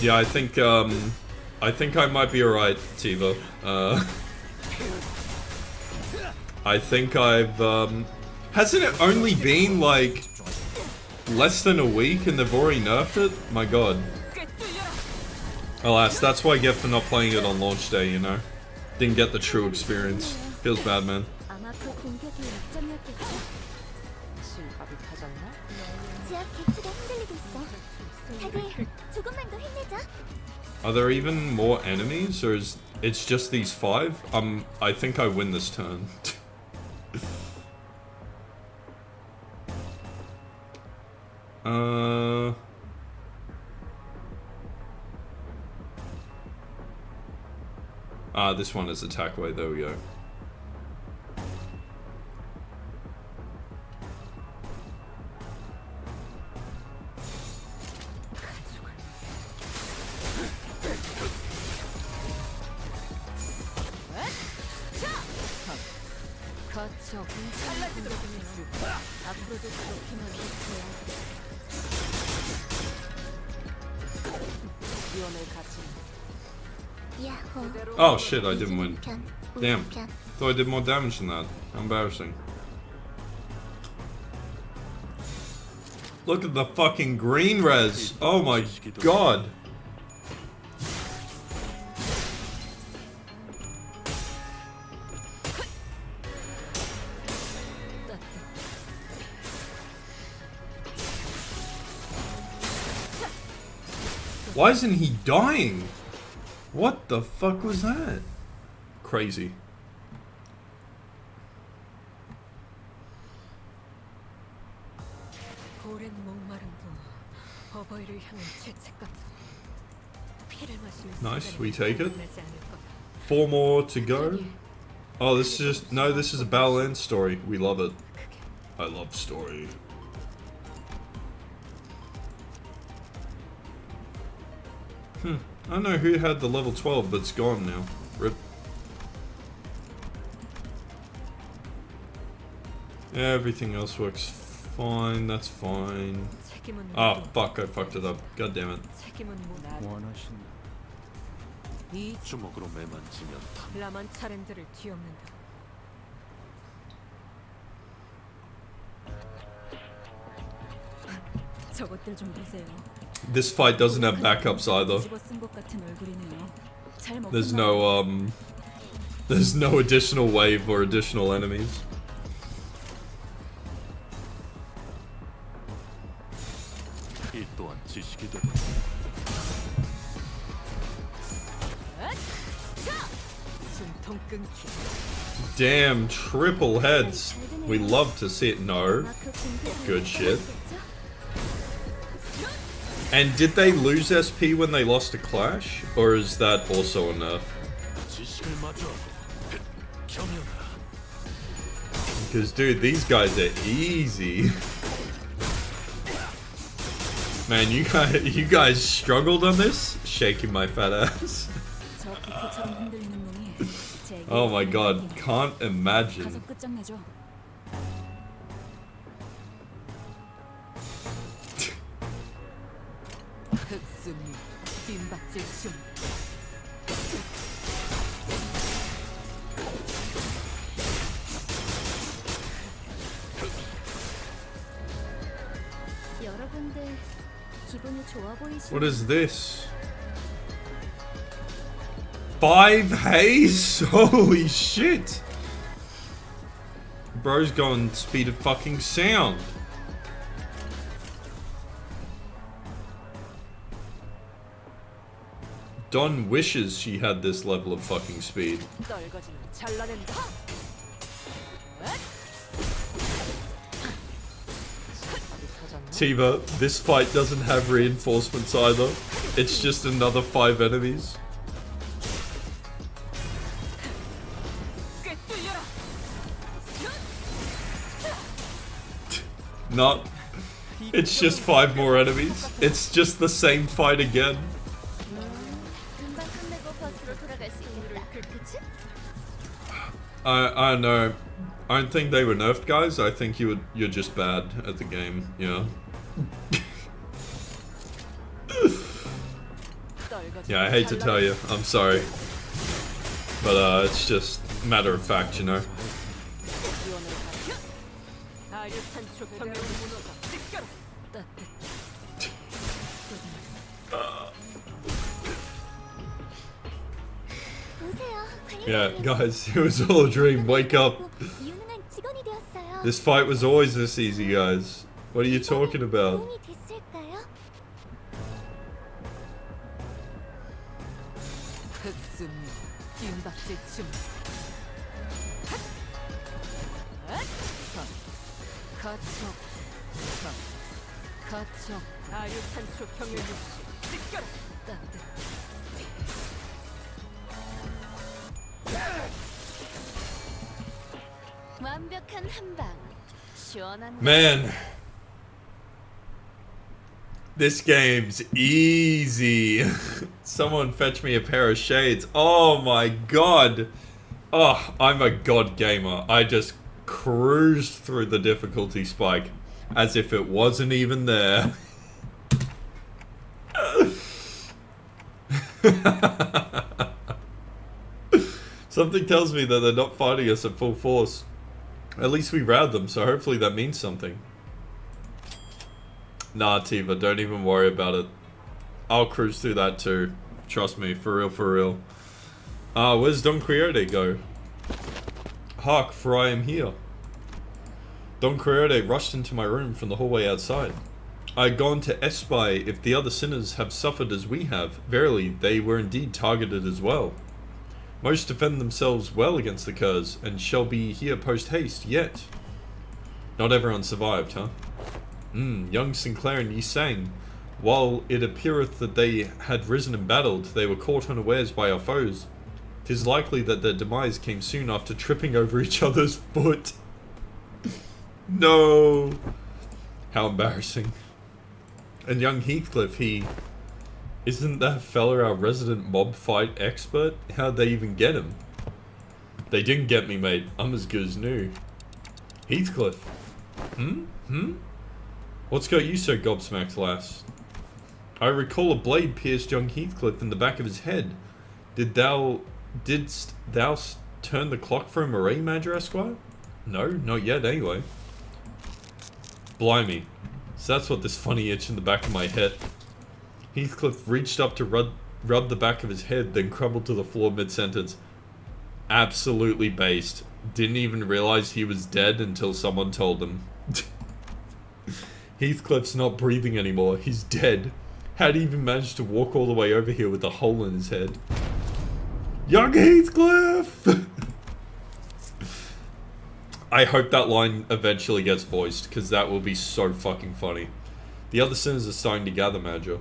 Yeah, I think I might be alright, Tiva. I think I've hasn't it only been like less than a week and they've already nerfed it? My god. Alas, that's what I get for not playing it on launch day, you know? Didn't get the true experience. Feels bad, man. 아마 그 공격이 약점이었겠지. 실밥이 타졌나? 지하 개체가 흔들리고 있어. 다들 조금만 더 힘내자. Are there even more enemies, or is it's just these 5? I think I win this turn. This one is attack way, there we go. 거쳐 앞으로도 그렇게만 해야 위험을 갖추는 Oh shit, I didn't win. Damn. Thought I did more damage than that. How embarrassing. Look at the fucking green res. Oh my god. Why isn't he dying? What the fuck was that? Crazy. 오랜 목마름도 어버이를 향한 죄책 같은 피를 마시는 Nice, 순간에 we take it. 끝나지 않을 거다. 4 more to go. Oh, this is just... No, this is a battle end story. We love it. I love story. I don't know who had the level 12, but it's gone now. Rip. Everything else works fine, that's fine. 책임은 Ah, 모두 fuck, I fucked it up. God damn it. 책임은 모두 원하신다. 이 주먹으로 매만지면 라만 차렌들을 뒤엎는다. 저것들 좀 보세요. This fight doesn't have backups either. 뒤집어 쓴것 같은 얼굴이네요. 잘 먹고 There's no, there's no additional wave or additional enemies. 이 또한 지식이 되고 숨통 끊기. Damn, triple heads. We love to see it. No. 마크 공격을 Good shit. 하겠죠? And did they lose SP when they lost a clash? Or is that also a nerf? 지식을 마주하고 경영하라. Because, dude, these guys are easy. Man, you guys struggled on this? Shaking my fat ass. 저 부표처럼 흔들리는 놈이 제게 Oh my god, can't 가서 imagine. 끝장내죠. 흑순이 뒷받칠 춤. 여러분들 기분이 좋아 보이시나요? What is this? 5 haze? Holy shit! Bro's going speed of fucking sound. Don wishes she had this level of fucking speed. 떨거지는 잘라낸다. Tiva, this fight doesn't have reinforcements either. It's just another 5 enemies. 꿰뚫려라. Not. It's just 5 more enemies. It's just the same fight again. 금방 끝내고 버스로 돌아갈 수 있겠다. 그치? I don't know. I don't think they were nerfed, guys. I think you're just bad at the game. Yeah. Yeah, I hate to tell you. I'm sorry. But it's just matter of fact, you know. 아류탄 초평을 무너져 찢겨라. 보세요. Yeah, guys, it was all a dream. Wake up. 유능한 직원이 되었어요. This fight was always this easy, guys. What are you talking about? 도움이 됐을까요? 흑순이 뒷받칠 춤. 가촉. 가촉. 아류탄 초평을 육시 찢겨라. 완벽한 한방. 시원한 Man. This game's easy. Someone fetch me a pair of shades. Oh my god. Oh, I'm a god gamer. I just cruised through the difficulty spike as if it wasn't even there. Something tells me that they're not fighting us at full force. At least we routed them, so hopefully that means something. Nah, Tiva, don't even worry about it. I'll cruise through that too. Trust me, for real, for real. Where's Don Quixote go? Hark, for I am here. Don Quixote rushed into my room from the hallway outside. I had gone to espy if the other sinners have suffered as we have. Verily, they were indeed targeted as well. Most defend themselves well against the curs, and shall be here post-haste, yet. Not everyone survived, huh? Young Sinclair and Yi sang. While it appeareth that they had risen and battled, they were caught unawares by our foes. 'Tis likely that their demise came soon after tripping over each other's foot. No! How embarrassing. And young Heathcliff, isn't that fella our resident mob fight expert? How'd they even get him? They didn't get me, mate. I'm as good as new. Heathcliff. What's got you so gobsmacked, lass? I recall a blade pierced young Heathcliff in the back of his head. Didst thou turn the clock for him array, Major Esquire? No, not yet, anyway. Blimey. So that's what this funny itch in the back of my head. Heathcliff reached up to rub the back of his head, then crumbled to the floor mid-sentence. Absolutely based. Didn't even realize he was dead until someone told him. Heathcliff's not breathing anymore. He's dead. How'd he even manage to walk all the way over here with a hole in his head? Young Heathcliff! I hope that line eventually gets voiced, because that will be so fucking funny. The other sinners are starting to gather, Major.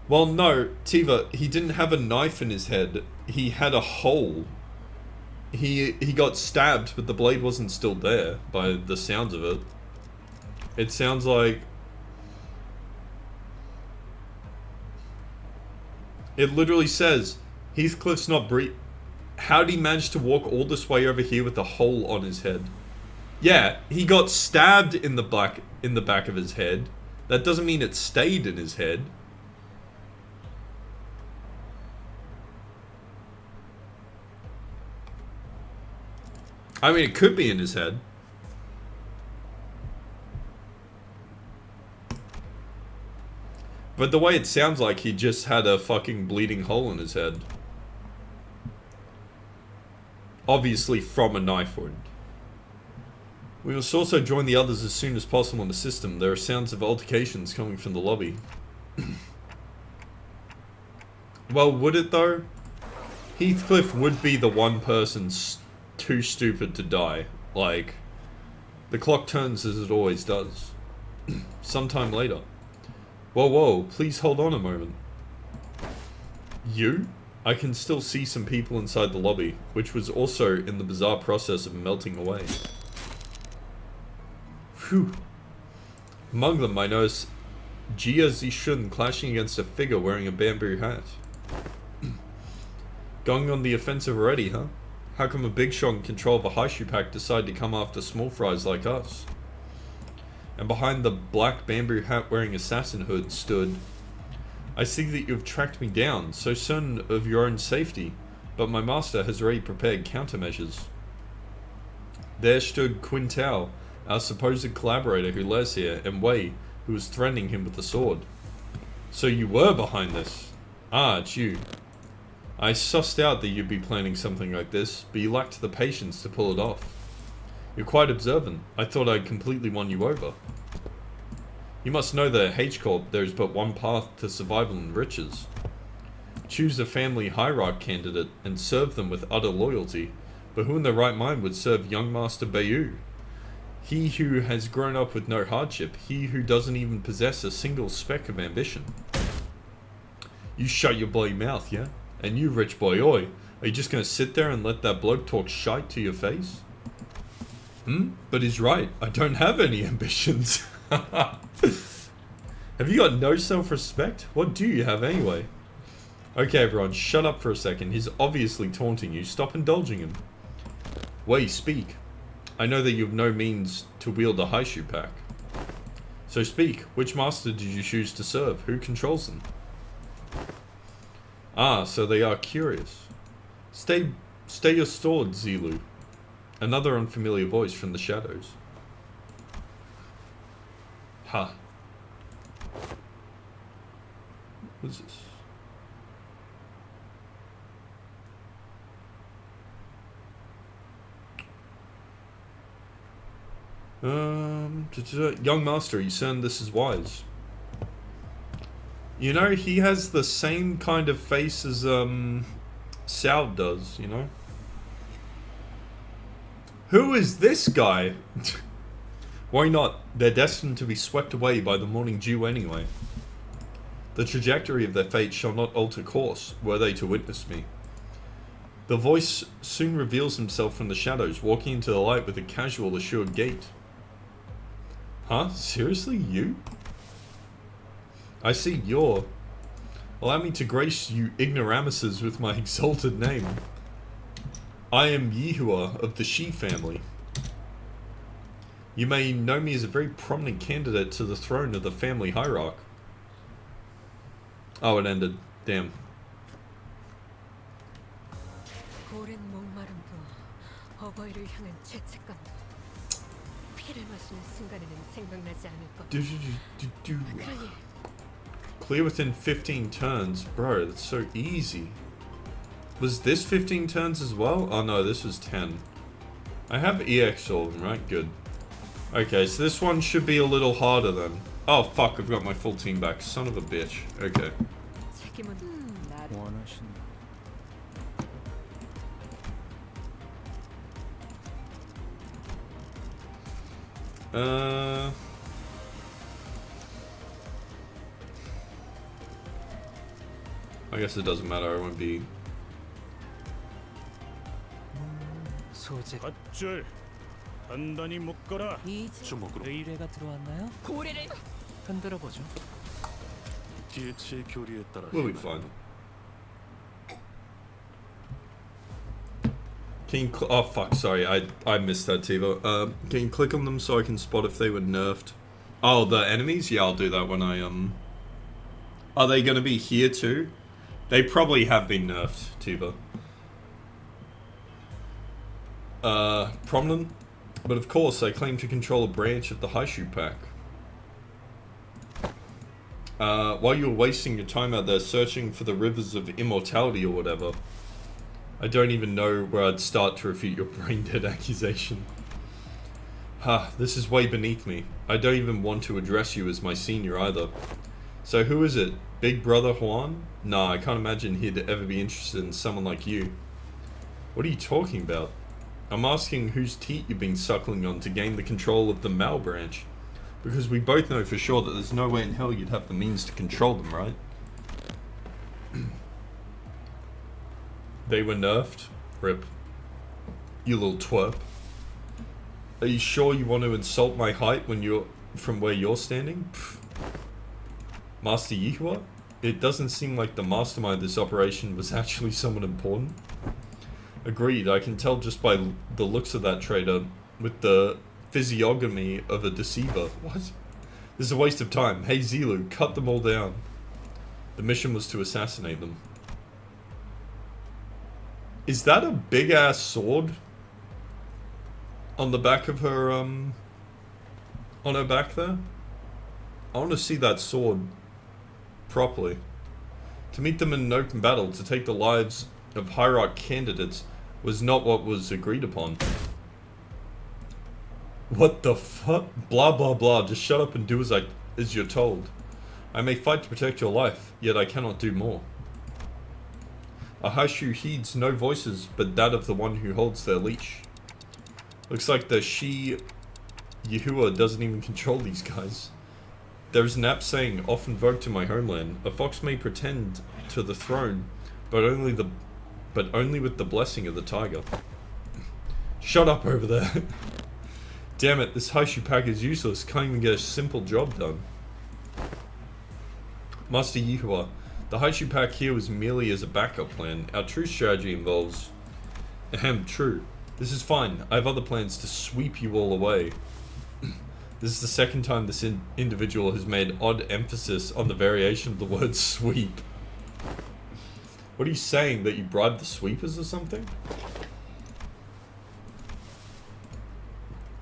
Well, no, Tiva, he didn't have a knife in his head. He had a hole. He got stabbed, but the blade wasn't still there, by the sounds of it. It sounds like... It literally says, Heathcliff's not breathing. How'd he manage to walk all this way over here with a hole on his head? Yeah, he got stabbed in the back of his head. That doesn't mean it stayed in his head. I mean, it could be in his head. But the way it sounds like he just had a fucking bleeding hole in his head. Obviously from a knife wound. We must also join the others as soon as possible in the system. There are sounds of altercations coming from the lobby. Well, would it though? Heathcliff would be the one person too stupid to die. Like, the clock turns as it always does. Sometime later. Whoa, please hold on a moment. You? I can still see some people inside the lobby, which was also in the bizarre process of melting away. Phew. Among them, I notice Jia Zishun clashing against a figure wearing a bamboo hat. Going on the offensive already, huh? How come a big shot in control of a Haishu pack decided to come after small fries like us? And behind the black bamboo hat wearing assassin hood stood... I see that you have tracked me down, so certain of your own safety, but my master has already prepared countermeasures. There stood Quintao, our supposed collaborator who lies here, and Wei, who was threatening him with the sword. So you were behind this? Ah, it's you. I sussed out that you'd be planning something like this, but you lacked the patience to pull it off. You're quite observant. I thought I'd completely won you over. You must know that at H-Corp there is but one path to survival and riches. Choose a family hierarch candidate and serve them with utter loyalty, but who in their right mind would serve young Master Bayu? He who has grown up with no hardship, he who doesn't even possess a single speck of ambition. You shut your bloody mouth, yeah? And you, rich boy, oi, are you just gonna sit there and let that bloke talk shite to your face? But he's right, I don't have any ambitions. Have you got no self-respect? What do you have anyway? Okay everyone, shut up for a second. He's obviously taunting you. Stop indulging him. Wei, speak. I know that you have no means to wield a Haishu pack. So speak. Which master did you choose to serve? Who controls them? Ah, so they are curious. Stay your sword, Zilu. Another unfamiliar voice from the shadows. Huh. What is this? Young master, you discern this is wise. You know, he has the same kind of face as Sal does, you know? Who is this guy? Why not? They're destined to be swept away by the morning dew anyway. The trajectory of their fate shall not alter course, were they to witness me. The voice soon reveals himself from the shadows, walking into the light with a casual, assured gait. Huh? Seriously? You? I see you're... Allow me to grace you ignoramuses with my exalted name. I am Yihua of the Shi family. You may know me as a very prominent candidate to the throne of the family hierarch. Oh, it ended. Damn. 오랜 목마름도 어버이를 향한 죄책감. 피를 마시는 순간에는 생각나지 않을 것. 그러니 Clear within 15 turns. Bro, that's so easy. Was this 15 turns as well? Oh no, this was 10. I have EX all of them, right? Good. Okay, so this one should be a little harder then. Oh fuck, I've got my full team back. Son of a bitch. Okay. 책임은 나를. I guess it doesn't matter, I won't be... 소재. 밧줄 단단히 묶어라. 주먹으로 의뢰가 들어왔나요? 고래를 흔들어 보죠. DH의 교리에 따라 We'll be fine. Can you oh fuck, sorry, I missed that, Tivo. Can you click on them so I can spot if they were nerfed? Oh, the enemies? Yeah, I'll do that when I, Are they gonna be here too? They probably have been nerfed, Tivo. Prominent? But of course, they claim to control a branch of the Haishu pack. While you were wasting your time out there searching for the rivers of immortality or whatever, I don't even know where I'd start to refute your brain-dead accusation. Ha, this is way beneath me. I don't even want to address you as my senior either. So who is it? Big Brother Juan? Nah, I can't imagine he'd ever be interested in someone like you. What are you talking about? I'm asking whose teat you've been suckling on to gain the control of the Mao branch. Because we both know for sure that there's no way in hell you'd have the means to control them, right? They were nerfed? Rip. You little twerp. Are you sure you want to insult my height when you're from where you're standing? Pfft. Master Yihua? It doesn't seem like the mastermind of this operation was actually someone important. Agreed, I can tell just by the looks of that traitor, with the physiognomy of a deceiver. What? This is a waste of time. Hey Zilu, cut them all down. The mission was to assassinate them. Is that a big ass sword? On the back of her, on her back there? I want to see that sword properly. To meet them in an open battle, to take the lives of hierarch candidates, was not what was agreed upon. What the fuck? Blah blah blah, just shut up and do as you're told. I may fight to protect your life, yet I cannot do more. A Haishu heeds no voices but that of the one who holds their leash. Looks like the Shi Yihua doesn't even control these guys. There is an apt saying often invoked in my homeland: a fox may pretend to the throne, but only with the blessing of the tiger. Shut up over there. Damn it, this Haishu pack is useless, can't even get a simple job done. Master Yihua, the Haishu pack here was merely as a backup plan. Our true strategy involves... true. This is fine, I have other plans to sweep you all away. This is the second time this individual has made odd emphasis on the variation of the word sweep. What are you saying, that you bribed the sweepers or something?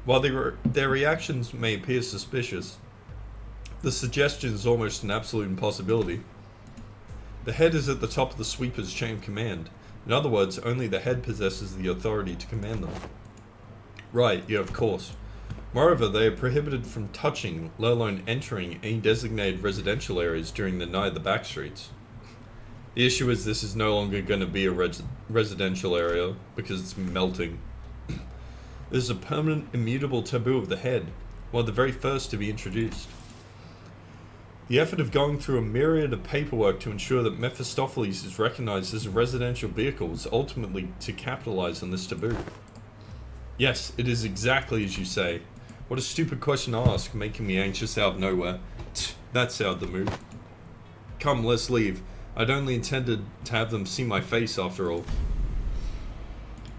While their reactions may appear suspicious, the suggestion is almost an absolute impossibility. The head is at the top of the sweeper's chain of command. In other words, only the head possesses the authority to command them. Right, yeah, of course. Moreover, they are prohibited from touching, let alone entering, any designated residential areas during the night of the back streets. The issue is this is no longer going to be a residential area, because it's melting. This is a permanent, immutable taboo of the head, one of the very first to be introduced. The effort of going through a myriad of paperwork to ensure that Mephistopheles is recognized as a residential vehicle is ultimately to capitalize on this taboo. Yes, it is exactly as you say. What a stupid question to ask, making me anxious out of nowhere. That's out of the mood. Come, let's leave. I'd only intended to have them see my face after all.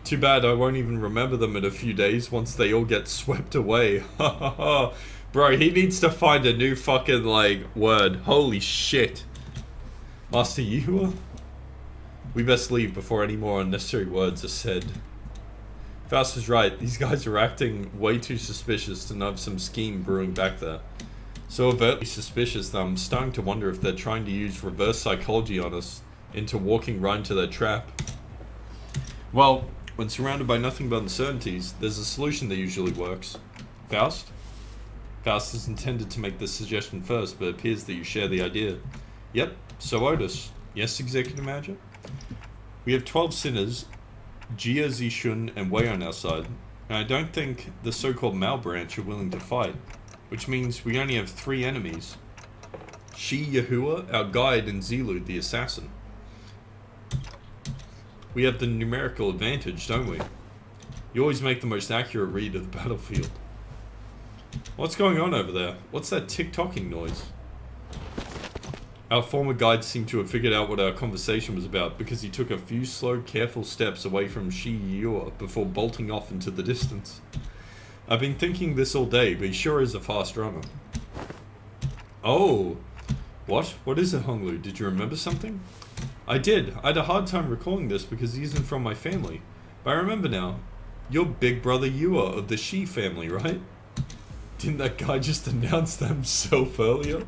Too bad I won't even remember them in a few days once they all get swept away. Ha ha ha. Bro, he needs to find a new fucking, like, word. Holy shit. Master Yuhua? We best leave before any more unnecessary words are said. Faust is right. These guys are acting way too suspicious to have some scheme brewing back there. So overtly suspicious that I'm starting to wonder if they're trying to use reverse psychology on us into walking right into their trap. Well, when surrounded by nothing but uncertainties, there's a solution that usually works. Faust? Faust is intended to make this suggestion first, but it appears that you share the idea. Yep, so Otis. Yes, Executive Manager? We have 12 sinners, Jia, Zishun, and Wei on our side, and I don't think the so-called Mao branch are willing to fight, which means we only have 3 enemies. Shi Yahuwah, our guide, and Zilu, the assassin. We have the numerical advantage, don't we? You always make the most accurate read of the battlefield. What's going on over there? What's that tick-tocking noise? Our former guide seemed to have figured out what our conversation was about because he took a few slow, careful steps away from Shi Yuhua before bolting off into the distance. I've been thinking this all day, but he sure is a fast runner. Oh! What? What is it, Honglu? Did you remember something? I did. I had a hard time recalling this because he isn't from my family. But I remember now. You're big brother Yuhua of the Shi family, right? Didn't that guy just announce that himself earlier?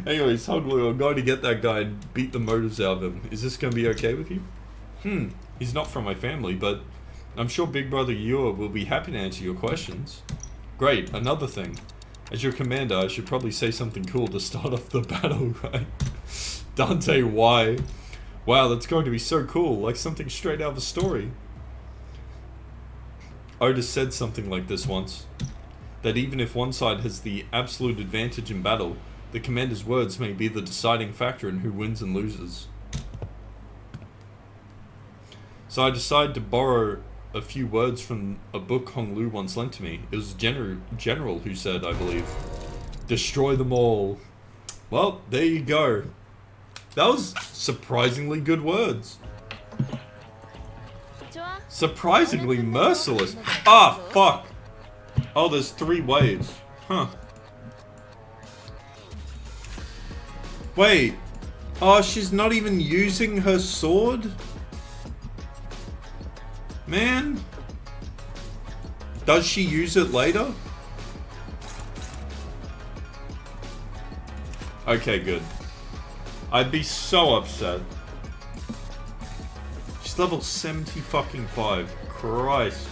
Anyways, Honglu, I'm going to get that guy and beat the motives out of him. Is this going to be okay with you? He's not from my family, but I'm sure Big Brother Yuhua will be happy to answer your questions. Great, another thing. As your commander, I should probably say something cool to start off the battle, right? Dante, why? Wow, that's going to be so cool, like something straight out of a story. Otis said something like this once. That even if one side has the absolute advantage in battle, the commander's words may be the deciding factor in who wins and loses. So I decided to borrow a few words from a book Honglu once lent to me. It was a general who said, I believe, destroy them all. Well, there you go. That was surprisingly good words. Surprisingly merciless. Ah, fuck. Oh, there's 3 waves. Huh. Wait. Oh, she's not even using her sword? Man. Does she use it later? Okay, good. I'd be so upset. She's level 70 fucking 5. Christ.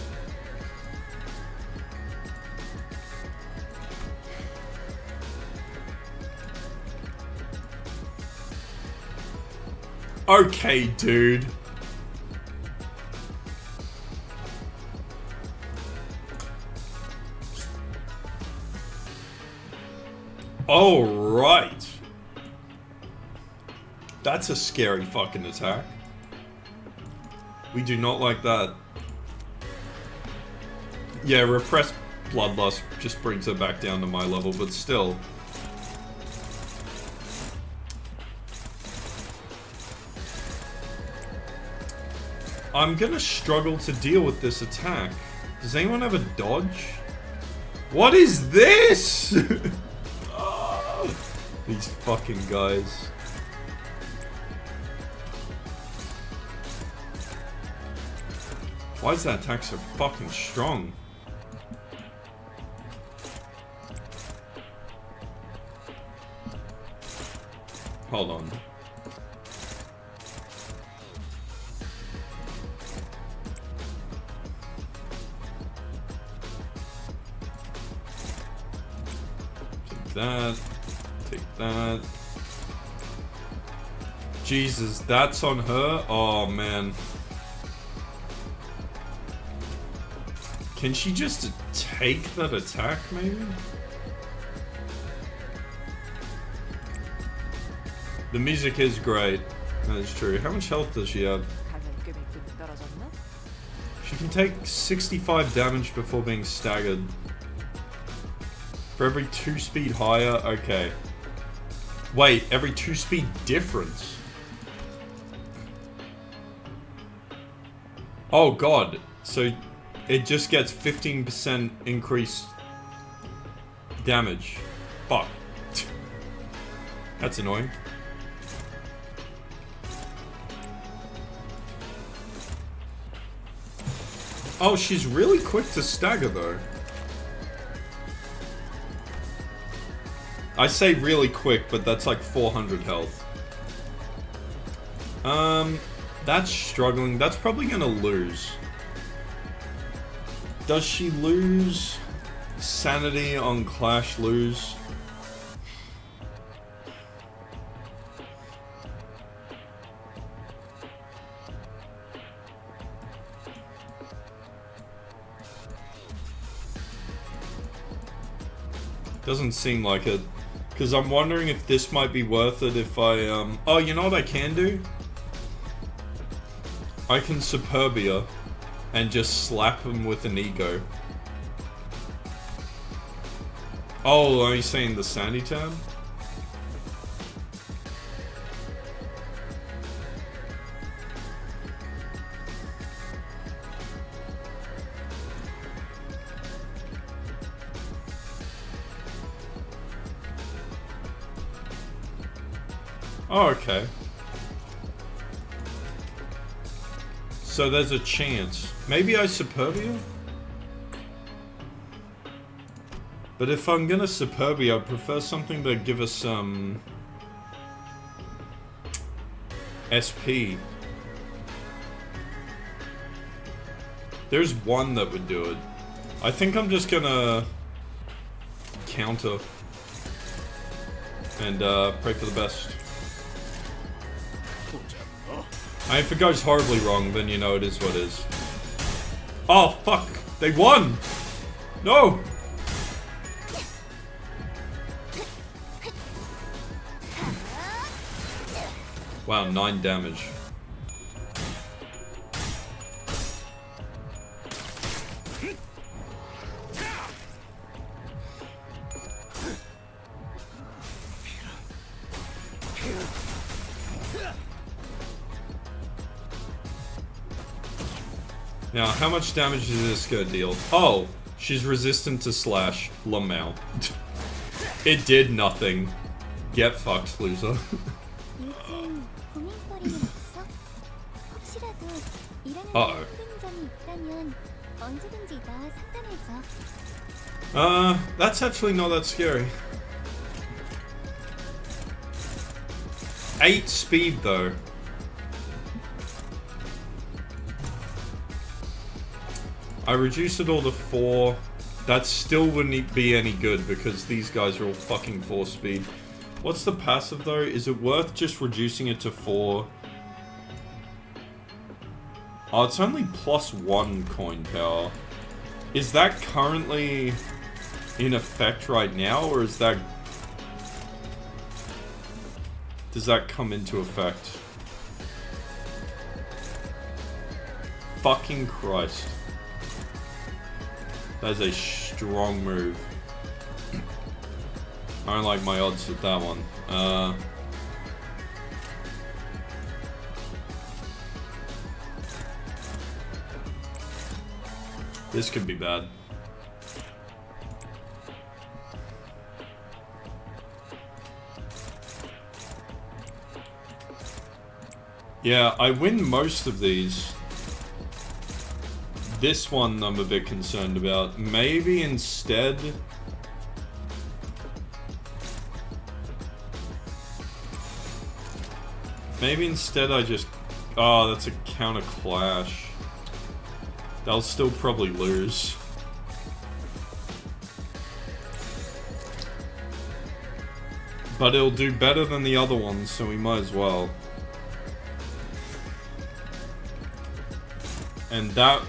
Okay, dude. All right. That's a scary fucking attack. We do not like that. Yeah, repressed bloodlust just brings her back down to my level, but still. I'm gonna struggle to deal with this attack. Does anyone have a dodge? What is this? These fucking guys. Why is that attack so fucking strong? hold on. Take that. Take that. Jesus, that's on her? Oh, man. Can she just take that attack, maybe? The music is great. That is true. How much health does she have? 감염금이 떨어졌나? She can take 65 damage before being staggered. For every 2 speed higher? Okay. Wait, every 2 speed difference? Oh god. So it just gets 15% increased damage. Fuck. That's annoying. Oh, she's really quick to stagger though. I say really quick, but that's like 400 health. That's struggling. That's probably gonna lose. Does she lose sanity on Clash lose? Doesn't seem like it. Because I'm wondering if this might be worth it if I, Oh, you know what I can do? I can Superbia and just slap him with an ego. Oh, are you saying the Sandy tab? Oh, okay. So there's a chance. Maybe I Superbia? But if I'm gonna Superbia, I prefer something that give us some SP. There's one that would do it. I think I'm just gonna counter and pray for the best. I mean, if it goes horribly wrong, then you know it is what it is. Oh, fuck! They won! No! Wow, 9 damage. Now, how much damage is this gonna deal? Oh, she's resistant to slash. Lamau. It did nothing. Get fucked, loser. 요즘 고민거리는 없어? 혹시라도 일하는 데 Uh-oh. 힘든 점이 있다면 언제든지 나와 상담해줘. That's actually not that scary. 8 speed though. I reduced it all to 4. That still wouldn't be any good because these guys are all fucking 4 speed. What's the passive though? Is it worth just reducing it to 4? Oh, it's only +1 coin power. Is that currently in effect right now, or is that... Does that come into effect? Fucking Christ. That is a strong move. I don't like my odds with that one. This could be bad. Yeah, I win most of these. This one I'm a bit concerned about. Maybe instead... Maybe instead I just... Oh, that's a counter clash. They'll still probably lose. But it'll do better than the other ones, so we might as well. And that...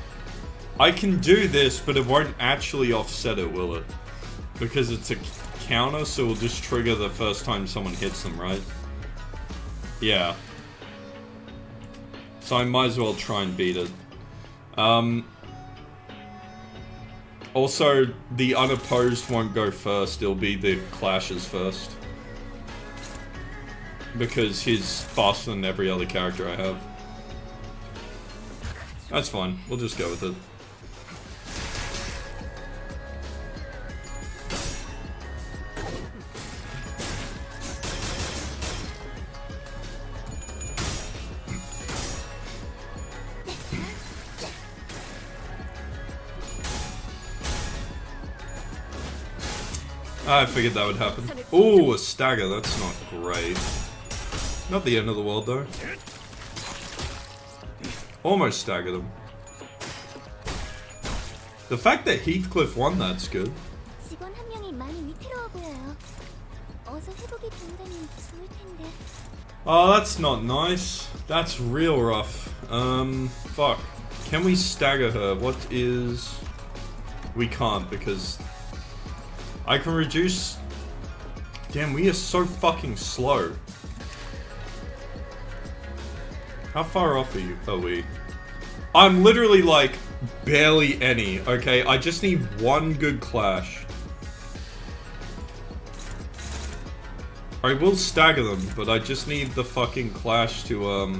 I can do this, but it won't actually offset it, will it? Because it's a counter, so it'll just trigger the first time someone hits them, right? Yeah. So I might as well try and beat it. Also, the unopposed won't go first, it'll be the clashes first. Because he's faster than every other character I have. That's fine, we'll just go with it. I figured that would happen. Ooh, a stagger, that's not great. Not the end of the world though. Almost staggered him. The fact that Heathcliff won that's good. 직원 한 명이 많이 위태로워 보여요. 어서 회복이 된다면 좋을 텐데. Oh, that's not nice. That's real rough. Fuck. Can we stagger her? What is... We can't because... I can reduce... Damn, we are so fucking slow. How far off are we? I'm literally like barely any, okay? I just need one good clash. I will stagger them, but I just need the fucking clash to,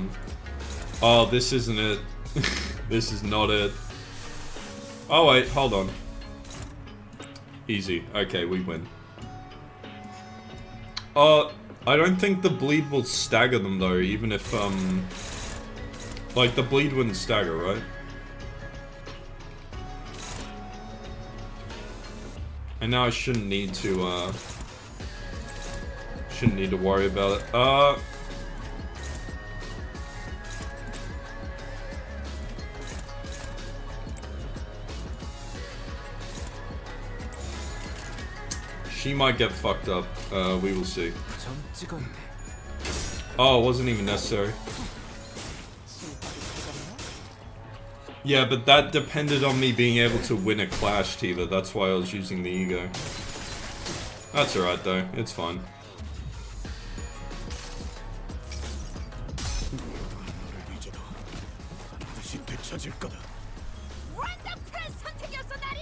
Oh, this isn't it. This is not it. Oh wait, hold on. Easy. Okay, we win. I don't think the bleed will stagger them though, even if, like, the bleed wouldn't stagger, right? And now I shouldn't need to worry about it. She might get fucked up. We will see. 점 찍었네. Oh, it wasn't even necessary. Yeah, but that depended on me being able to win a clash, Tiva. That's why I was using the ego. That's alright though. It's fine. 반드시 되찾을 거다. 완벽한 선택이었어, 나리!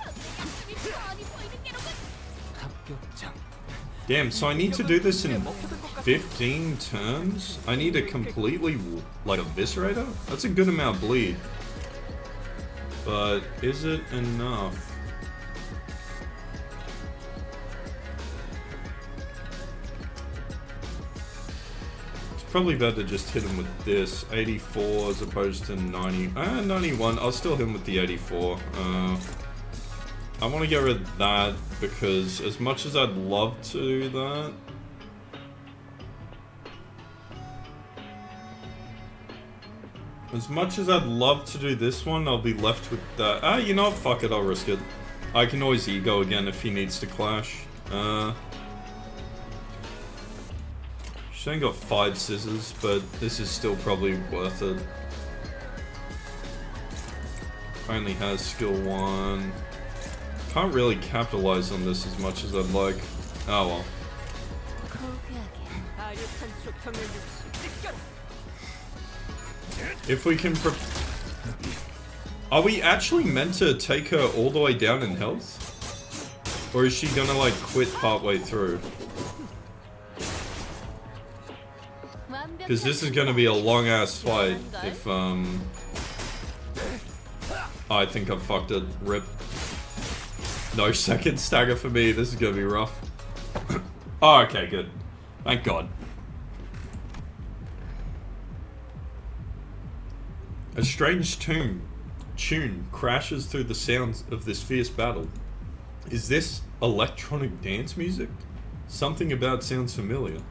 저때 가슴이 시원히 보이는 게로군. 합격장. Damn, so I need to do this in 15 turns? I need to completely, like, eviscerate her? That's a good amount of bleed. But, is it enough? It's probably better to just hit him with this. 84 as opposed to 90. 91. I'll still hit him with the 84. I want to get rid of that because as much as I'd love to do that, as much as I'd love to do this one, I'll be left with that. You know what? Fuck it, I'll risk it. I can always ego again if he needs to clash. She's only got 5 scissors, but this is still probably worth it. Only has skill 1. Can't really capitalize on this as much as I'd like. Oh well. If we can Are we actually meant to take her all the way down in health? Or is she gonna like quit partway through? Because this is gonna be a long ass fight if I think I've fucked it. Rip. No second stagger for me. This is gonna be rough. Oh, okay, good. Thank God. A strange tune crashes through the sounds of this fierce battle. Is this electronic dance music? Something about sounds familiar.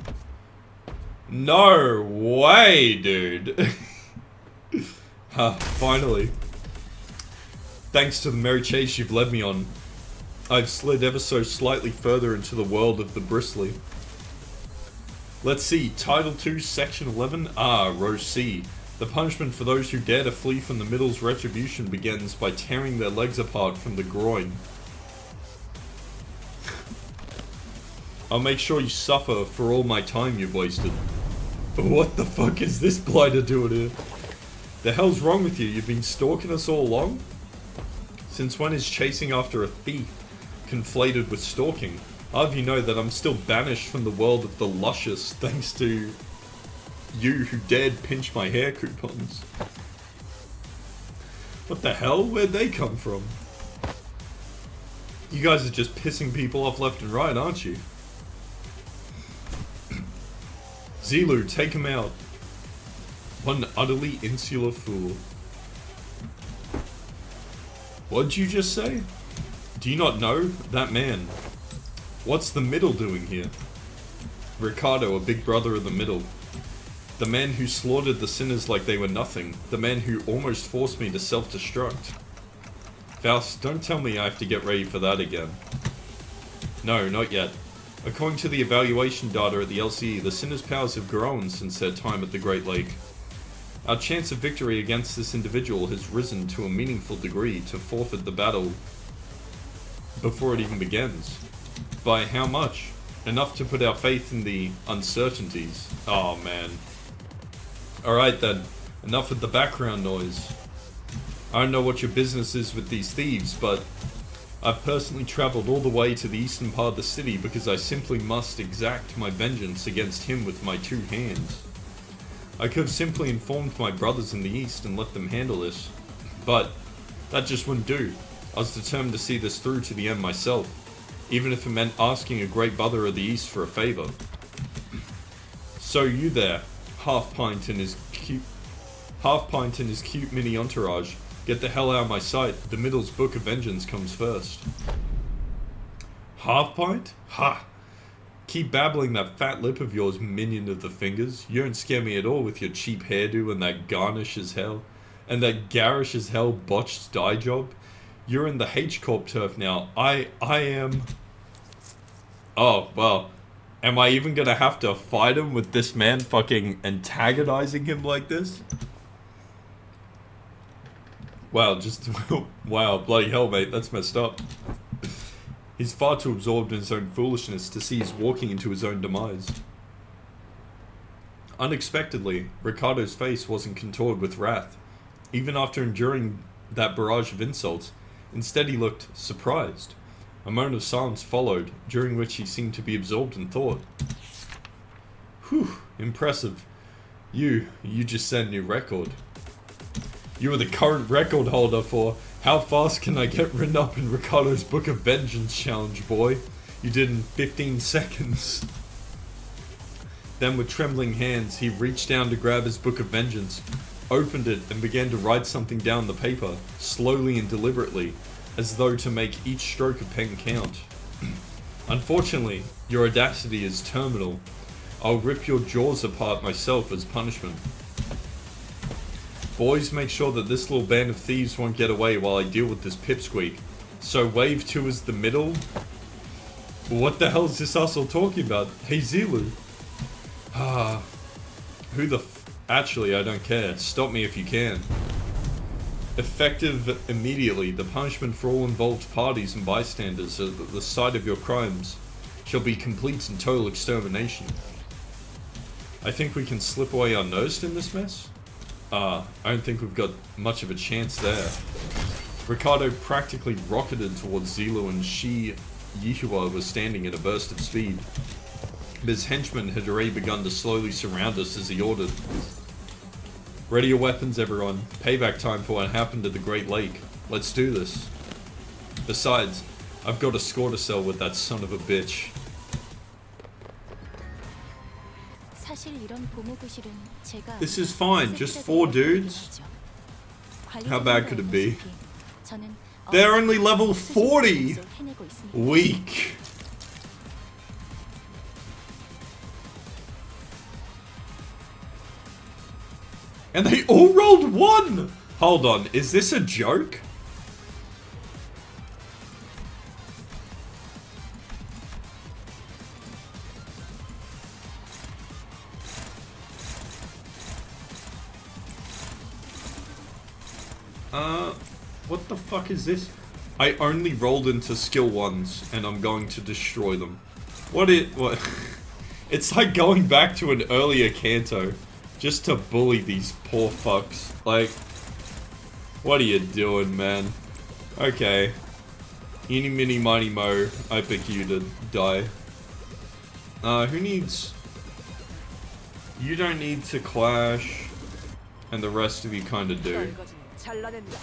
No way, dude. Finally. Thanks to the merry chase you've led me on, I've slid ever so slightly further into the world of the bristly. Let's see, Title 2, Section 11, Row C. The punishment for those who dare to flee from the Middle's retribution begins by tearing their legs apart from the groin. I'll make sure you suffer for all my time you've wasted. What the fuck is this blighter doing here? The hell's wrong with you? You've been stalking us all along? Since when is chasing after a thief conflated with stalking? I'll have you know that I'm still banished from the world of the luscious thanks to you who dared pinch my hair coupons. What the hell? Where'd they come from? You guys are just pissing people off left and right, aren't you? Zilu, take him out. One utterly insular fool. What'd you just say? Do you not know that man? What's the Middle doing here? Ricardo, a big brother of the Middle. The man who slaughtered the sinners like they were nothing. The man who almost forced me to self-destruct. Faust, don't tell me I have to get ready for that again. No, not yet. According to the evaluation data at the LCE, the sinners' powers have grown since their time at the Great Lake. Our chance of victory against this individual has risen to a meaningful degree to forfeit the battle before it even begins. By how much? Enough to put our faith in the uncertainties. Oh man. Alright then, enough with the background noise. I don't know what your business is with these thieves, but I've personally travelled all the way to the eastern part of the city because I simply must exact my vengeance against him with my two hands. I could have simply informed my brothers in the east and let them handle this, but that just wouldn't do. I was determined to see this through to the end myself, even if it meant asking a great brother of the east for a favour. So you there, Half Pint and his cute mini entourage, get the hell out of my sight. The Middle's Book of Vengeance comes first. Half Pint? Ha! Keep babbling that fat lip of yours, minion of the fingers. You don't scare me at all with your cheap hairdo and that garnish as hell. And that garish as hell botched dye job. You're in the H-Corp turf now. I am... Oh, well. Am I even gonna have to fight him with this man fucking antagonizing him like this? Wow, just... wow, bloody hell, mate. That's messed up. He's far too absorbed in his own foolishness to see he's walking into his own demise. Unexpectedly, Ricardo's face wasn't contorted with wrath. Even after enduring that barrage of insults, instead he looked surprised. A moment of silence followed, during which he seemed to be absorbed in thought. Whew, impressive. You just set a new record. You are the current record holder for how fast can I get written up in Ricardo's Book of Vengeance challenge, boy. You did in 15 seconds. Then with trembling hands, he reached down to grab his Book of Vengeance, opened it and began to write something down the paper, slowly and deliberately, as though to make each stroke of pen count. Unfortunately, your audacity is terminal. I'll rip your jaws apart myself as punishment. Boys, make sure that this little band of thieves won't get away while I deal with this pipsqueak. So wave 2 is the middle? What the hell is this asshole talking about? Hey Zilu. Who the Actually, I don't care. Stop me if you can. Effective immediately, the punishment for all involved parties and bystanders at the site of your crimes shall be complete and total extermination. I think we can slip away unnoticed in this mess? I don't think we've got much of a chance there. Ricardo practically rocketed towards Zilu and Yihua was standing in a burst of speed. His henchmen had already begun to slowly surround us as he ordered. Ready your weapons, everyone. Payback time for what happened at the Great Lake. Let's do this. Besides, I've got a score to settle with that son of a bitch. This is fine, just 4 dudes? How bad could it be? They're only level 40! Weak. And they all rolled 1! Hold on, is this a joke? What the fuck is this? I only rolled into skill 1s and I'm going to destroy them. What? It's like going back to an earlier Kanto just to bully these poor fucks. Like, what are you doing, man? Okay. Eeny, mini, miny, mo. I pick you to die. Who needs... You don't need to clash. And the rest of you kinda do. 떨거지는 잘라낸다.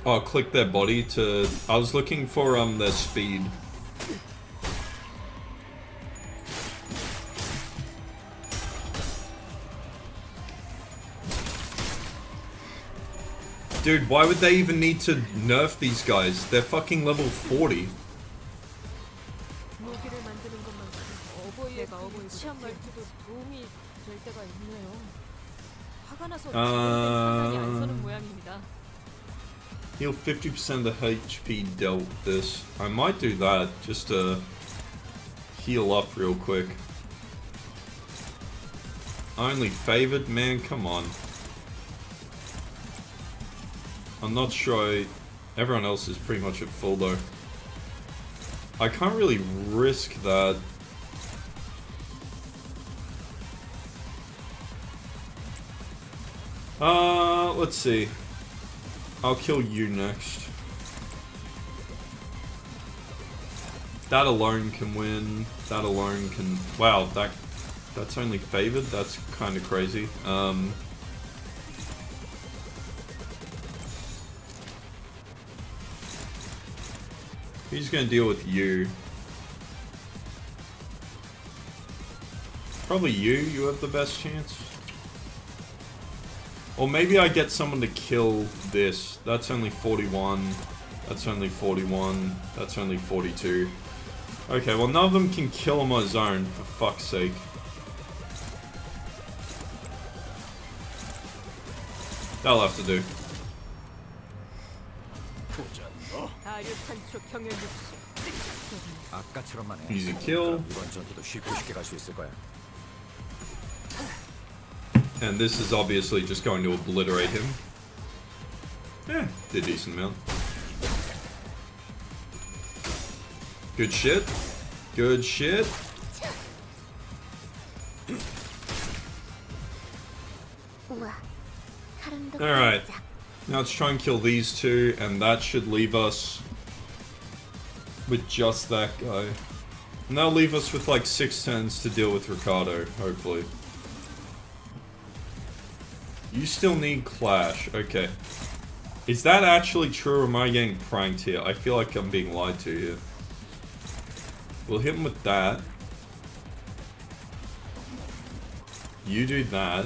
Oh, click their body to... I was looking for, their speed. Dude, why would they even need to nerf these guys? They're fucking level 40. 무기를 만드는 것만큼 어버이의 치안 말투도 도움이 될 때가 있네요. 화가 나서 화장이 안 서는 모양입니다. Heal 50% of the HP dealt with this. I might do that just to heal up real quick. Only favored? Man, come on. I'm not sure. Everyone else is pretty much at full though. I can't really risk that. Let's see. I'll kill you next. That alone can win. That alone can... Wow, that's only favored? That's kind of crazy. Who's gonna deal with you? Probably you. You have the best chance. Or maybe I get someone to kill this. That's only 41. That's only 41. That's only 42. Okay, well none of them can kill on my zone, for fuck's sake. That'll have to do. 아류탄초 경연 육수. 아까처럼만 해. Easy kill. 이번 전투도 쉽게 쉽게 갈 수 있을 거야. And this is obviously just going to obliterate him. Yeah, did a decent amount. Good shit. Good shit. Alright. Now let's try and kill these two, and that should leave us with just that guy. And that'll leave us with like 6 turns to deal with Ricardo, hopefully. You still need Clash. Okay. Is that actually true or am I getting pranked here? I feel like I'm being lied to here. We'll hit him with that. You do that.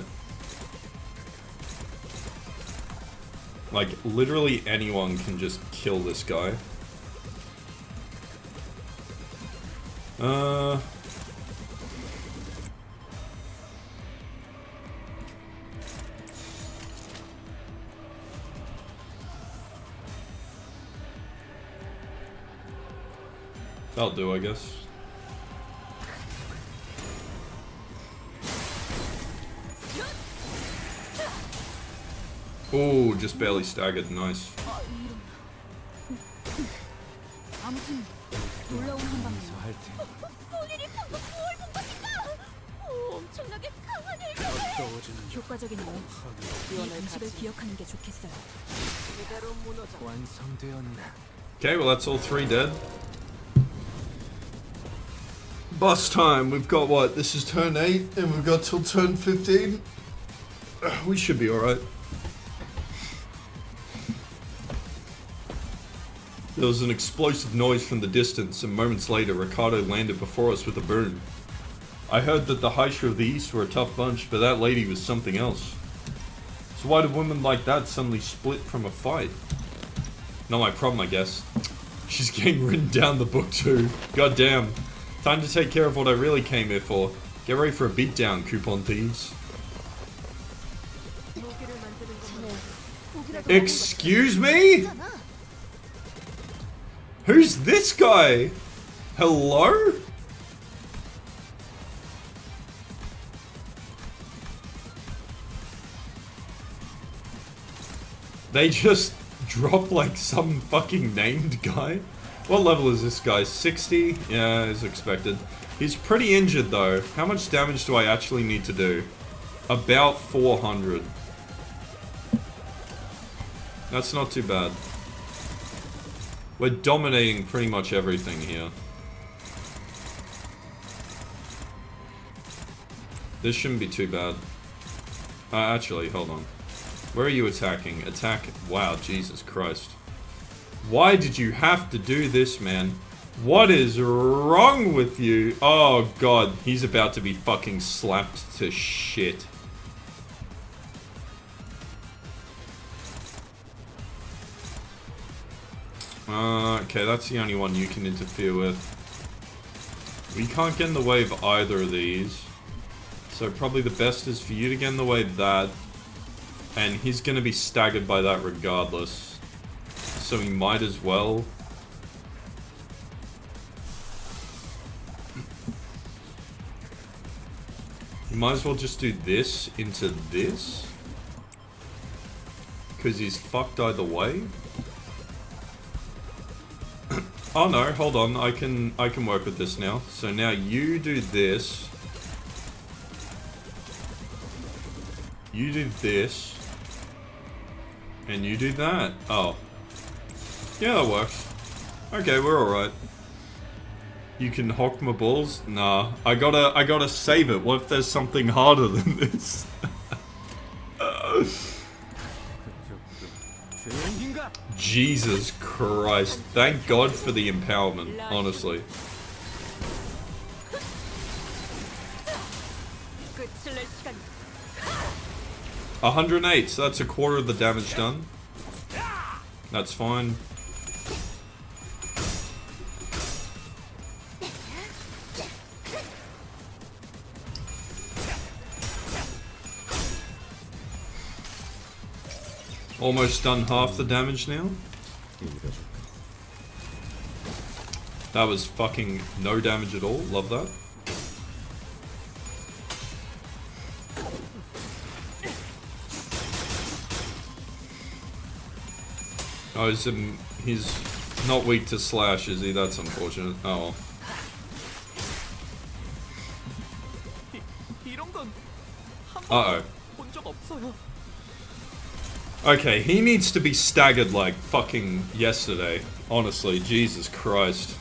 Like, literally anyone can just kill this guy. That'll do, I guess. Oh, just barely staggered. Nice. 아무튼 놀라운 한방이야. 할 테. 본인이 방금 뭘 본 것인가? 엄청나게 강한 일격을. 효과적인 건 이 방식을 기억하는 게 좋겠어요. 제대로 무너져. 완성되었나? Okay, well that's all 3 dead. Bus time. We've got what? This is turn 8 and we've got till turn 15. We should be alright. There was an explosive noise from the distance, and moments later Ricardo landed before us with a boom. I heard that the Haisha of the East were a tough bunch, but that lady was something else. So why do women like that suddenly split from a fight? Not my problem, I guess. She's getting written down the book too. God damn. Time to take care of what I really came here for. Get ready for a beatdown, coupon thieves. 무기를 만드는 것만 Excuse me? Who's this guy? Hello? They just drop like some fucking named guy? What level is this guy? 60? Yeah, as expected. He's pretty injured though. How much damage do I actually need to do? About 400. That's not too bad. We're dominating pretty much everything here. This shouldn't be too bad. Actually, hold on. Where are you attacking? Attack. Wow, Jesus Christ. Why did you have to do this, man? What is wrong with you? Oh, God. He's about to be fucking slapped to shit. Okay, that's the only one you can interfere with. We can't get in the way of either of these. So probably the best is for you to get in the way of that. And he's gonna be staggered by that regardless. So he might as well. You might as well just do this into this. Because he's fucked either way. Oh no, hold on, I can work with this now. So now you do this. You do this. And you do that. Oh. Yeah, that works. Okay, we're alright. You can hock my balls? Nah. I gotta save it. What if there's something harder than this? Jesus Christ. Thank God for the empowerment, honestly. 108, so that's a quarter of the damage done. That's fine. Almost done half the damage now. That was fucking no damage at all. Love that. Oh, he's not weak to slash, is he? That's unfortunate. Oh. Uh-oh. Okay, he needs to be staggered like fucking yesterday. Honestly, Jesus Christ.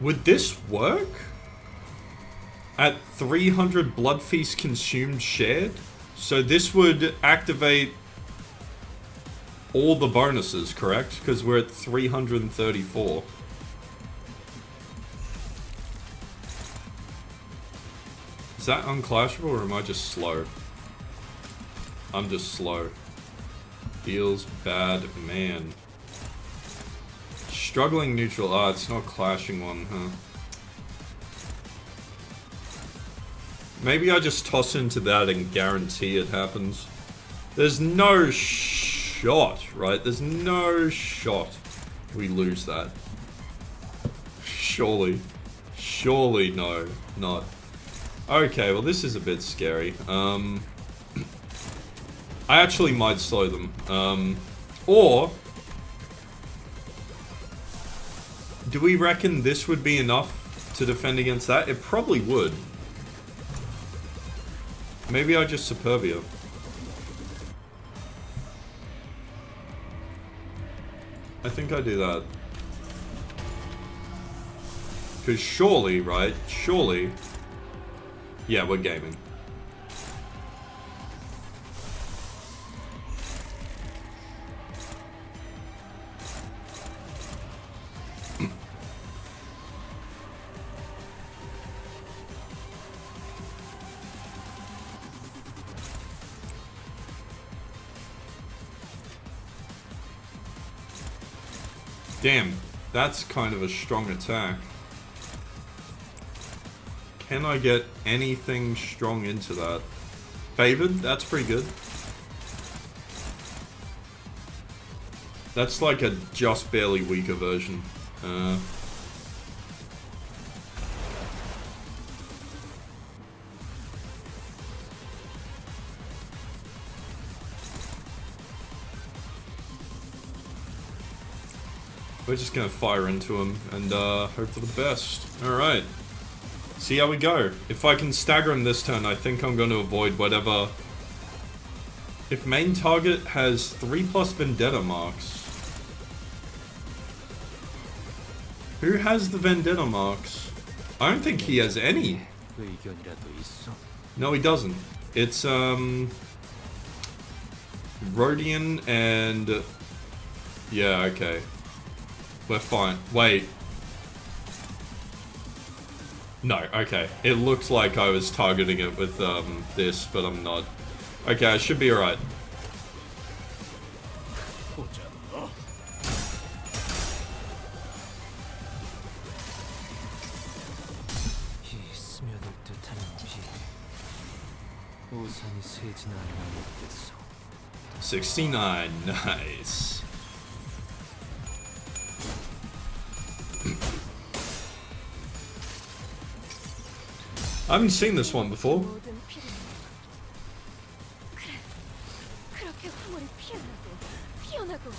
Would this work? At 300 Blood Feast consumed shared? So this would activate all the bonuses, correct? Because we're at 334. Is that unclashable or am I just slow? I'm just slow. Feels bad, man. Struggling neutral. Ah, it's not clashing one, huh? Maybe I just toss into that and guarantee it happens. There's no shot, right? There's no shot we lose that. Surely. Surely no, not. Okay, well this is a bit scary. I actually might slow them. Or... do we reckon this would be enough to defend against that? It probably would. Maybe I just Superbia. I think I do that. Because surely, right? Surely. Yeah, we're gaming. Damn, that's kind of a strong attack. Can I get anything strong into that? Favored? That's pretty good. That's like a just barely weaker version. We're just gonna fire into him and hope for the best. Alright. See how we go. If I can stagger him this turn, I think I'm going to avoid whatever... If main target has 3+ Vendetta marks... Who has the Vendetta marks? I don't think he has any. 의견이라도 있어? No, he doesn't. It's, Rhodian and... Yeah, okay. We're fine. Wait. No, okay. It looks like I was targeting it with, this, but I'm not. Okay, I should be alright. 이 스며들 듯한 비 우산이 새진 않으면 못겠어. 69, nice. I haven't seen this one before. 모든 피를 그래 그렇게 화물이 피어나고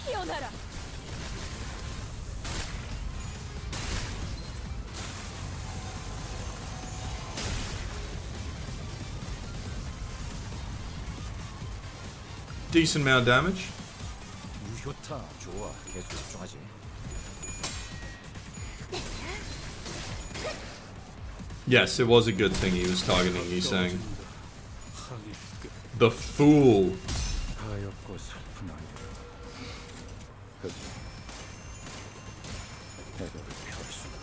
피어나라. Decent amount of damage. 무효타 좋아. 계속 집중하지. Yes, it was a good thing he was targeting you, saying. The fool. 가엾고 슬픈 아이. 그지. 해결을 피할 수가.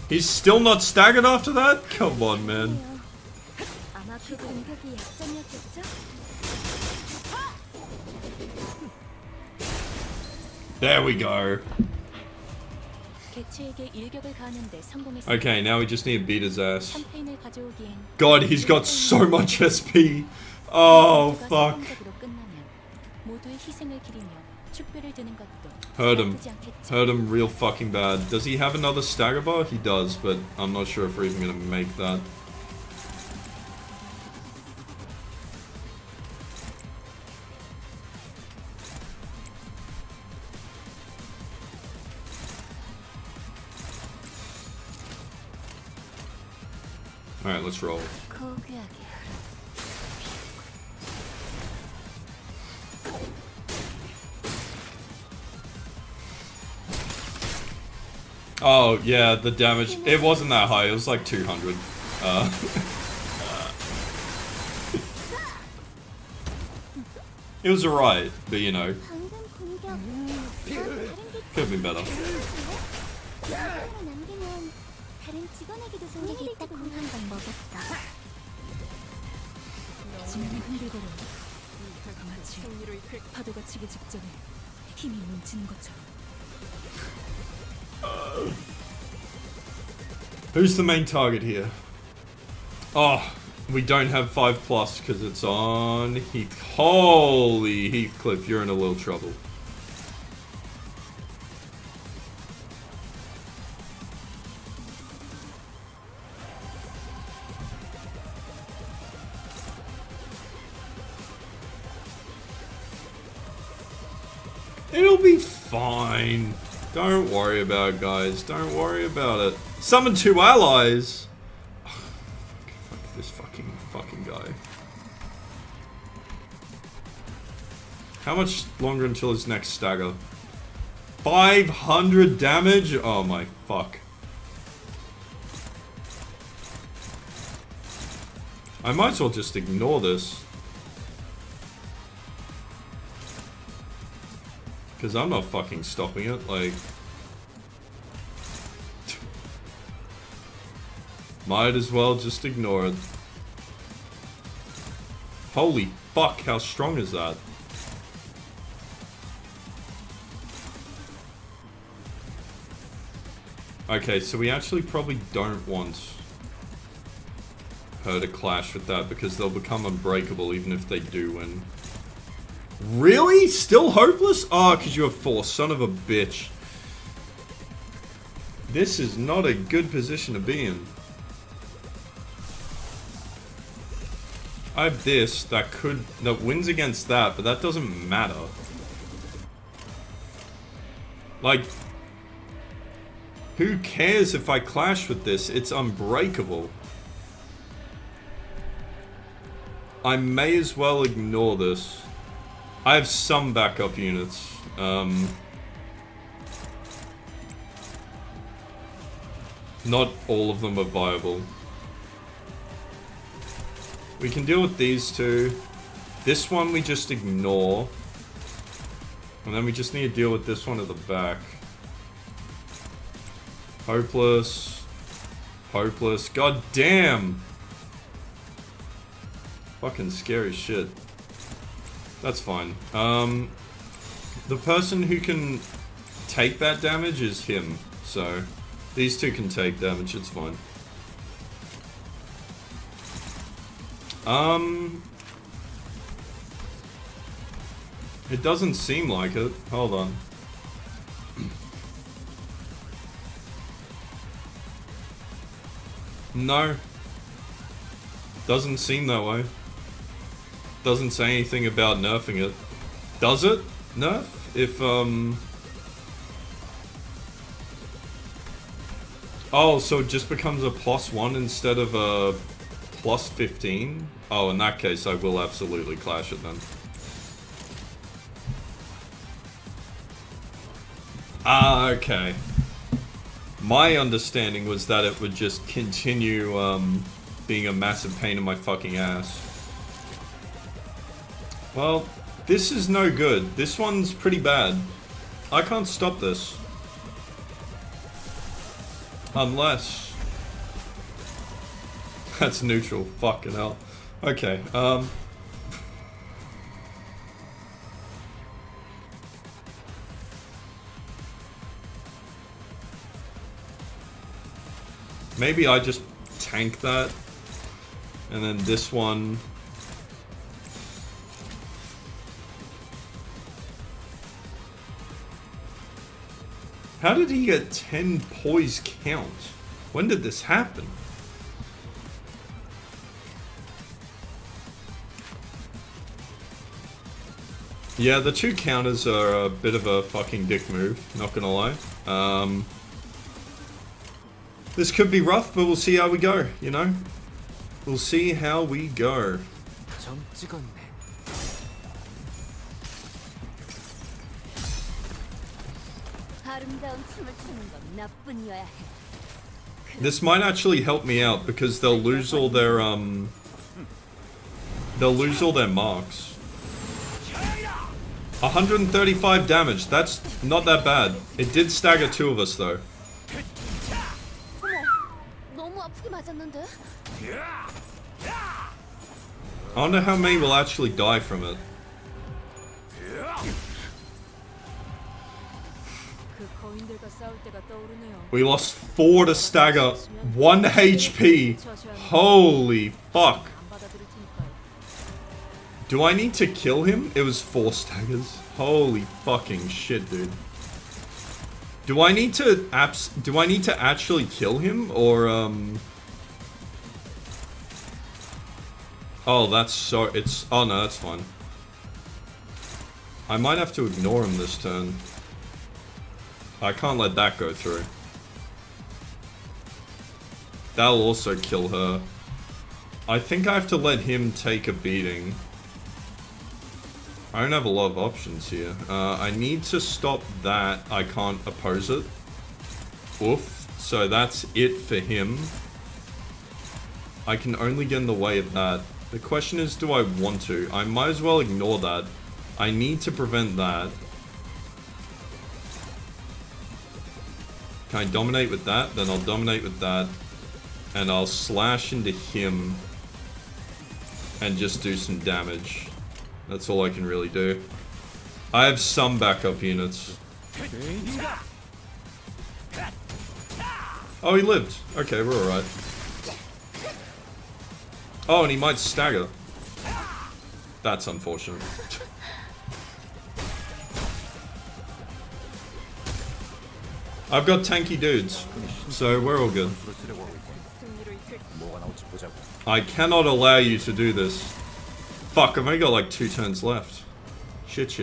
He's still not staggered after that? Come on, man. 아마 그 공격이 약점이었겠죠? There we go. 개체에게 일격을 가하는데 성공했습니다. Okay, now we just need to beat his ass. 샴페인을 가져오기엔 God, he's got so much SP. Oh, fuck. 성공적으로 끝나면 모두의 희생을 기리며 축배를 드는 것도 Hurt him. 나쁘지 않겠죠. Hurt him real fucking bad. Does he have another stagger bar? He does, but I'm not sure if we're even gonna make that. Alright, let's roll. 고귀하게 Oh, yeah, the damage. It wasn't that high. It was like 200. It was alright, but you know, 방금 공격 could have been better. 영상으로 남기면 다른 직원에게도 손익이 있다고 한번 먹었어. 지면이 흔들거려. 마치 파도가 치기 직전에 힘이 뭉치는 것처럼. Who's the main target here? Oh, we don't have 5+ because it's on Heath. Holy Heathcliff, you're in a little trouble. It'll be fine. Don't worry about it, guys. Don't worry about it. Summon 2 allies. Oh, fuck this fucking guy. How much longer until his next stagger? 500 damage? Oh my fuck. I might as well just ignore this. Because I'm not fucking stopping it, like... Might as well just ignore it. Holy fuck, how strong is that? Okay, so we actually probably don't want her to clash with that because they'll become unbreakable even if they do win. Really? Still hopeless? Oh, because you have 4. Son of a bitch. This is not a good position to be in. I have this that wins against that, but that doesn't matter. Like, who cares if I clash with this? It's unbreakable. I may as well ignore this. I have some backup units. Not all of them are viable. We can deal with these two. This one we just ignore. And then we just need to deal with this one at the back. Hopeless. Hopeless. God damn! Fucking scary shit. That's fine. The person who can take that damage is him. So, these two can take damage, it's fine. It doesn't seem like it. Hold on. No. Doesn't seem that way. Doesn't say anything about nerfing it. Does it? Nerf? If, Oh, so it just becomes a +1 instead of a +15? Oh, in that case, I will absolutely clash it then. Ah, okay. My understanding was that it would just continue, being a massive pain in my fucking ass. Well, this is no good. This one's pretty bad. I can't stop this. Unless... That's neutral. Fucking hell. Okay, maybe I just tank that. And then this one... How did he get 10 poise count? When did this happen? Yeah, the 2 counters are a bit of a fucking dick move, not gonna lie. This could be rough, but we'll see how we go, you know? We'll see how we go. 점 찍었네. 아름다운 춤을 추는 건 나뿐이어야 해. This might actually help me out because they'll lose all their marks. 135 damage. That's not that bad. It did stagger 2 of us though. 어머, 너무 아프게 맞았는데? I wonder how many will actually die from it. 그 거인들과 싸울 때가 떠오르네요. We lost 4 to stagger, 1 HP. Holy fuck. 안 받아들일 테니까요. Do I need to kill him? It was 4 staggers. Holy fucking shit, dude. Do I need to actually kill him or Oh, that's so oh no, that's fine. I might have to ignore him this turn. I can't let that go through. That'll also kill her. I think I have to let him take a beating. I don't have a lot of options here. I need to stop that. I can't oppose it. Oof. So that's it for him. I can only get in the way of that. The question is, do I want to? I might as well ignore that. I need to prevent that. Can I dominate with that? Then I'll dominate with that. And I'll slash into him. And just do some damage. That's all I can really do. I have some backup units. Oh, he lived. Okay, we're alright. Oh, and he might stagger. That's unfortunate. I've got tanky dudes, so we're all good. I cannot allow you to do this. Fuck, I've only got like 2 turns left. Shit.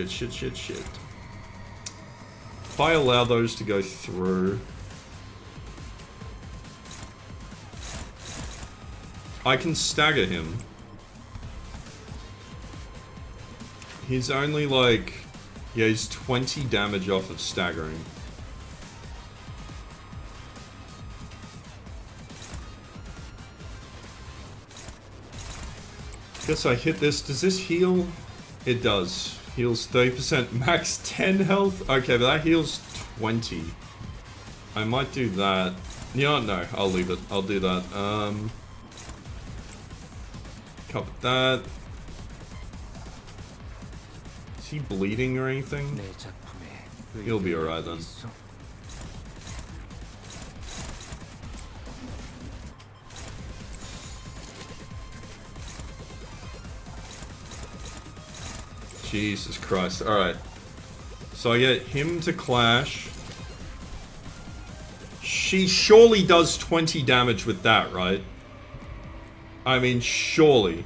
If I allow those to go through... I can stagger him. He's only like... Yeah, he's 20 damage off of staggering. Guess I hit this. Does this heal? It does. Heals 30%, max 10 health? Okay, but that heals 20. I might do that. You know what? No, I'll leave it. I'll do that. Cover that. Is he bleeding or anything? He'll be alright then. Jesus Christ. Alright. So I get him to clash. She surely does 20 damage with that, right? I mean, surely.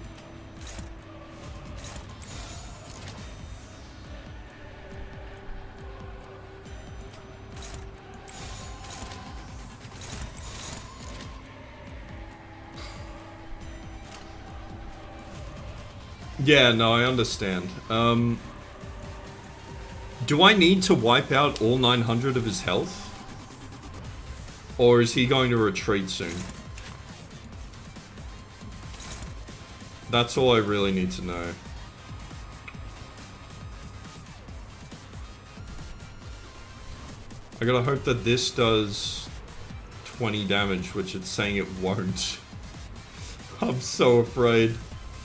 Yeah, no, I understand. Do I need to wipe out all 900 of his health? Or is he going to retreat soon? That's all I really need to know. I gotta hope that this does 20 damage, which it's saying it won't. I'm so afraid.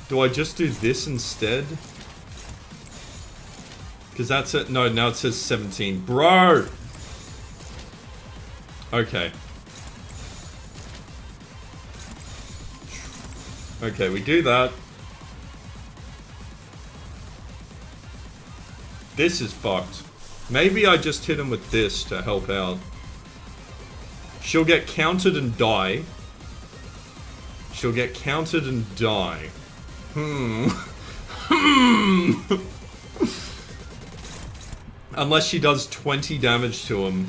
Do I just do this instead? Because that's it. No, now it says 17. Bro! Okay. Okay, we do that. This is fucked. Maybe I just hit him with this to help out. She'll get countered and die. She'll get countered and die. Unless she does 20 damage to him.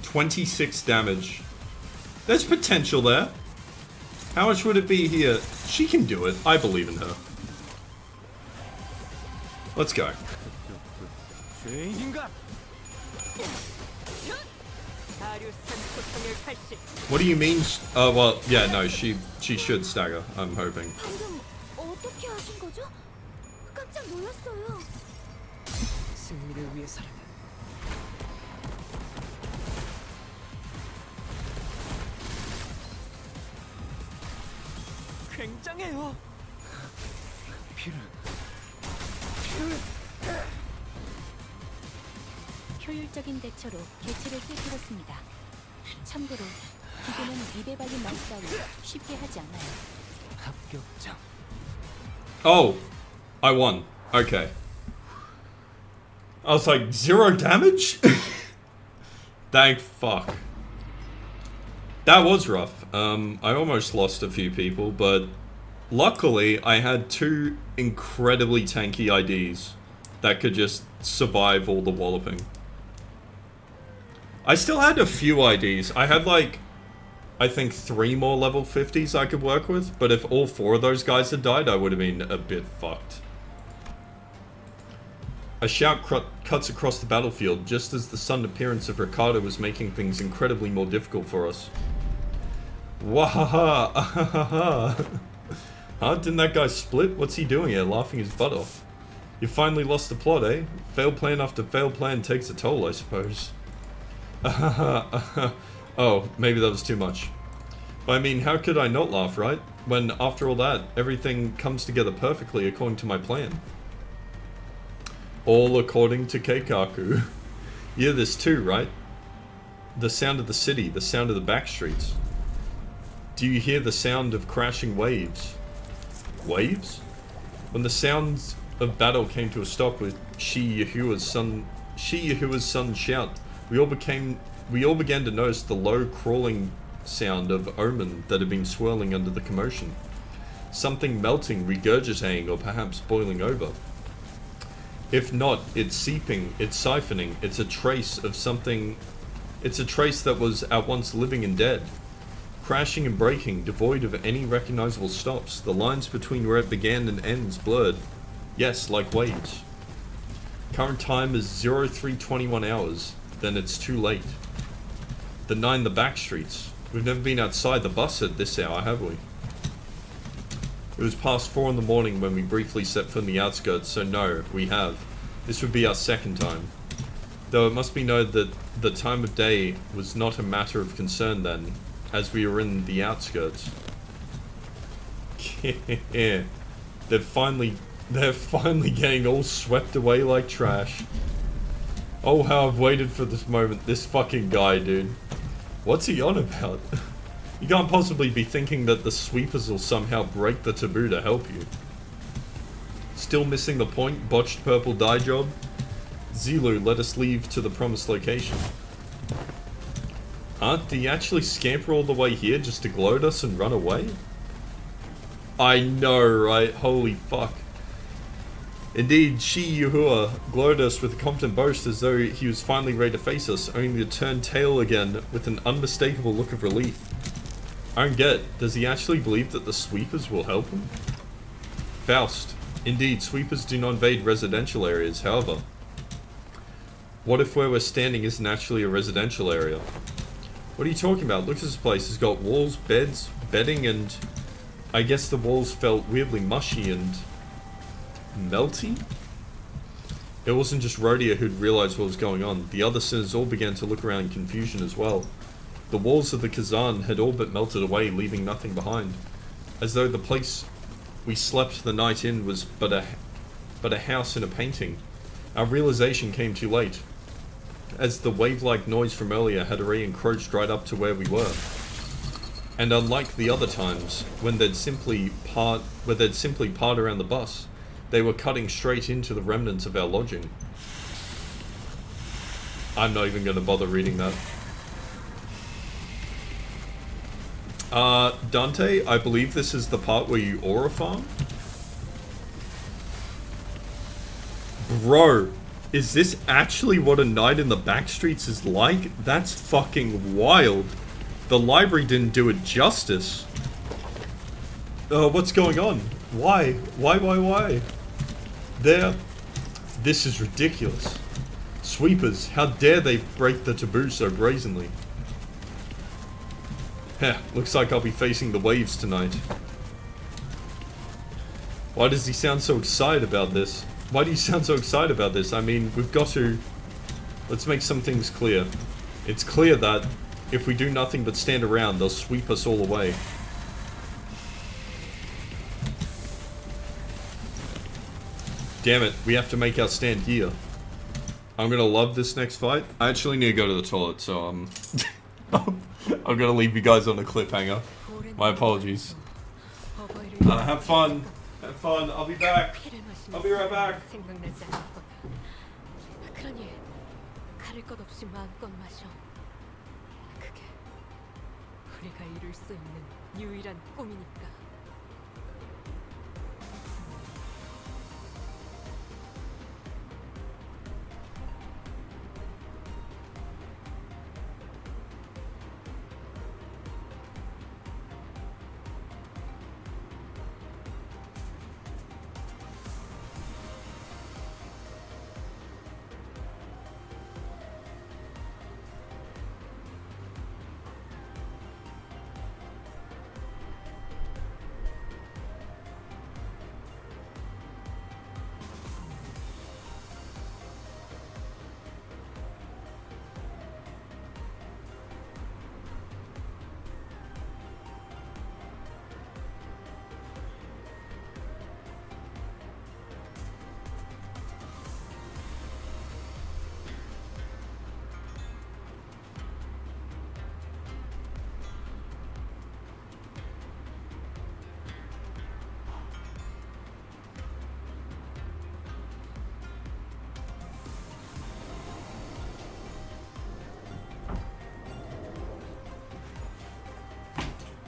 26 damage. There's potential there. How much would it be here? She can do it. I believe in her. Let's go. What do you mean? Well, yeah, no, she should stagger, I'm hoping. 방금 어떻게 하신 거죠? 깜짝 놀랐어요. 승리를 위해서라면 굉장해요. 피를 효율적인 대처로 개체를 깨뜨렸습니다. 참고로 기계는 입에 발린 말 따위 쉽게 하지 않아요. 합격장. Oh, I won. Okay. I was like, 0 damage? Thank fuck. That was rough. I almost lost a few people, but luckily I had 2 incredibly tanky IDs that could just survive all the walloping. I still had a few IDs. I had like I think 3 more level 50s I could work with, but if all 4 of those guys had died, I would have been a bit fucked. A shout cuts across the battlefield just as the sudden appearance of Ricardo was making things incredibly more difficult for us. Wahaha! Ahahaha! Huh? Didn't that guy split? What's he doing here, laughing his butt off? You finally lost the plot, eh? Failed plan after failed plan takes a toll, I suppose. Oh, maybe that was too much. But I mean, how could I not laugh, right? When, after all that, everything comes together perfectly according to my plan. All according to Keikaku. You hear this too, right? The sound of the city, the sound of the back streets. Do you hear the sound of crashing waves? Waves? When the sounds of battle came to a stop with Shi Yahua's son shout, we all began to notice the low crawling sound of omen that had been swirling under the commotion. Something melting, regurgitating, or perhaps boiling over. If not, it's seeping, it's siphoning, it's a trace of something. It's a trace that was at once living and dead. Crashing and breaking, devoid of any recognizable stops, the lines between where it began and ends blurred. Yes, like waves. Current time is 0321 hours, then it's too late. The 9 the back streets. We've never been outside the bus at this hour, have we? It was past 4 in the morning when we briefly set foot in the outskirts, so no, we have. This would be our second time. Though it must be noted that the time of day was not a matter of concern then, as we were in the outskirts. Yeah, they're finally getting all swept away like trash. Oh, how I've waited for this moment. This fucking guy, dude. What's he on about? You can't possibly be thinking that the sweepers will somehow break the taboo to help you. Still missing the point, botched purple dye job? Zilu, let us leave to the promised location. Huh? Did he actually scamper all the way here just to gloat us and run away? I know, right? Holy fuck. Indeed, Shi Yuhua glowed us with a confident boast as though he was finally ready to face us, only to turn tail again with an unmistakable look of relief. I don't get, does he actually believe that the sweepers will help him? Faust. Indeed, sweepers do not invade residential areas, however. What if where we're standing isn't actually a residential area? What are you talking about? Look at this place. It's got walls, beds, bedding, and I guess the walls felt weirdly mushy and melty? It wasn't just Rhodia who'd realized what was going on. The other sinners all began to look around in confusion as well. The walls of the Kazan had all but melted away, leaving nothing behind. As though the place we slept the night in was but a house in a painting. Our realization came too late, as the wave-like noise from earlier had already encroached right up to where we were. And unlike the other times, when they'd simply part around the bus, they were cutting straight into the remnants of our lodging. I'm not even going to bother reading that. Dante, I believe this is the part where you aura farm? Bro, is this actually what a night in the backstreets is like? That's fucking wild. The library didn't do it justice. What's going on? Why? Why? This is ridiculous. Sweepers, how dare they break the taboo so brazenly? Heh, looks like I'll be facing the waves tonight. Why does he sound so excited about this? Why do you sound so excited about this? I mean, we've got to... Let's make some things clear. It's clear that if we do nothing but stand around, they'll sweep us all away. Damn it, we have to make our stand here. I'm gonna love this next fight. I actually need to go to the toilet, so I'm gonna leave you guys on a cliffhanger. My apologies. Have fun. Have fun. I'll be back. I'll be right back. 생각나지 않을 거다. 그러니 가릴 것 없이 마음껏 마셔. 그게 우리가 이룰 수 있는 유일한 꿈이니까.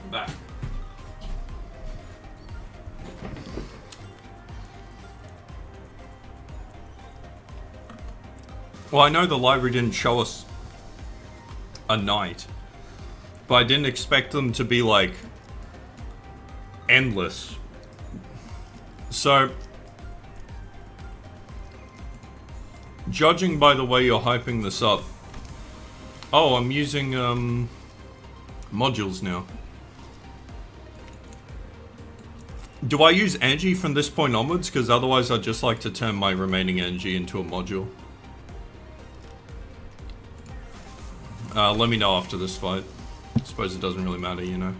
I'm back. Well, I know the library didn't show us a night, but I didn't expect them to be like endless. So, judging by the way you're hyping this up, oh, I'm using modules now. Do I use energy from this point onwards? Because otherwise I'd just like to turn my remaining energy into a module. Let me know after this fight. I suppose it doesn't really matter, you know.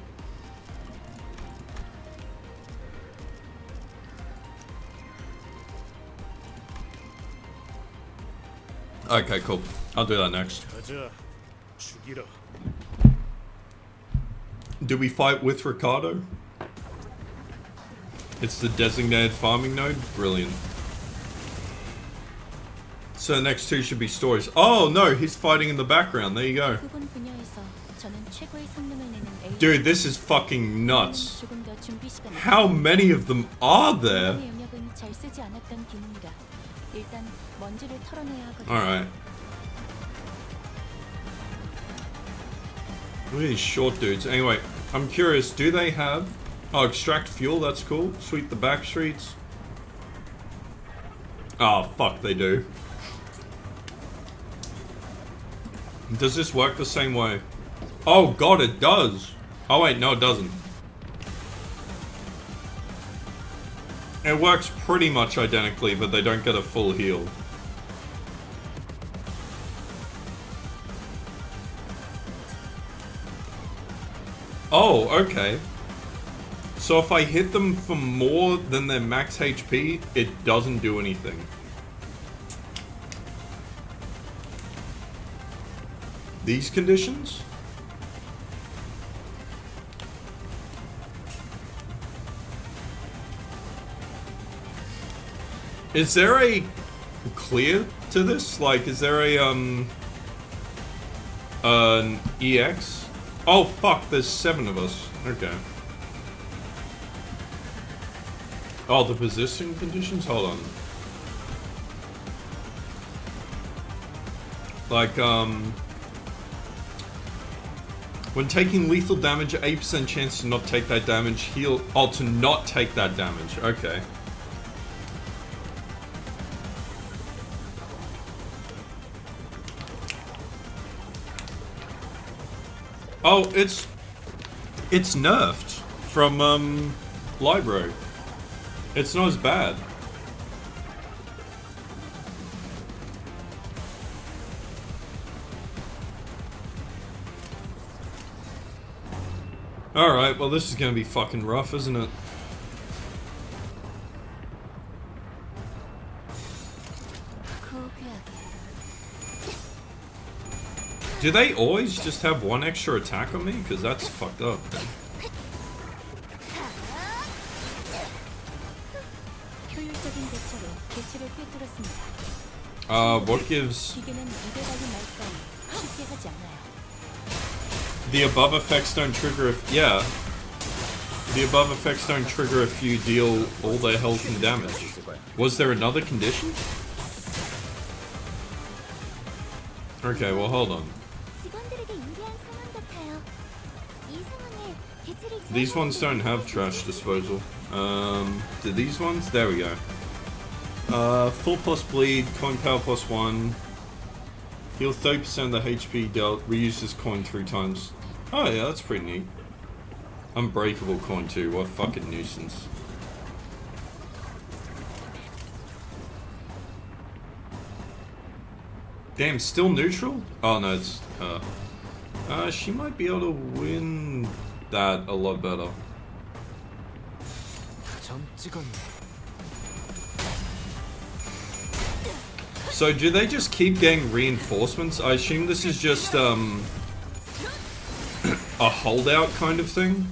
Okay, cool. I'll do that next. 가자. 죽이라. Do we fight with Ricardo? It's the designated farming node? Brilliant. So the next two should be stories. Oh no, he's fighting in the background. There you go. 부분 분야에서 저는 최고의 성능을 내는 AI Dude, this is fucking nuts. 조금 더 준비 시간을 How many of them are there? 의 영역은 잘 쓰지 않았던 기능이라 일단 먼지를 털어내야 하거든. Alright. Look at these short dudes. Anyway, I'm curious, do they have... Oh, extract fuel, that's cool. Sweep the back streets. Oh, fuck, they do. Does this work the same way? Oh god, it does! Oh wait, no it doesn't. It works pretty much identically, but they don't get a full heal. Oh, okay. So if I hit them for more than their max HP, it doesn't do anything. These conditions? Is there a clear to this? Like, is there a, an EX? Oh, fuck, there's 7 of us. Okay. Oh, the position conditions? Hold on. Like, when taking lethal damage, 8% chance to not take that damage. Heal. Oh, to not take that damage. Okay. Oh, it's nerfed from library. It's not as bad. Alright, well this is gonna be fucking rough, isn't it? Do they always just have one extra attack on me? Because that's fucked up. 효율적인 대처로 개체를 꿰뚫었습니다. What gives... 기계는 이대박이 날 건 쉽게 하지 않아요. The above effects don't trigger if... Yeah. The above effects don't trigger if you deal all their health and damage. Was there another condition? Okay, well hold on. 직원들에게 유리한 상황 같아요. 이 상황에 개체를 These ones don't have trash disposal. Do these ones? There we go. Full plus bleed, coin power plus 1. Heal 30% of the HP dealt, reuse this coin 3 times. Oh yeah, that's pretty neat. Unbreakable coin too, what a fucking nuisance. Damn, still neutral? Oh no, it's she might be able to win that a lot better. 점 찍었네. So do they just keep getting reinforcements? I assume this is just a holdout kind of thing?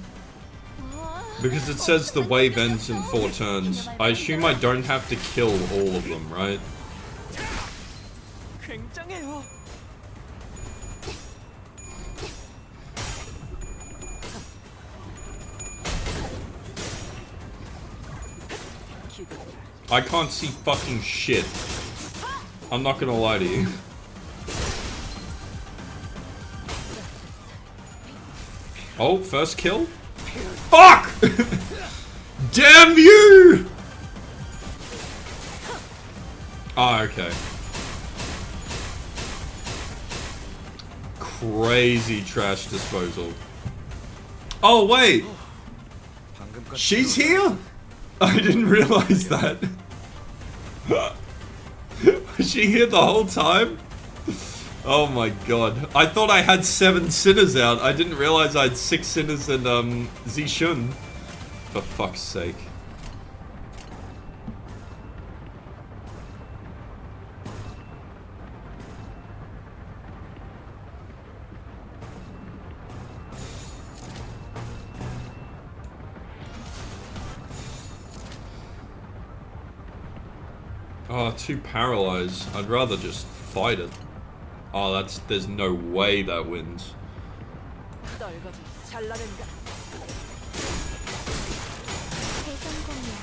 Because it says the wave ends in 4 turns. I assume I don't have to kill all of them, right? 굉장해요. I can't see fucking shit. I'm not gonna lie to you. Oh, first kill? Fuck! Damn you! Ah, okay. Crazy trash disposal. Oh, wait! She's here? I didn't realize that. Was she here the whole time? Oh my god. I thought I had 7 sinners out. I didn't realize I had 6 sinners and Zishun. For fuck's sake. Oh, too paralyzed. I'd rather just fight it. Oh, there's no way that wins. 떨거지 잘라낸다. 대성공이야.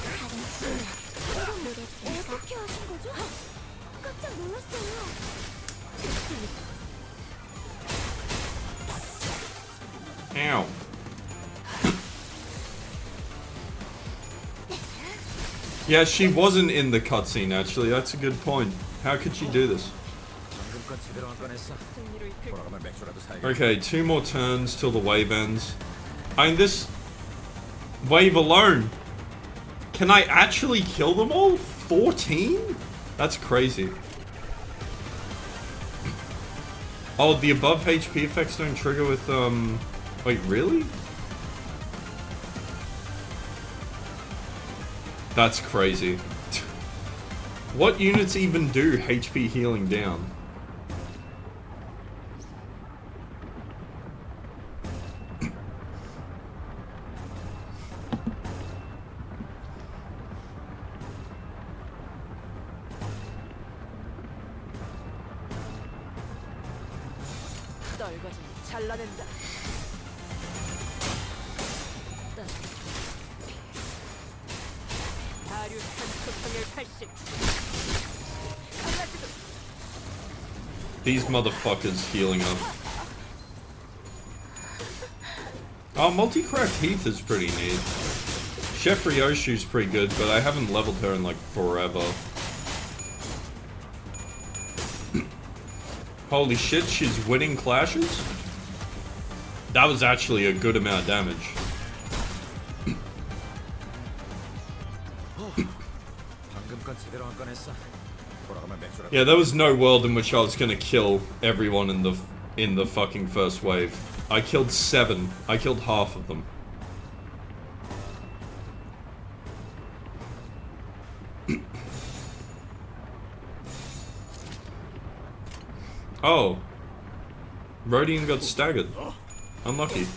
다른 친구야. 이런 노래 어떻게 하신 거죠? 깜짝 놀랐어요. Ow. Yeah, she wasn't in the cutscene actually. That's a good point. How could she do this? Okay, 2 more turns till the wave ends. I mean, this wave alone. Can I actually kill them all? 14? That's crazy. Oh, the above HP effects don't trigger with, wait, really? That's crazy. What units even do HP healing down? 떨거지 잘라낸다. 다류탄 초성일 80. 갈라지도. These motherfuckers healing up. Oh, multi-craft Heath is pretty neat. Chef Ryoshu's pretty good, but I haven't leveled her in like forever. Holy shit, she's winning clashes? That was actually a good amount of damage. Yeah, there was no world in which I was gonna kill everyone in the fucking first wave. I killed 7. I killed half of them. Oh. Rodian got staggered. Unlucky.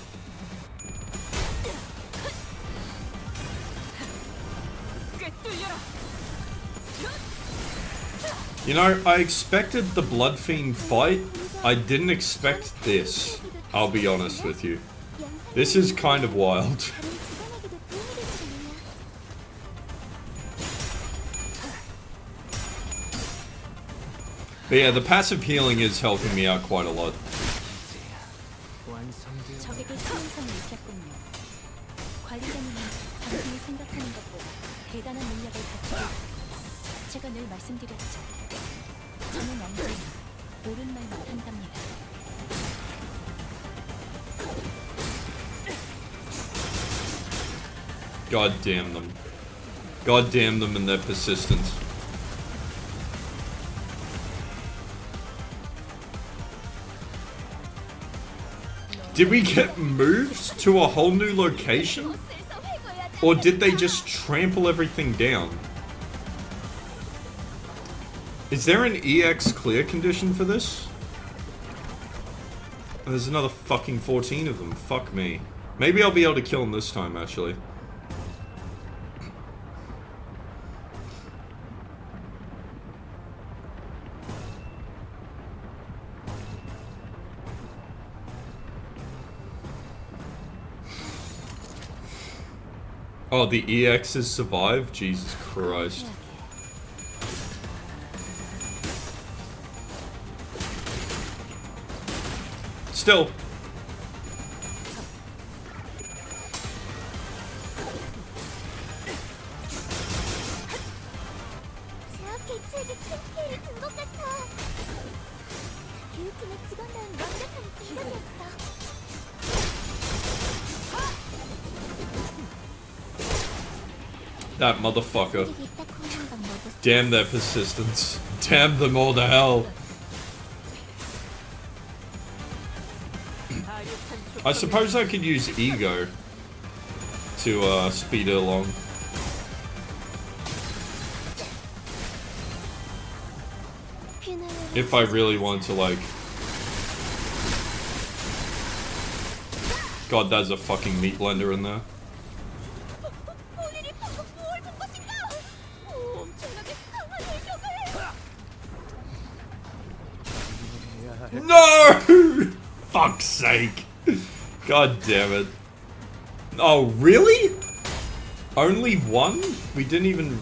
You know, I expected the Blood Fiend fight. I didn't expect this. I'll be honest with you. This is kind of wild. But yeah, the passive healing is helping me out quite a lot. 적에게 치명성을 입혔군요. 관리자님은 당신이 생각하는 것보다 대단한 능력을 갖추고 있어요. 제가 늘 말씀드렸죠. 저는 언제나 옳은 말만 한답니다. God damn them. God damn them and their persistence. Did we get moved to a whole new location? Or did they just trample everything down? Is there an EX clear condition for this? There's another fucking 14 of them. Fuck me. Maybe I'll be able to kill them this time, actually. Oh, the EXs survive? Jesus Christ. Still. 제압 개체에게 큰 피해를 준 것 같아. 교육팀의 직원다운 완벽한 공격이었어. That motherfucker. 우리에게 딱 하는 방법은 Damn their persistence. Damn them all to hell. I suppose I could use ego to speed it along. 퓨너를 If I really want to, like... God, there's a fucking meat blender in there. 본인이 방금 뭘 본 것인가? 엄청나게 강한 일격을. No! Fuck's sake. God damn it. Oh, really? Only one? We didn't even...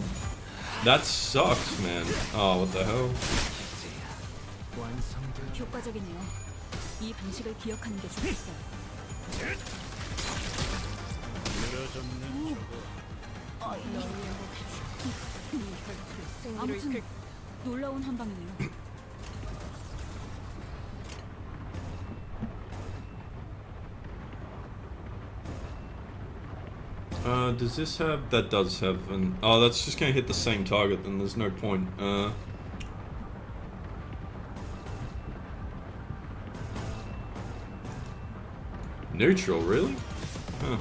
That sucks, man. Oh, what the hell? 완성된 효과적이네요. 이 방식을 기억하는 게 좋겠어요. 늘어졌네. 아무튼 놀라운 한 방이네요. Does this have... That does have an... Oh, that's just gonna hit the same target, then there's no point. Neutral, really? Huh.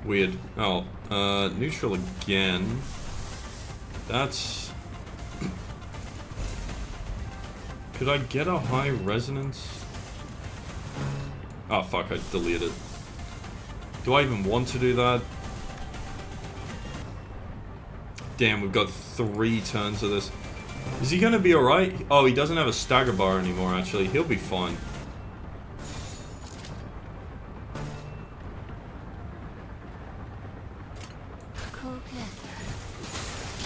Weird. Oh, neutral again. That's... Could I get a high resonance? Oh fuck, I deleted it. Do I even want to do that? Damn, we've got 3 turns of this. Is he gonna be alright? Oh, he doesn't have a stagger bar anymore, actually. He'll be fine.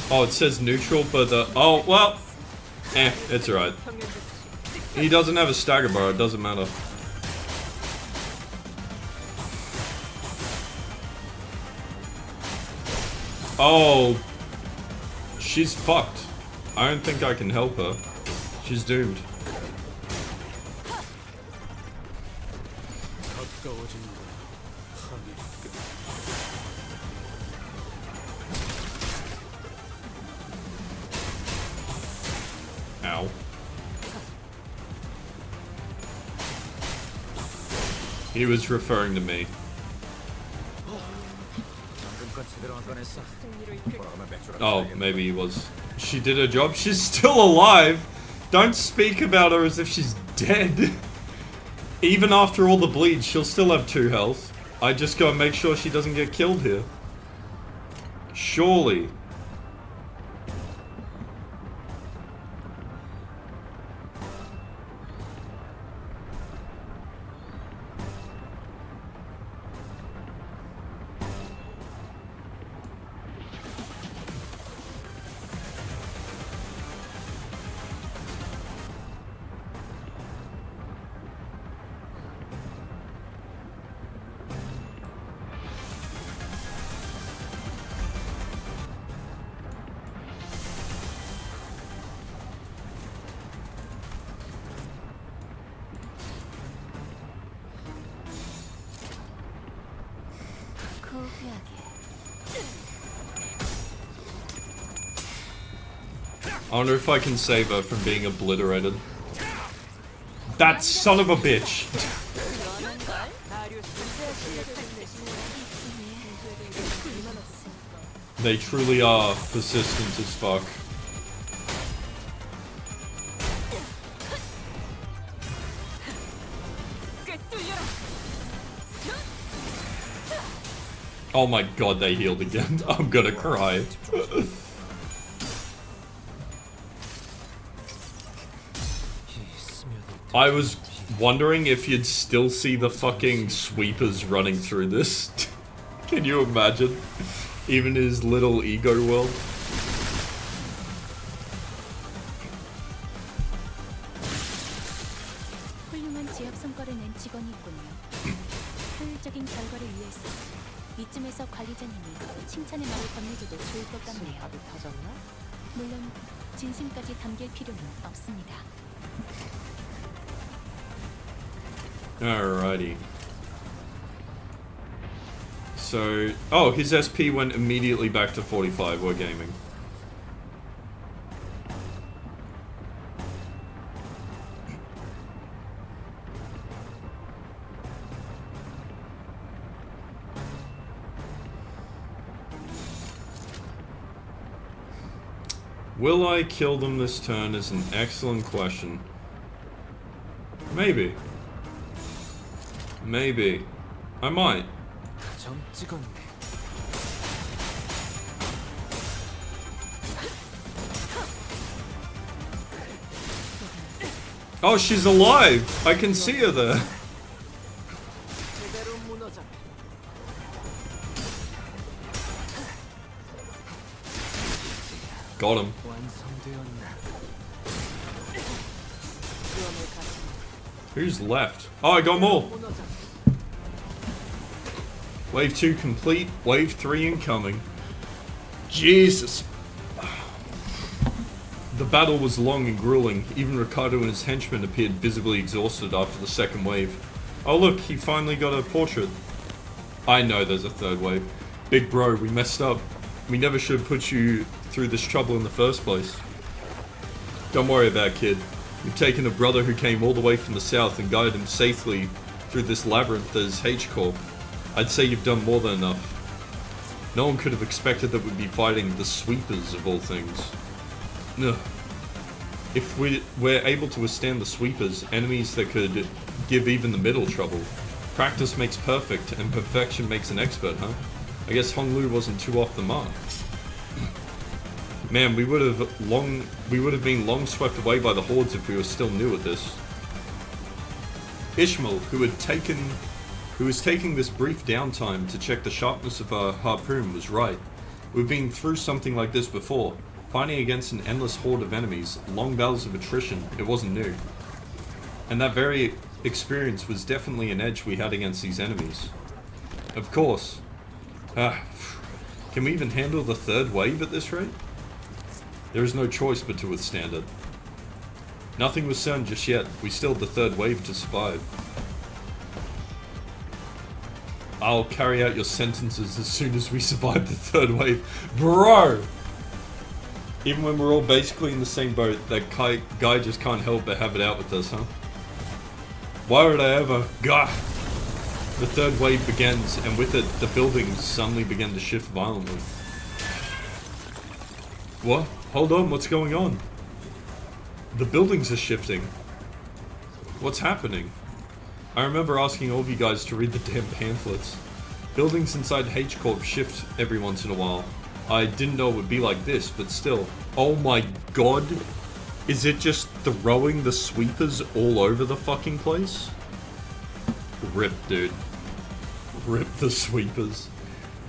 Oh, it says neutral, but oh, well. It's alright. He doesn't have a stagger bar, it doesn't matter. Oh. She's fucked. I don't think I can help her. She's doomed. 가까워진 건 하늘 끝. Ow. He was referring to me. 방금 건 제대로 안 꺼냈어. 뭐라면 맥주라. Oh, maybe he was. She did her job. She's still alive. Don't speak about her as if she's dead. Even after all the bleed, she'll still have 2 health. I just gotta make sure she doesn't get killed here. Surely. I wonder if I can save her from being obliterated. That son of a bitch! They truly are persistent as fuck. Oh my god, they healed again. I'm gonna cry. I was wondering if you'd still see the fucking sweepers running through this. Can you imagine? Even his little ego world. 훌륭한 지역 성과를 낸 직원이 있군요. 효율적인 결과를 위해서 이쯤에서 관리자님이 칭찬의 말을 건네줘도 좋을 것 같네요. 밥이 터졌나? 물론 진심까지 담길 필요는 없습니다. Alrighty. So, oh, his SP went immediately back to 45. We're gaming. Will I kill them this turn is an excellent question. Maybe. Maybe. I might. 점 찍었네. Oh, she's alive! I can see her there. 제대로 무너졌네. Got him. 완성되었나? 위험을 가지 Who's left? Oh, I got more. 무너졌네. Wave 2 complete. Wave 3 incoming. Jesus. The battle was long and grueling. Even Ricardo and his henchmen appeared visibly exhausted after the second wave. Oh look, he finally got a portrait. I know there's a third wave. Big bro, we messed up. We never should have put you through this trouble in the first place. Don't worry about it, kid. You've taken a brother who came all the way from the south and guided him safely through this labyrinth that is H-Corp. I'd say you've done more than enough. No one could have expected that we'd be fighting the sweepers of all things. Ugh. If we're able to withstand the sweepers, enemies that could give even the middle trouble. Practice makes perfect, and perfection makes an expert, huh? I guess Hong Lu wasn't too off the mark. Man, we would have been long swept away by the hordes if we were still new at this. Ishmael, who was taking this brief downtime to check the sharpness of our harpoon, was right. We've been through something like this before. Fighting against an endless horde of enemies, long battles of attrition, it wasn't new. And that very experience was definitely an edge we had against these enemies. Of course. Can we even handle the third wave at this rate? There is no choice but to withstand it. Nothing was certain just yet. We still had the third wave to survive. I'll carry out your sentences as soon as we survive the third wave. Bro! Even when we're all basically in the same boat, that guy just can't help but have it out with us, huh? Why would I ever? Gah! The third wave begins, and with it, the buildings suddenly begin to shift violently. What? Hold on, what's going on? The buildings are shifting. What's happening? I remember asking all of you guys to read the damn pamphlets. Buildings inside H-Corp shift every once in a while. I didn't know it would be like this, but still. Oh my god. Is it just throwing the sweepers all over the fucking place? Rip, dude. Rip the sweepers.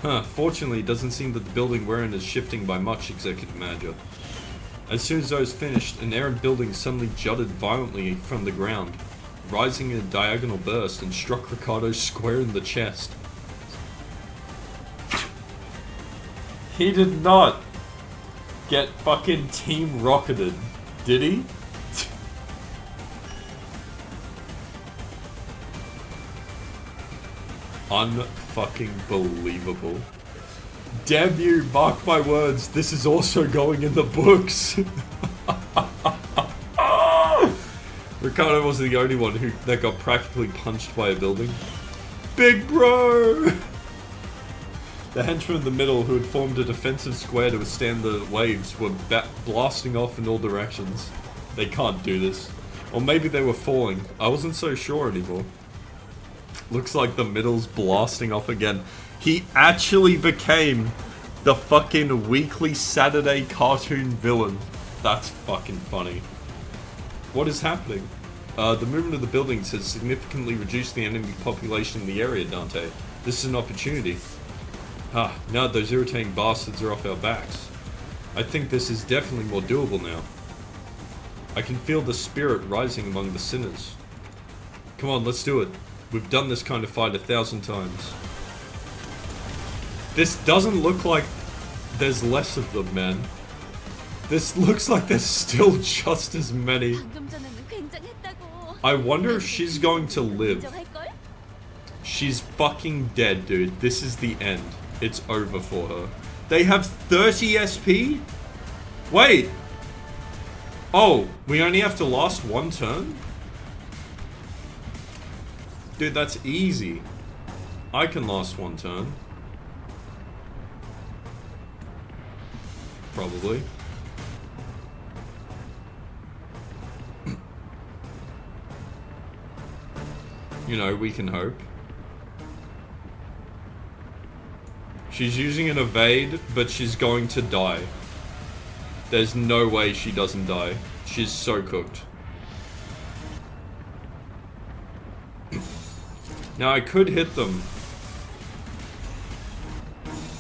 Huh, fortunately it doesn't seem that the building we're in is shifting by much, Executive Manager. As soon as I was finished, an errant building suddenly jutted violently from the ground, rising in a diagonal burst and struck Ricardo square in the chest. He did not get fucking team rocketed, did he? Unfucking believable. Damn you, mark my words, this is also going in the books. Ricardo wasn't the only one that got practically punched by a building. Big bro! The henchmen in the middle, who had formed a defensive square to withstand the waves, were blasting off in all directions. They can't do this. Or maybe they were falling. I wasn't so sure anymore. Looks like the middle's blasting off again. He actually became the fucking weekly Saturday cartoon villain. That's fucking funny. What is happening? The movement of the buildings has significantly reduced the enemy population in the area, Dante. This is an opportunity. Ah, now those irritating bastards are off our backs. I think this is definitely more doable now. I can feel the spirit rising among the sinners. Come on, let's do it. We've done this kind of fight 1,000 times. This doesn't look like there's less of them, man. This looks like there's still just as many. 방금 전에는 굉장했다고. I wonder if she's going to live. 인정할걸? She's fucking dead, dude. This is the end. It's over for her. They have 30 SP? Wait. Oh, we only have to last one turn? Dude, that's easy. I can last one turn. Probably. You know, we can hope. She's using an evade, but she's going to die. There's no way she doesn't die. She's so cooked. Now I could hit them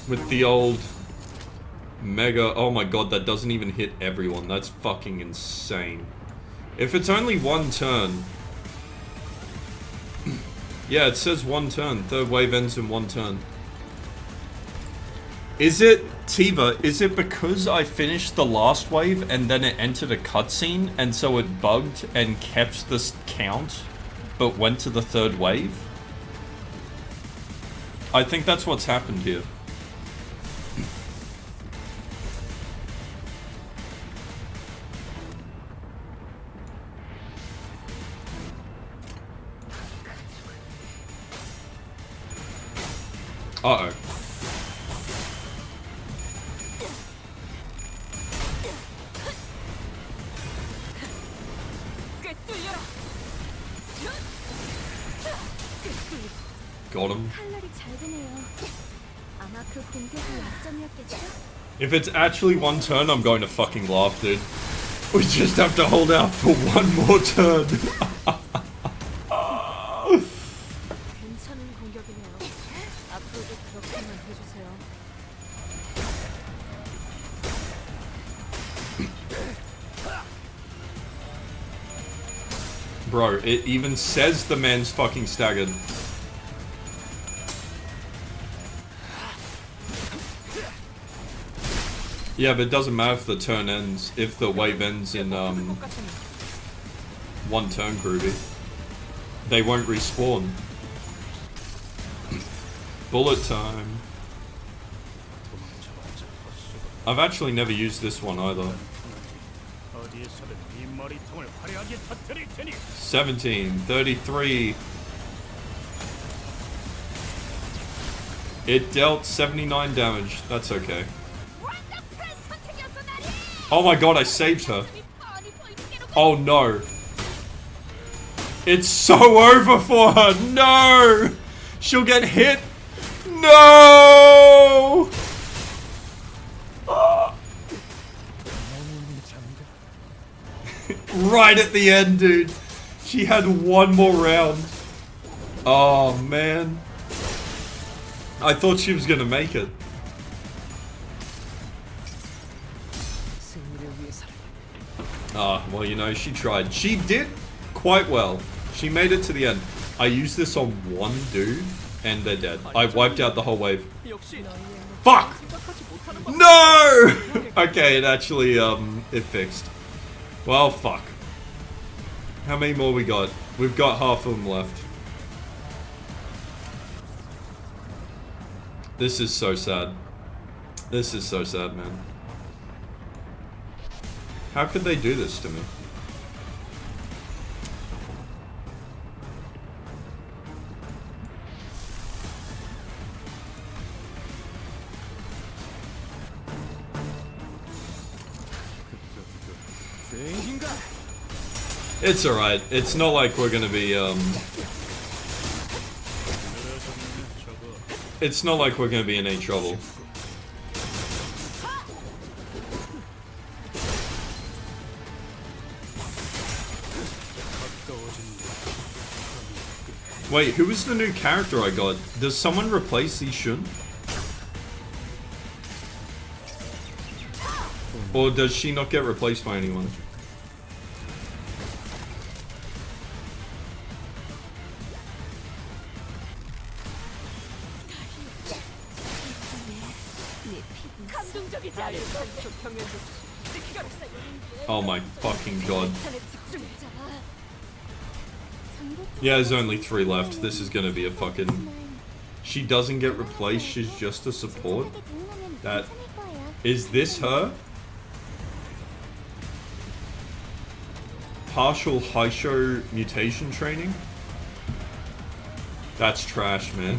with the old mega. Oh my god, that doesn't even hit everyone. That's fucking insane. If it's only one turn. Yeah, it says one turn. Third wave ends in one turn. Is it, Tiva, is it because I finished the last wave and then it entered a cutscene and so it bugged and kept this count but went to the third wave? I think that's what's happened here. Uh-oh. Got him. 칼날이 잘 드네요. 아마 그 공격이 약점이었겠죠? If it's actually one turn, I'm going to fucking laugh, dude. We just have to hold out for one more turn. 괜찮은 공격이네요. 앞으로도 그렇게만 해주세요. Bro, it even says the man's fucking staggered. Yeah, but it doesn't matter if the turn ends, if the wave ends in, one turn, Groovy. They won't respawn. Bullet time. I've actually never used this one either. 어디에서든 이 머리통을 화려하게 터뜨릴 테니 17, 33. It dealt 79 damage. That's okay. Oh my god, I saved her. Oh no. It's so over for her. No! She'll get hit. No! Ah. Right at the end, dude. She had one more round. Oh man. I thought she was gonna make it. Ah, well, you know, she tried. She did quite well. She made it to the end. I used this on one dude, and they're dead. I wiped out the whole wave. Fuck! No! Okay, it actually, it fixed. Well, fuck. How many more we got? We've got half of them left. This is so sad. This is so sad, man. How could they do this to me? It's alright. It's not like we're gonna be, It's not like we're gonna be in any trouble. Wait, who is the new character I got? Does someone replace Shun? Or does she not get replaced by anyone? 감동적이지 않을까? Oh my fucking god. 탄에 집중했잖아. Yeah, there's only 3 left. This is gonna be a fucking... She doesn't get replaced, she's just a support? That... Is this her? Partial Haisho mutation training? That's trash, man.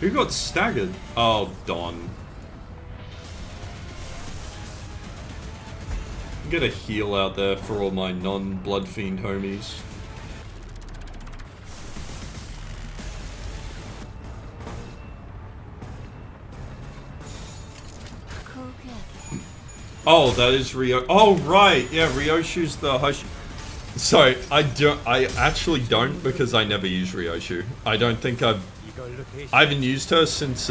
Who got staggered? Oh, Don. Get a heal out there for all my non-Blood Fiend homies. Oh, that is Ryo. Oh, right. Yeah, Ryoshu's the Haisho. Sorry, I actually don't because I never use Ryoshu. I don't think I haven't used her since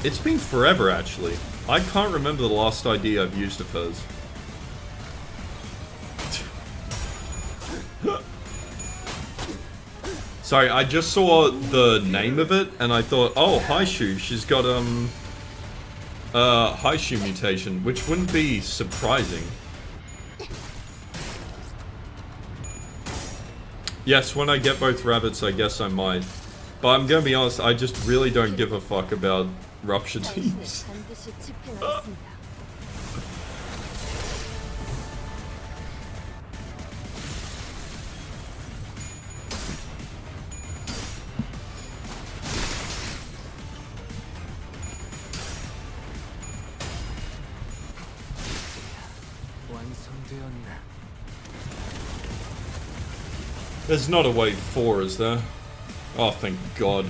it's been forever actually. I can't remember the last ID I've used of hers. Sorry, I just saw the name of it and I thought, oh, Haishu, she's got Haishu mutation, which wouldn't be surprising. Yes, when I get both rabbits, I guess I might. But I'm gonna be honest, I just really don't give a fuck about rupture teams. 완성되었나? There's not a wave 4, is there? Oh, thank God.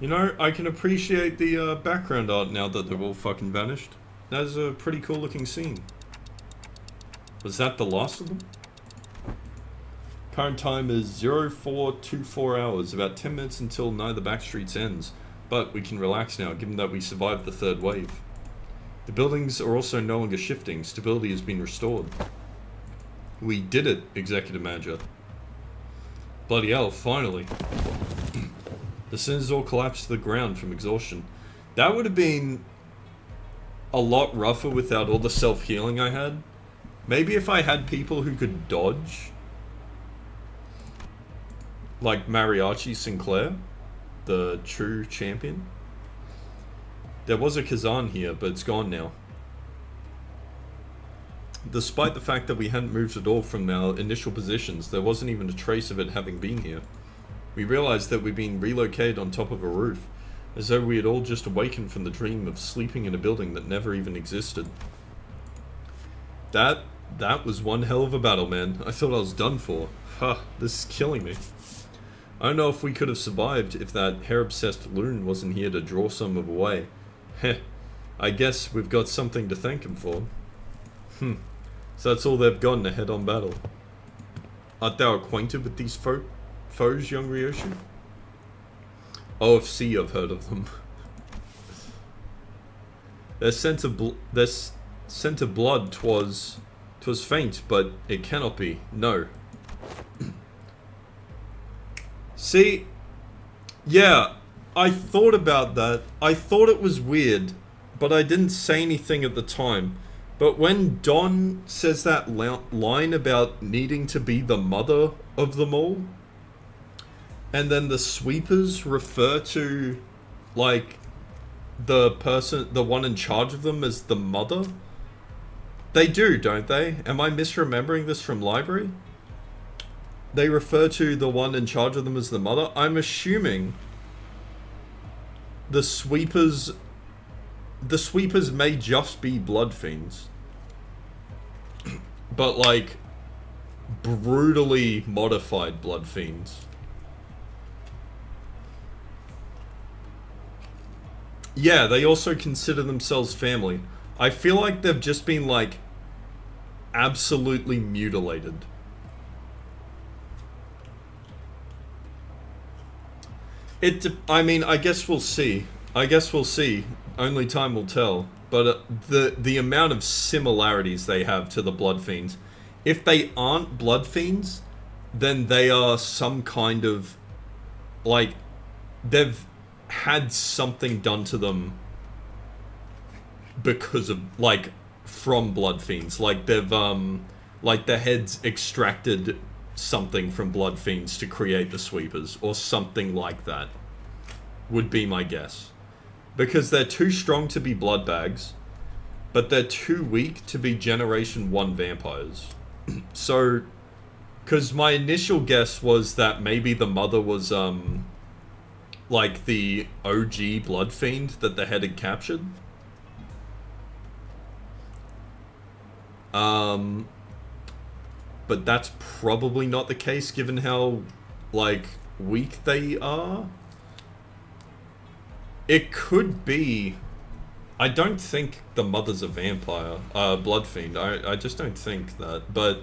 You know, I can appreciate the background art now that they've all fucking vanished. That's a pretty cool looking scene. Was that the last of them? Current time is 0424 hours, about 10 minutes until neither Backstreets ends. But we can relax now, given that we survived the 3rd wave. The buildings are also no longer shifting, stability has been restored. We did it, Executive Manager. Bloody hell, finally. The citizens all collapsed to the ground from exhaustion. That would have been a lot rougher without all the self-healing I had. Maybe if I had people who could dodge. Like Mariachi Sinclair, the true champion. There was a Kazan here, but it's gone now. Despite the fact that we hadn't moved at all from our initial positions, there wasn't even a trace of it having been here. We realized that we'd been relocated on top of a roof, as though we had all just awakened from the dream of sleeping in a building that never even existed. That was one hell of a battle, man. I thought I was done for. Huh, this is killing me. I don't know if we could have survived if that hair-obsessed loon wasn't here to draw some of away. Heh, I guess we've got something to thank him for. So that's all they've got in a head-on battle. Art thou acquainted with these foes, young Ryoshu? OFC, I've heard of them. Their scent of blood, 'twas faint, but it cannot be. No. See, yeah, I thought about that. I thought it was weird, but I didn't say anything at the time. But when Don says that line about needing to be the mother of them all, and then the sweepers refer to, like, the one in charge of them as the mother? They do, don't they? Am I misremembering this from library? They refer to the one in charge of them as the mother? I'm assuming the sweepers may just be blood fiends. But, like, brutally modified blood fiends. Yeah, they also consider themselves family. I feel like they've just been, like, absolutely mutilated. I mean, I guess we'll see. Only time will tell. But the amount of similarities they have to the Blood Fiends. If they aren't Blood Fiends, then they are some kind of... like, they've had something done to them because of, like, from Blood Fiends. Like, they've, like, their heads extracted something from Blood Fiends to create the Sweepers, or something like that, would be my guess. Because they're too strong to be blood bags, but they're too weak to be Generation 1 vampires. So, because my initial guess was that maybe the mother was, like the OG Blood Fiend that the head had captured. But that's probably not the case given how, like, weak they are. It could be... I don't think the mother's a vampire, Blood Fiend. I just don't think that, but...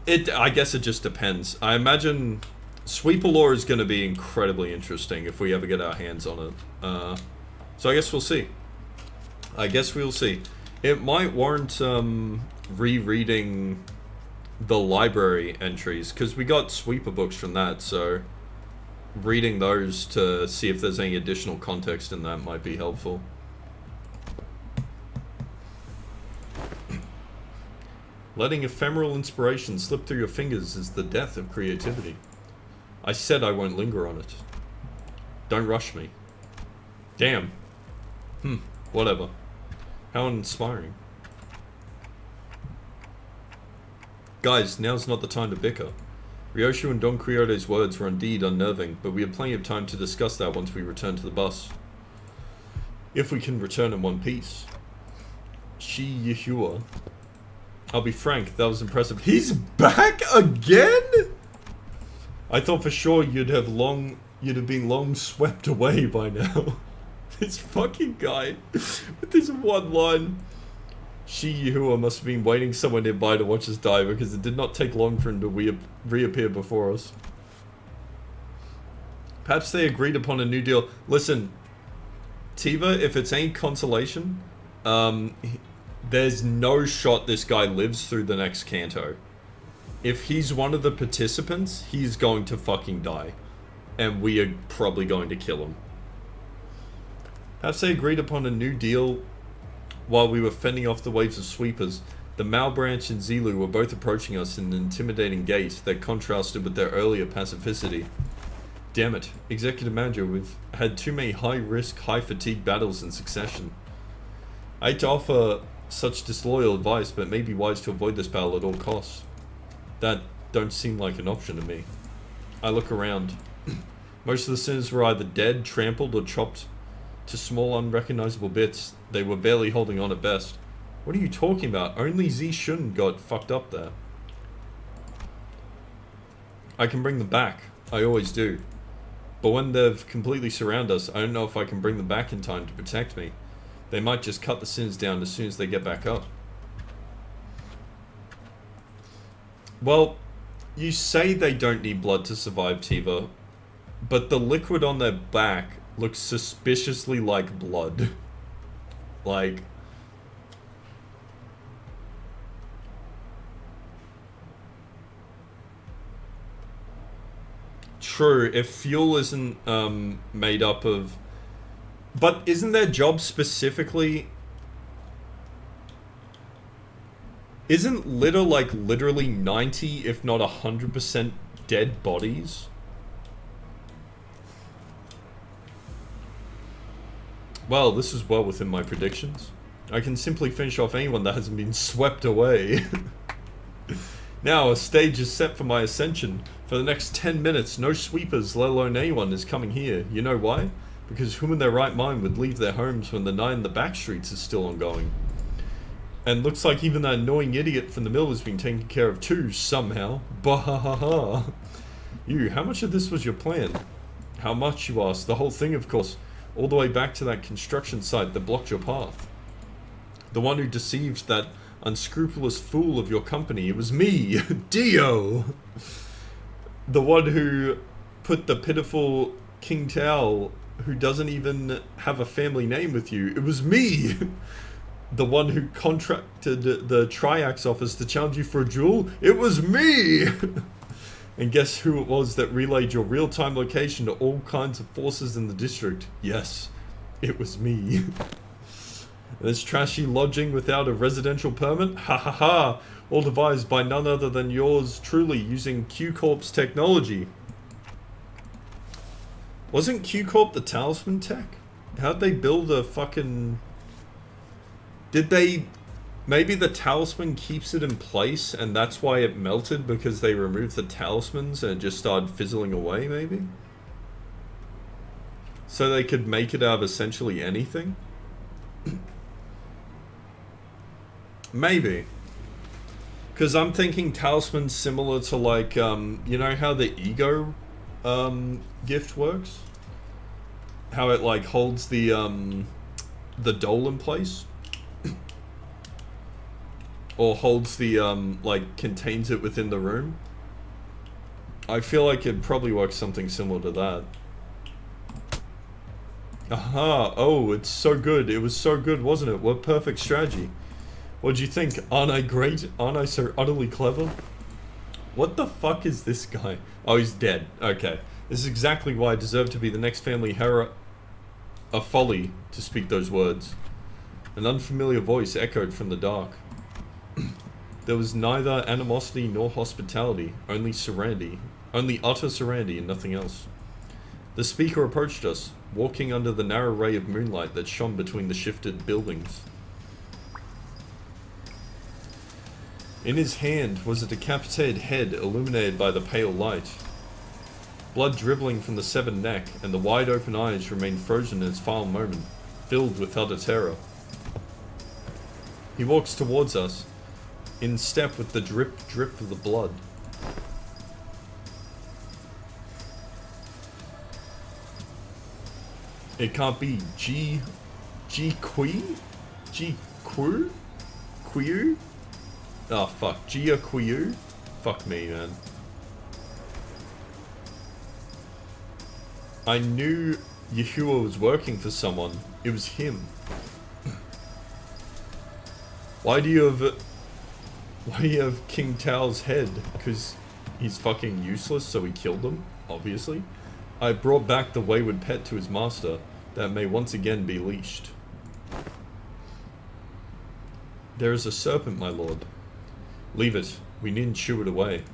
I guess it just depends. I imagine Sweeper lore is going to be incredibly interesting if we ever get our hands on it. So I guess we'll see. It might warrant rereading the library entries, because we got Sweeper books from that, so reading those to see if there's any additional context in that might be helpful. Letting ephemeral inspiration slip through your fingers is the death of creativity. I said I won't linger on it. Don't rush me. Damn. Whatever. How inspiring. Guys, now's not the time to bicker. Ryoshu and Don Quixote's words were indeed unnerving, but we have plenty of time to discuss that once we return to the bus. If we can return in one piece. Shi Yihua. I'll be frank, that was impressive. He's back again?! I thought for sure you'd have been long swept away by now. This fucking guy with this one line. Shi Yihua must have been waiting somewhere nearby to watch us die, because it did not take long for him to reappear before us. Perhaps they agreed upon a new deal. Listen, Tiva, if it's any consolation, there's no shot this guy lives through the next canto. If he's one of the participants, he's going to fucking die. And we are probably going to kill him. Perhaps they agreed upon a new deal while we were fending off the waves of sweepers. The Malbranch and Zilu were both approaching us in an intimidating gait that contrasted with their earlier pacificity. Damn it, Executive Manager, we've had too many high-risk, high-fatigue battles in succession. I hate to offer such disloyal advice, but it may be wise to avoid this battle at all costs. That don't seem like an option to me. I look around. Most of the sinners were either dead, trampled, or chopped to small, unrecognizable bits. They were barely holding on at best. What are you talking about? Only Z Shun got fucked up there. I can bring them back. I always do. But when they've completely surrounded us, I don't know if I can bring them back in time to protect me. They might just cut the sinners down as soon as they get back up. Well, you say they don't need blood to survive, Tiva, but the liquid on their back looks suspiciously like blood. Like... True, if fuel isn't made up of... But isn't their job specifically... Isn't litter like literally 90, if not 100% dead bodies? Well, this is well within my predictions. I can simply finish off anyone that hasn't been swept away. Now, a stage is set for my ascension. For the next 10 minutes, no sweepers, let alone anyone, is coming here. You know why? Because who in their right mind would leave their homes when the night in the back streets is still ongoing? And looks like even that annoying idiot from the mill has been taken care of too, somehow. Bah-ha-ha-ha. You, how much of this was your plan? How much, you ask? The whole thing, of course. All the way back to that construction site that blocked your path. The one who deceived that unscrupulous fool of your company. It was me, Dio! The one who put the pitiful King Tao, who doesn't even have a family name with you. It was me! The one who contracted the Triax office to challenge you for a duel. It was me! And guess who it was that relayed your real-time location to all kinds of forces in the district? Yes, it was me. This trashy lodging without a residential permit? Ha ha ha! All devised by none other than yours truly using Q-Corp's technology. Wasn't Q-Corp the talisman tech? How'd they build a fucking... Did they... Maybe the talisman keeps it in place and that's why it melted, because they removed the talismans and it just started fizzling away, maybe? So they could make it out of essentially anything? Maybe. Because I'm thinking talisman's similar to like, you know how the ego gift works? How it like holds the doll in place? Or holds the, like, contains it within the room. I feel like it probably works something similar to that. Aha! Oh, it's so good. It was so good, wasn't it? What perfect strategy. What'd you think? Aren't I great? Aren't I so utterly clever? What the fuck is this guy? Oh, he's dead. Okay. This is exactly why I deserve to be the next family hero. A folly to speak those words. An unfamiliar voice echoed from the dark. There was neither animosity nor hospitality, only serenity. Only utter serenity and nothing else. The speaker approached us, walking under the narrow ray of moonlight that shone between the shifted buildings. In his hand was a decapitated head illuminated by the pale light. Blood dribbling from the severed neck, and the wide open eyes remained frozen in its final moment, filled with utter terror. He walks towards us, in step with the drip drip of the blood. It can't be G Kui? G Quiu? Quiu? Oh fuck, Gia Quiu? Fuck me, man. I knew Yahuwah was working for someone. It was him. Why do you have King Tao's head? Because he's fucking useless, so he killed him, obviously. I brought back the wayward pet to his master, that may once again be leashed. There is a serpent, my lord. Leave it. We needn't shoo it away.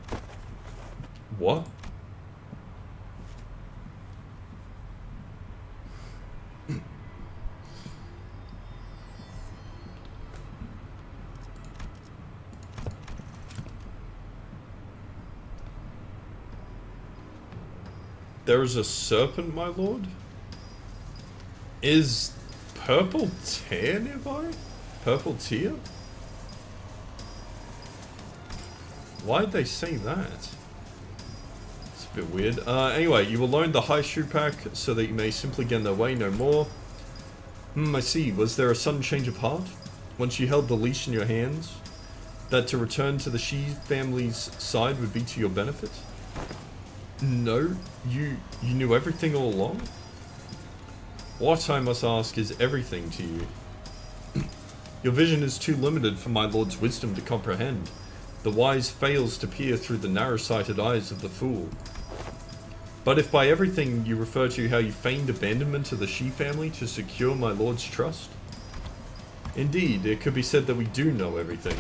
What? There is a serpent, my lord? Is Purple Tear nearby? Purple Tear? Why'd they say that? It's a bit weird. Anyway, you will loan the high shoe pack so that you may simply get in their way no more. I see. Was there a sudden change of heart? Once you held the leash in your hands? That to return to the Shi family's side would be to your benefit? No, you knew everything all along? What, I must ask, is everything to you? Your vision is too limited for my lord's wisdom to comprehend. The wise fails to peer through the narrow-sighted eyes of the fool. But if by everything you refer to how you feigned abandonment of the Shi family to secure my lord's trust, indeed, it could be said that we do know everything.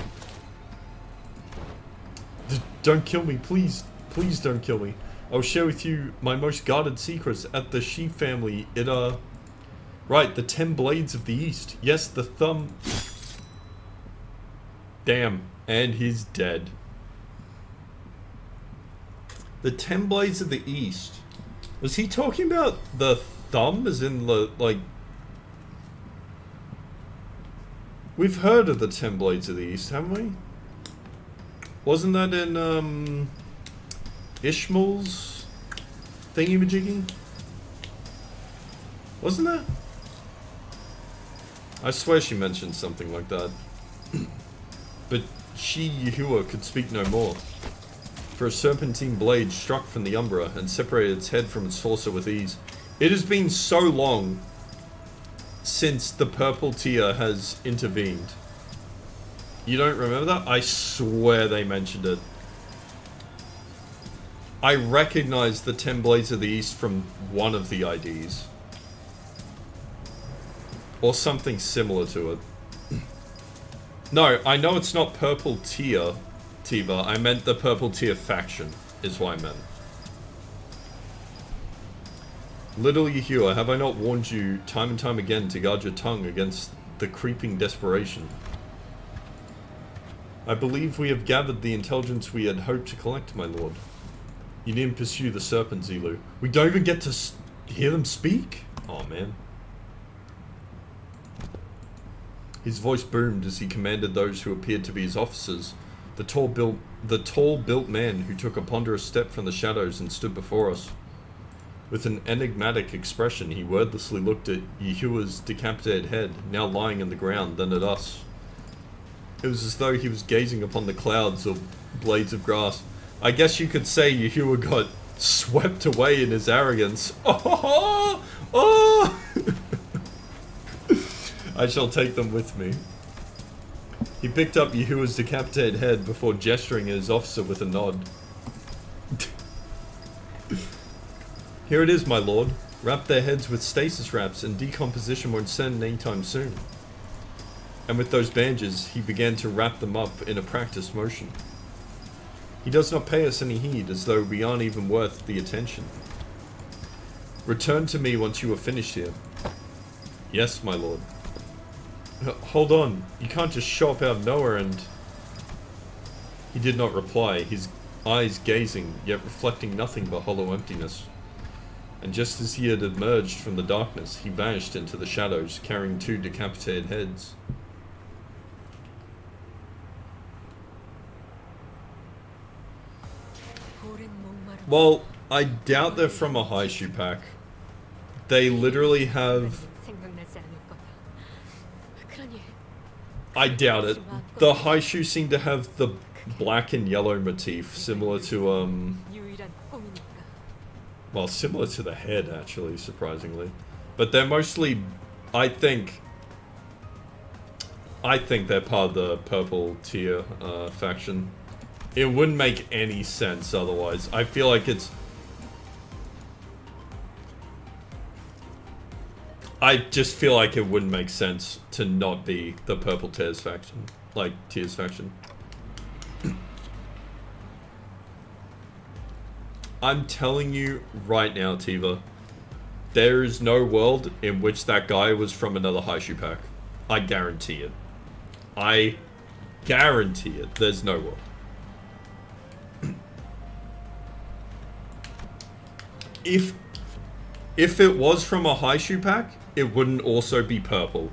Don't kill me, please. Please don't kill me. I will share with you my most guarded secrets at the Shi family. Right, the 10 Blades of the East. Yes, the thumb. Damn, and he's dead. The 10 Blades of the East. Was he talking about the thumb as in the, like... We've heard of the 10 Blades of the East, haven't we? Wasn't that in, Ishmael's thingy-majiggy? Wasn't that? I swear she mentioned something like that. But she, Yahua, could speak no more. For a serpentine blade struck from the Umbra and separated its head from its torso with ease. It has been so long since the purple tear has intervened. You don't remember that? I swear they mentioned it. I recognize the 10 Blades of the East from one of the IDs. Or something similar to it. No, I know it's not Purple Tear, Tiva. I meant the Purple Tear faction, is what I meant. Little Yahua, have I not warned you time and time again to guard your tongue against the creeping desperation? I believe we have gathered the intelligence we had hoped to collect, my lord. You didn't pursue the serpent, Zilu. We don't even get to hear them speak? Oh, man. His voice boomed as he commanded those who appeared to be his officers. The tall built man who took a ponderous step from the shadows and stood before us. With an enigmatic expression, he wordlessly looked at Yahua's decapitated head, now lying on the ground, then at us. It was as though he was gazing upon the clouds or blades of grass. I guess you could say Yahua got swept away in his arrogance. Oh! Oh! I shall take them with me. He picked up Yahua's decapitated head before gesturing at his officer with a nod. Here it is, my lord. Wrap their heads with stasis wraps and decomposition won't send anytime soon. And with those bandages, he began to wrap them up in a practiced motion. He does not pay us any heed, as though we aren't even worth the attention. Return to me once you are finished here. Yes, my lord. Hold on, you can't just show up out of nowhere and... He did not reply, his eyes gazing, yet reflecting nothing but hollow emptiness. And just as he had emerged from the darkness, he vanished into the shadows, carrying 2 decapitated heads. Well, I doubt they're from a Haishu pack. They literally have... I doubt it. The Haishu seem to have the black and yellow motif, similar to, well, similar to the head, actually, surprisingly. But they're mostly, I think they're part of the purple tier faction. It wouldn't make any sense otherwise. I feel like it's... I just feel like it wouldn't make sense to not be the purple Tears faction. Like, Tears faction. I'm telling you right now, Tiva, there is no world in which that guy was from another Haishu pack. I guarantee it. I guarantee it. There's no world. If it was from a Haishu pack, it wouldn't also be purple.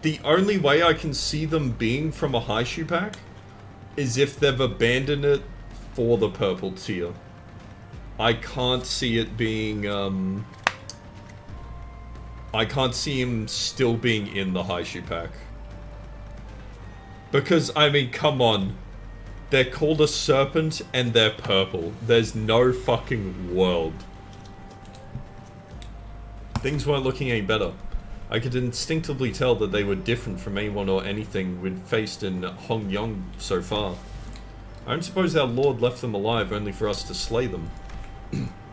The only way I can see them being from a Haishu pack is if they've abandoned it for the purple tier. I can't see it being, I can't see him still being in the Haishu pack. Because, I mean, come on. They're called a serpent and they're purple. There's no fucking world. Things weren't looking any better. I could instinctively tell that they were different from anyone or anything we'd faced in Hongyong so far. I don't suppose our lord left them alive only for us to slay them.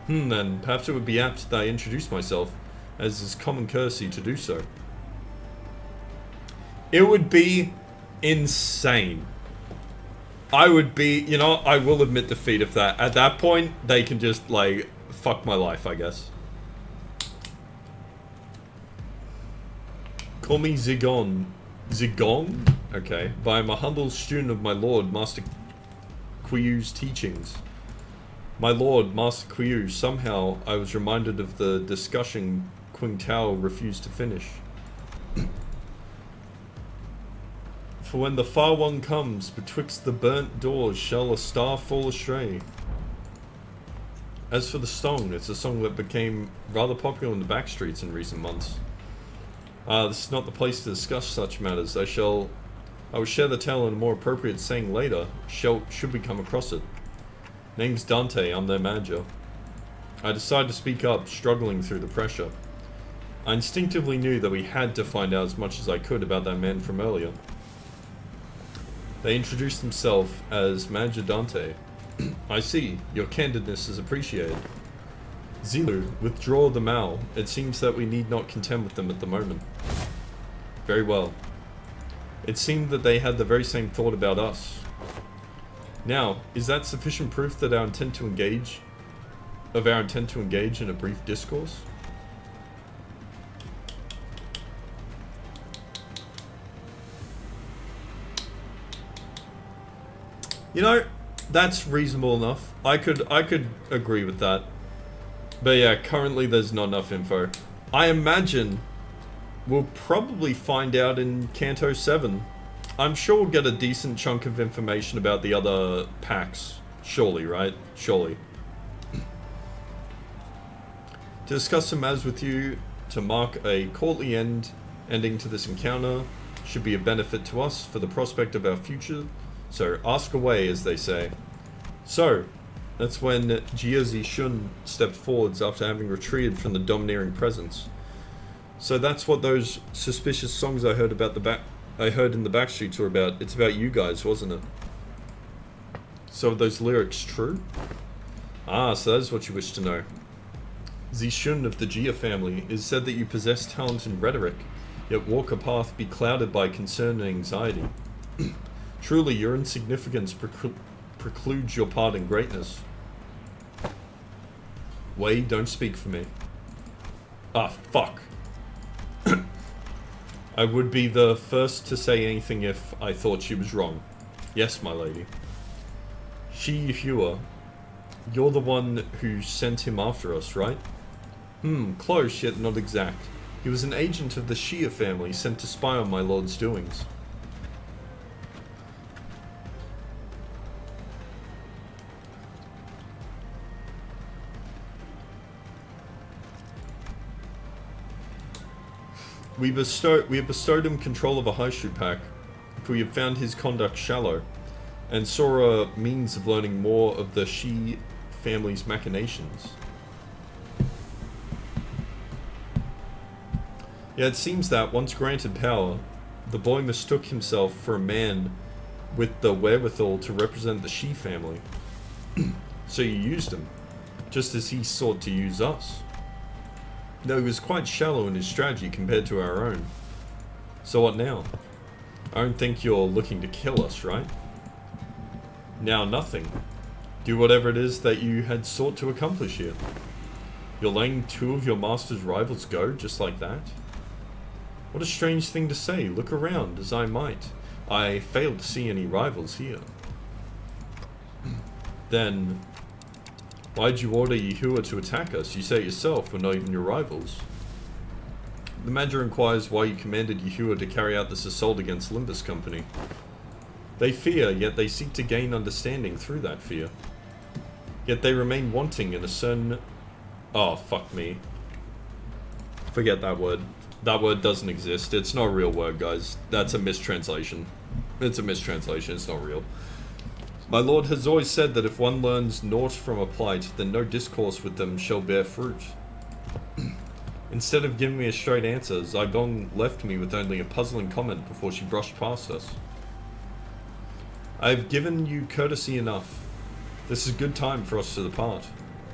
Then perhaps it would be apt that I introduce myself, as is common courtesy to do so. It would be insane. I would be, you know, I will admit defeat if that. At that point, they can just, like, fuck my life, I guess. Call me Zigon. Zigong? Okay. But I'm a humble student of my lord, Master Qiu's teachings. My lord, Master Qiu, somehow I was reminded of the discussion Qing Tao refused to finish. For when the far one comes, betwixt the burnt doors shall a star fall astray. As for the song, it's a song that became rather popular in the backstreets in recent months. This is not the place to discuss such matters. I will share the tale in a more appropriate saying later, should we come across it. Name's Dante, I'm their manager. I decided to speak up, struggling through the pressure. I instinctively knew that we had to find out as much as I could about that man from earlier. They introduced themselves as Manager Dante. I see, your candidness is appreciated. Zilu, withdraw the Mao. It seems that we need not contend with them at the moment. Very well. It seemed that they had the very same thought about us. Now, is that sufficient proof that our intent to engage in a brief discourse? You know, that's reasonable enough. I could agree with that. But yeah, currently there's not enough info. I imagine we'll probably find out in Canto 7. I'm sure we'll get a decent chunk of information about the other packs. Surely, right? Surely. To discuss some matters with you, to mark a courtly ending to this encounter, should be a benefit to us for the prospect of our future. So, ask away, as they say. So, that's when Jia Zishun stepped forwards after having retreated from the domineering presence. So that's what those suspicious songs I heard in the backstreets were about. It's about you guys, wasn't it? So are those lyrics true? Ah, so that is what you wish to know. Zishun of the Jia family, it is said that you possess talent in rhetoric, yet walk a path beclouded by concern and anxiety. Truly, your insignificance precludes your part in greatness. Wei, don't speak for me. Ah, fuck. I would be the first to say anything if I thought she was wrong. Yes, my lady. Shi Hua, you're the one who sent him after us, right? Close, yet not exact. He was an agent of the Shia family sent to spy on my lord's doings. We have bestowed him control of a Haishu pack, for we have found his conduct shallow, and saw a means of learning more of the Shi family's machinations. Yeah, it seems that, once granted power, the boy mistook himself for a man with the wherewithal to represent the Shi family. So you used him, just as he sought to use us. Though he was quite shallow in his strategy compared to our own. So what now? I don't think you're looking to kill us, right? Now nothing. Do whatever it is that you had sought to accomplish here. You're letting two of your master's rivals go just like that? What a strange thing to say. Look around, as I might. I fail to see any rivals here. Then, why'd you order Yehua to attack us? You say it yourself, we're not even your rivals. The manager inquires why you commanded Yehua to carry out this assault against Limbus Company. They fear, yet they seek to gain understanding through that fear. Yet they remain wanting in a certain... Oh, fuck me. Forget that word. That word doesn't exist. It's not a real word, guys. That's a mistranslation. It's a mistranslation, it's not real. My lord has always said that if one learns naught from a plight, then no discourse with them shall bear fruit. Instead of giving me a straight answer, Zygong left me with only a puzzling comment before she brushed past us. I have given you courtesy enough. This is a good time for us to depart.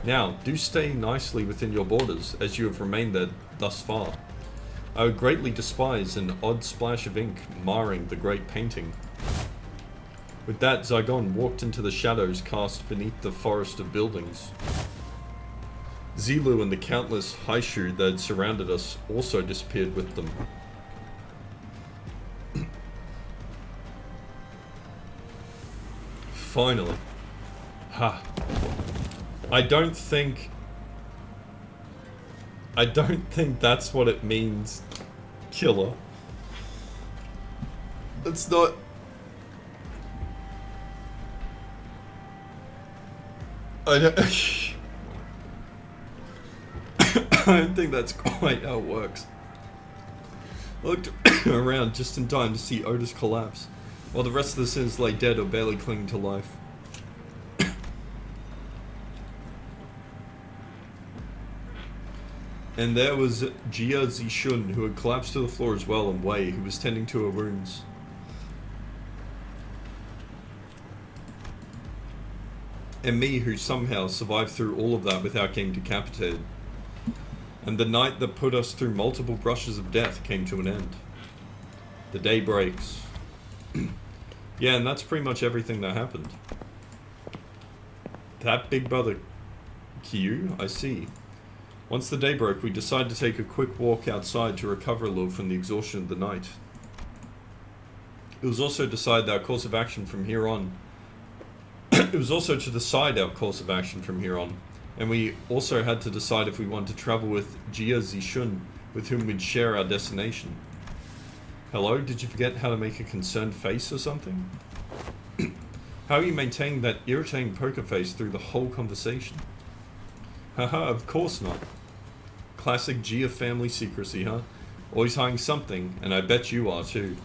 Now, do stay nicely within your borders, as you have remained there thus far. I would greatly despise an odd splash of ink marring the great painting. With that, Zygon walked into the shadows cast beneath the forest of buildings. Zilu and the countless Haishu that had surrounded us also disappeared with them. Finally. Ha. I don't think that's what it means, killer. It's not... I don't... don't think that's quite how it works. I looked around just in time to see Otis collapse, while the rest of the sinners lay dead or barely clinging to life. And there was Jia Zishun, who had collapsed to the floor as well, and Wei, who was tending to her wounds. And me, who somehow survived through all of that without getting decapitated. And the night that put us through multiple brushes of death came to an end. The day breaks. Yeah, and that's pretty much everything that happened. That big brother Kyu, I see. Once the day broke, we decided to take a quick walk outside to recover a little from the exhaustion of the night. It was also decided our course of action from here on. It was also to decide our course of action from here on, and we also had to decide if we wanted to travel with Jia Zishun, with whom we'd share our destination. Hello, did you forget how to make a concerned face or something? How are you maintaining that irritating poker face through the whole conversation? Haha, of course not. Classic Gia family secrecy, huh? Always hiding something, and I bet you are too.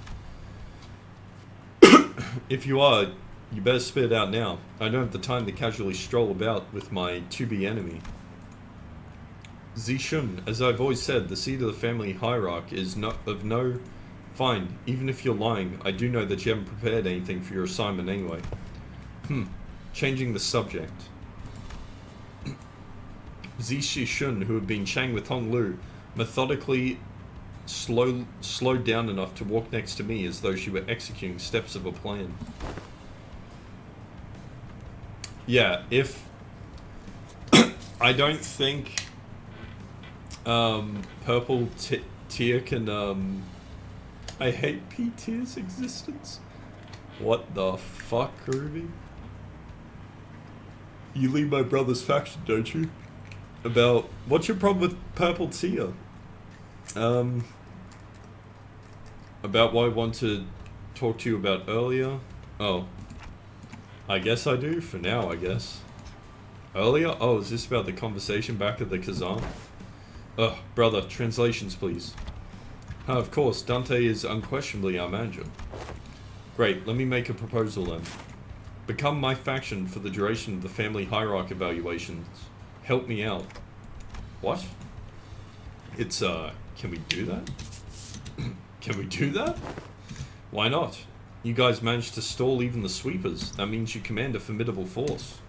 If you are, you better spit it out now. I don't have the time to casually stroll about with my to-be enemy. Zishun, as I've always said, the seat of the family hierarchy is of no... Fine, even if you're lying, I do know that you haven't prepared anything for your assignment anyway. Changing the subject. Zishun, who had been chatting with Hong Lu, methodically slowed down enough to walk next to me as though she were executing steps of a plan. Yeah, if... I don't think... Purple Tear can, I hate P-Tier's existence. What the fuck, Ruby? You lead my brother's faction, don't you? About... What's your problem with Purple Tear? About what I want to talk to you about earlier? Oh. I guess I do, for now, I guess. Earlier? Oh, is this about the conversation back at the Kazan? Ugh, brother, translations please. Of course, Dante is unquestionably our manager. Great, let me make a proposal then. Become my faction for the duration of the family hierarchy evaluations. Help me out. What? It's, can we do that? Can we do that? Why not? You guys managed to stall even the sweepers. That means you command a formidable force.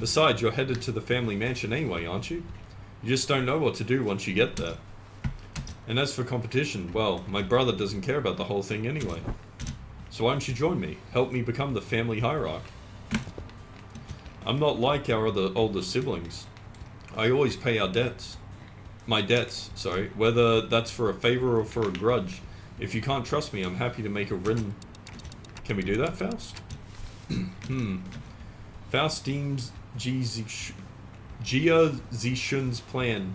Besides, you're headed to the family mansion anyway, aren't you? You just don't know what to do once you get there. And as for competition, well, my brother doesn't care about the whole thing anyway. So why don't you join me? Help me become the family hierarch. I'm not like our other older siblings. I always pay our debts. My debts, sorry. Whether that's for a favor or for a grudge. If you can't trust me, I'm happy to make a written... Can we do that, Faust? Faust deems Jia Zishun's plan,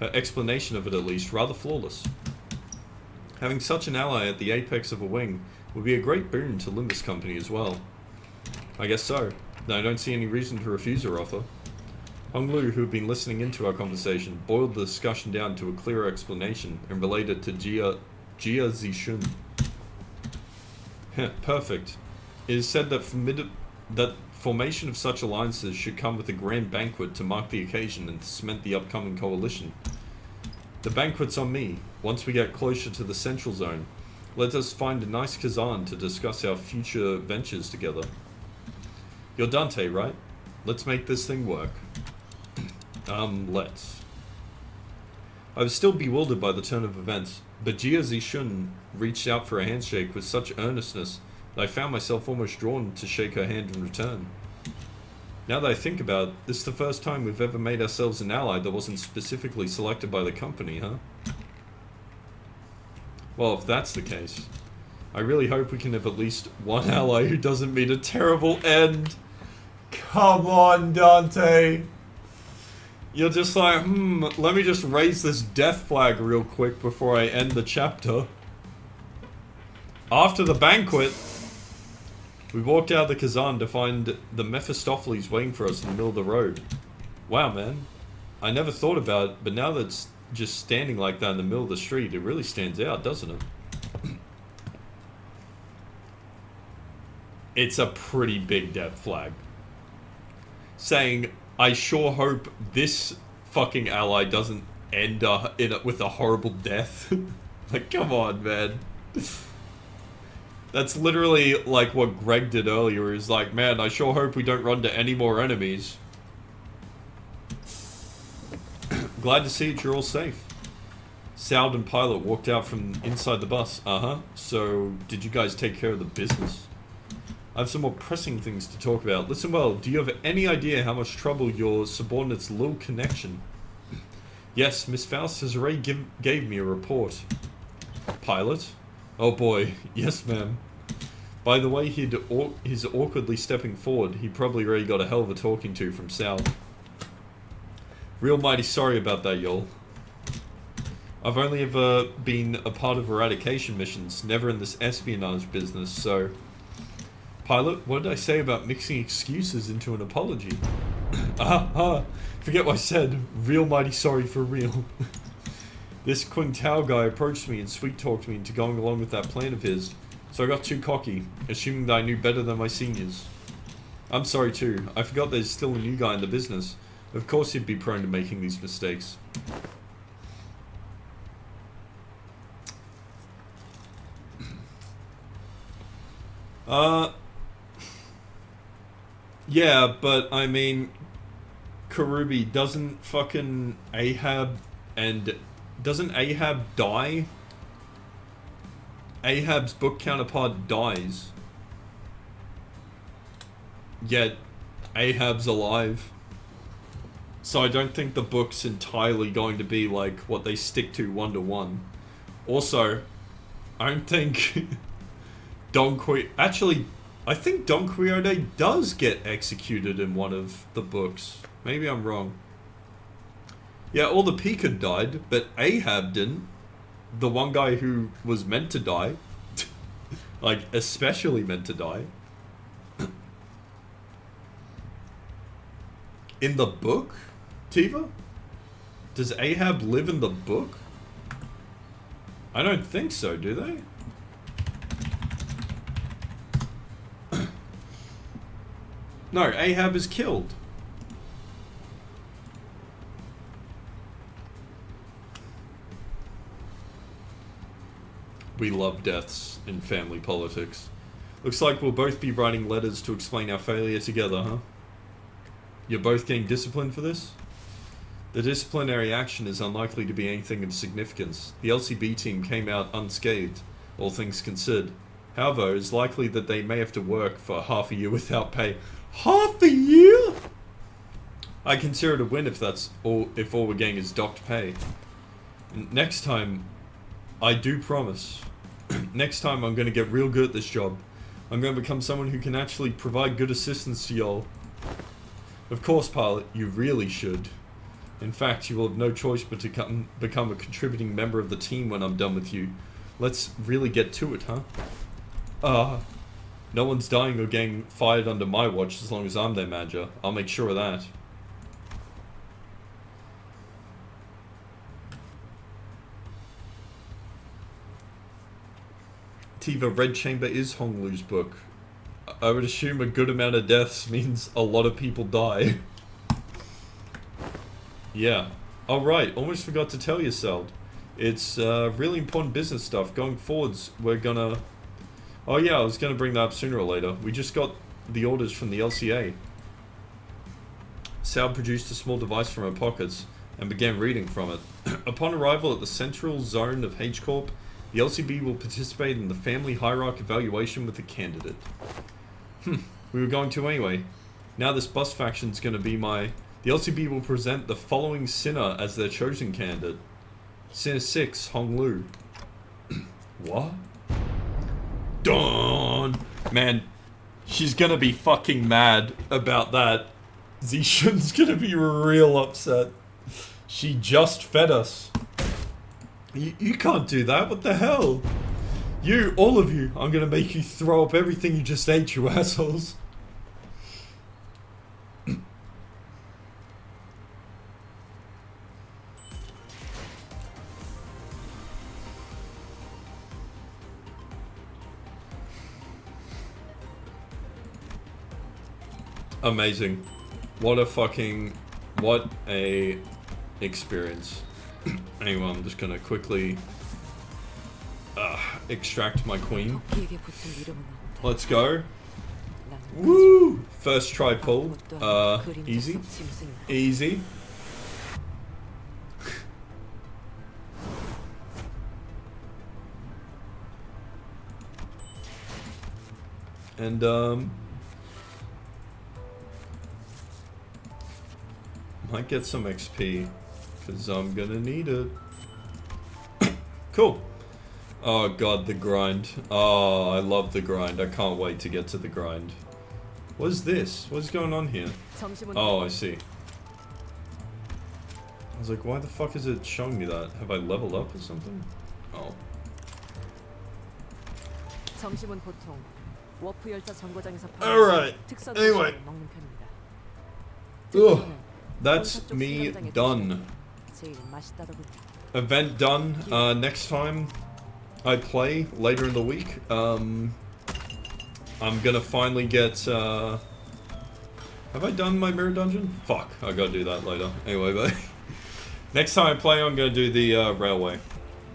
her explanation of it at least, rather flawless. Having such an ally at the apex of a wing would be a great boon to Limbus Company as well. I guess so. I don't see any reason to refuse her offer. Hong Lu, who had been listening into our conversation, boiled the discussion down to a clearer explanation and related to Jia Zishun. Perfect. It is said that formation of such alliances should come with a grand banquet to mark the occasion and cement the upcoming coalition. The banquet's on me. Once we get closer to the central zone, let us find a nice Kazan to discuss our future ventures together. You're Dante, right? Let's make this thing work. Let's. I was still bewildered by the turn of events, but Jia Zishun reached out for a handshake with such earnestness that I found myself almost drawn to shake her hand in return. Now that I think about it, this is the first time we've ever made ourselves an ally that wasn't specifically selected by the company, huh? Well, if that's the case, I really hope we can have at least one ally who doesn't meet a terrible end. Come on, Dante! You're just like, let me just raise this death flag real quick before I end the chapter. After the banquet, we walked out of the Kazan to find the Mephistopheles waiting for us in the middle of the road. Wow, man. I never thought about it, but now that it's just standing like that in the middle of the street, it really stands out, doesn't it? It's a pretty big death flag. Saying, I sure hope this fucking ally doesn't end with a horrible death. Like, come on, man. That's literally like what Greg did earlier. He's like, man, I sure hope we don't run into any more enemies. Glad to see that you're all safe. Sound and Pilot walked out from inside the bus. Uh-huh. So, did you guys take care of the business? I have some more pressing things to talk about. Listen well, do you have any idea how much trouble your subordinate's little connection? Yes, Miss Faust has already gave me a report. Pilot? Oh boy, yes ma'am. By the way he's awkwardly stepping forward, he probably already got a hell of a talking to from Sal. Real mighty sorry about that, y'all. I've only ever been a part of eradication missions, never in this espionage business, so... Pilot, what did I say about mixing excuses into an apology? Forget what I said. Real mighty sorry for real. This Quintao guy approached me and sweet-talked me into going along with that plan of his, so I got too cocky, assuming that I knew better than my seniors. I'm sorry too. I forgot there's still a new guy in the business. Of course he'd be prone to making these mistakes. Yeah, but I mean, Karubi, doesn't fucking Ahab and... Doesn't Ahab die? Ahab's book counterpart dies. Yet, Ahab's alive. So I don't think the book's entirely going to be like what they stick to 1-to-1. Also, I don't think Actually, I think Don Quixote does get executed in one of the books. Maybe I'm wrong. Yeah, all the Pika died, but Ahab didn't. The one guy who was meant to die. Like, especially meant to die. In the book, Tiva? Does Ahab live in the book? I don't think so, do they? No, Ahab is killed. We love deaths in family politics. Looks like we'll both be writing letters to explain our failure together, huh? You're both getting disciplined for this? The disciplinary action is unlikely to be anything of significance. The LCB team came out unscathed, all things considered. However, it's likely that they may have to work for half a year without pay. Half a year? I consider it a win if that's all. If all we're getting is docked pay. Next time, I do promise. Next time, I'm going to get real good at this job. I'm going to become someone who can actually provide good assistance to y'all. Of course, Pilot, you really should. In fact, you will have no choice but to become a contributing member of the team when I'm done with you. Let's really get to it, huh? No one's dying or getting fired under my watch as long as I'm their manager. I'll make sure of that. Tiva, Red Chamber is Honglu's book. I would assume a good amount of deaths means a lot of people die. Yeah. Alright, almost forgot to tell you, Seld. It's really important business stuff. Going forwards, we're gonna... Oh yeah, I was gonna bring that up sooner or later. We just got the orders from the LCA. Sal produced a small device from her pockets and began reading from it. Upon arrival at the central zone of H-Corp, the LCB will participate in the family hierarchy evaluation with a candidate. We were going to anyway. Now this bus faction's gonna be my... The LCB will present the following Sinner as their chosen candidate. Sinner 6, Honglu. What? Dawn! Man, she's gonna be fucking mad about that. Zishan's gonna be real upset. She just fed us. You can't do that, what the hell? You, all of you, I'm gonna make you throw up everything you just ate, you assholes. Amazing. What a experience. Anyway, I'm just gonna quickly extract my queen. 토끼에게 붙은 이름은 없다. Let's go. 난 Woo! First try pull. 아무것도 아닌 그림자 Easy. 속 짐승이다. Easy. And might get some XP because I'm gonna need it. Cool. Oh god, the grind. Oh, I love the grind. I can't wait to get to the grind. What is this? What's going on here? 점심은 Oh, I see. I was like, why the fuck is it showing me that? Have I leveled up or something? Oh. 점심은 보통 워프 열차 정거장에서 Alright. 특선 Anyway. 도시락을 먹는 편입니다. Ugh. 특별히는 That's 본사 쪽 me 승강장의 done. 도시락이 제일 맛있다더군요. Event done. Next time I play later in the week, I'm gonna finally get. Have I done my mirror dungeon? Fuck, I gotta do that later. Anyway, but next time I play, I'm gonna do the railway.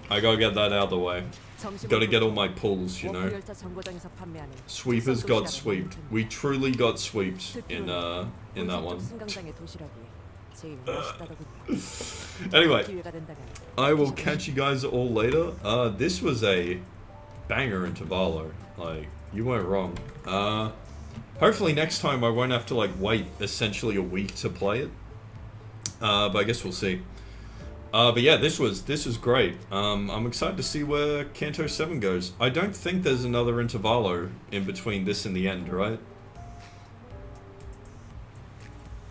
I gotta get that out of the way. 점심은 Gotta get all 보통 my pulls, you 워프 know. 열차 정거장에서 판매하는 Sweepers 특선 got 도시락을 sweeped. 먹는 We truly got sweeped in 편입니다. that 본사 쪽 one. 승강장의 도시락이 제일 맛있다더군요. Anyway, 기회가 된다면 I will catch you guys all later. This was a banger intervalo. Like, you weren't wrong. Hopefully next time I won't have to like wait essentially a week to play it. But I guess we'll see. But yeah, this was great. I'm excited to see where Kanto 7 goes. I don't think there's another intervalo in between this and the end, right?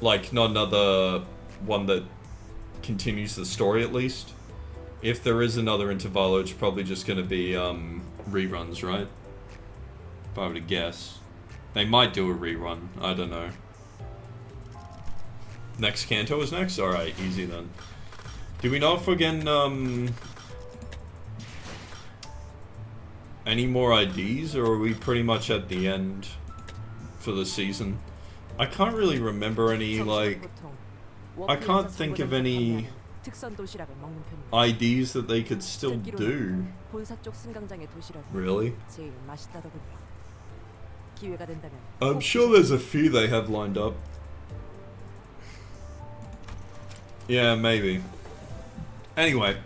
Like, not another one that continues the story at least. If there is another intervalo, it's probably just going to be reruns, right? If I were to guess. They might do a rerun, I don't know. Next Kanto is next? Alright, easy then. Do we know if we're getting any more IDs, or are we pretty much at the end for the season? I can't really remember any, like, I can't think of any 특선 도시락을 먹는 편입니다. IDs that they could still do. 본사 쪽 승강장의 도시락이 Really? 제일 맛있다더군요. 기회가 된다면 I'm sure there's a few they have lined up. Yeah, maybe. Anyway,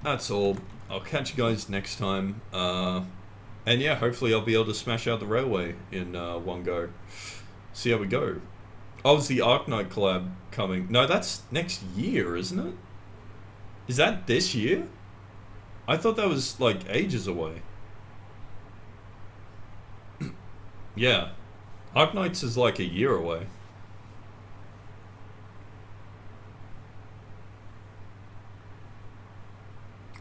that's all. I'll catch you guys next time. And yeah, hopefully I'll be able to smash out the railway in one go. See how we go. Oh, is the Arknight collab coming? No, that's next year, isn't it? Is that this year? I thought that was like ages away. Yeah. Arknights is like a year away.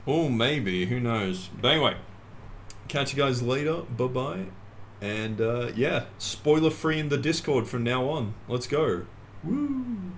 Oh, maybe. Who knows? But anyway, catch you guys later. Bye-bye. And yeah, spoiler free in the Discord from now on. Let's go. Woo!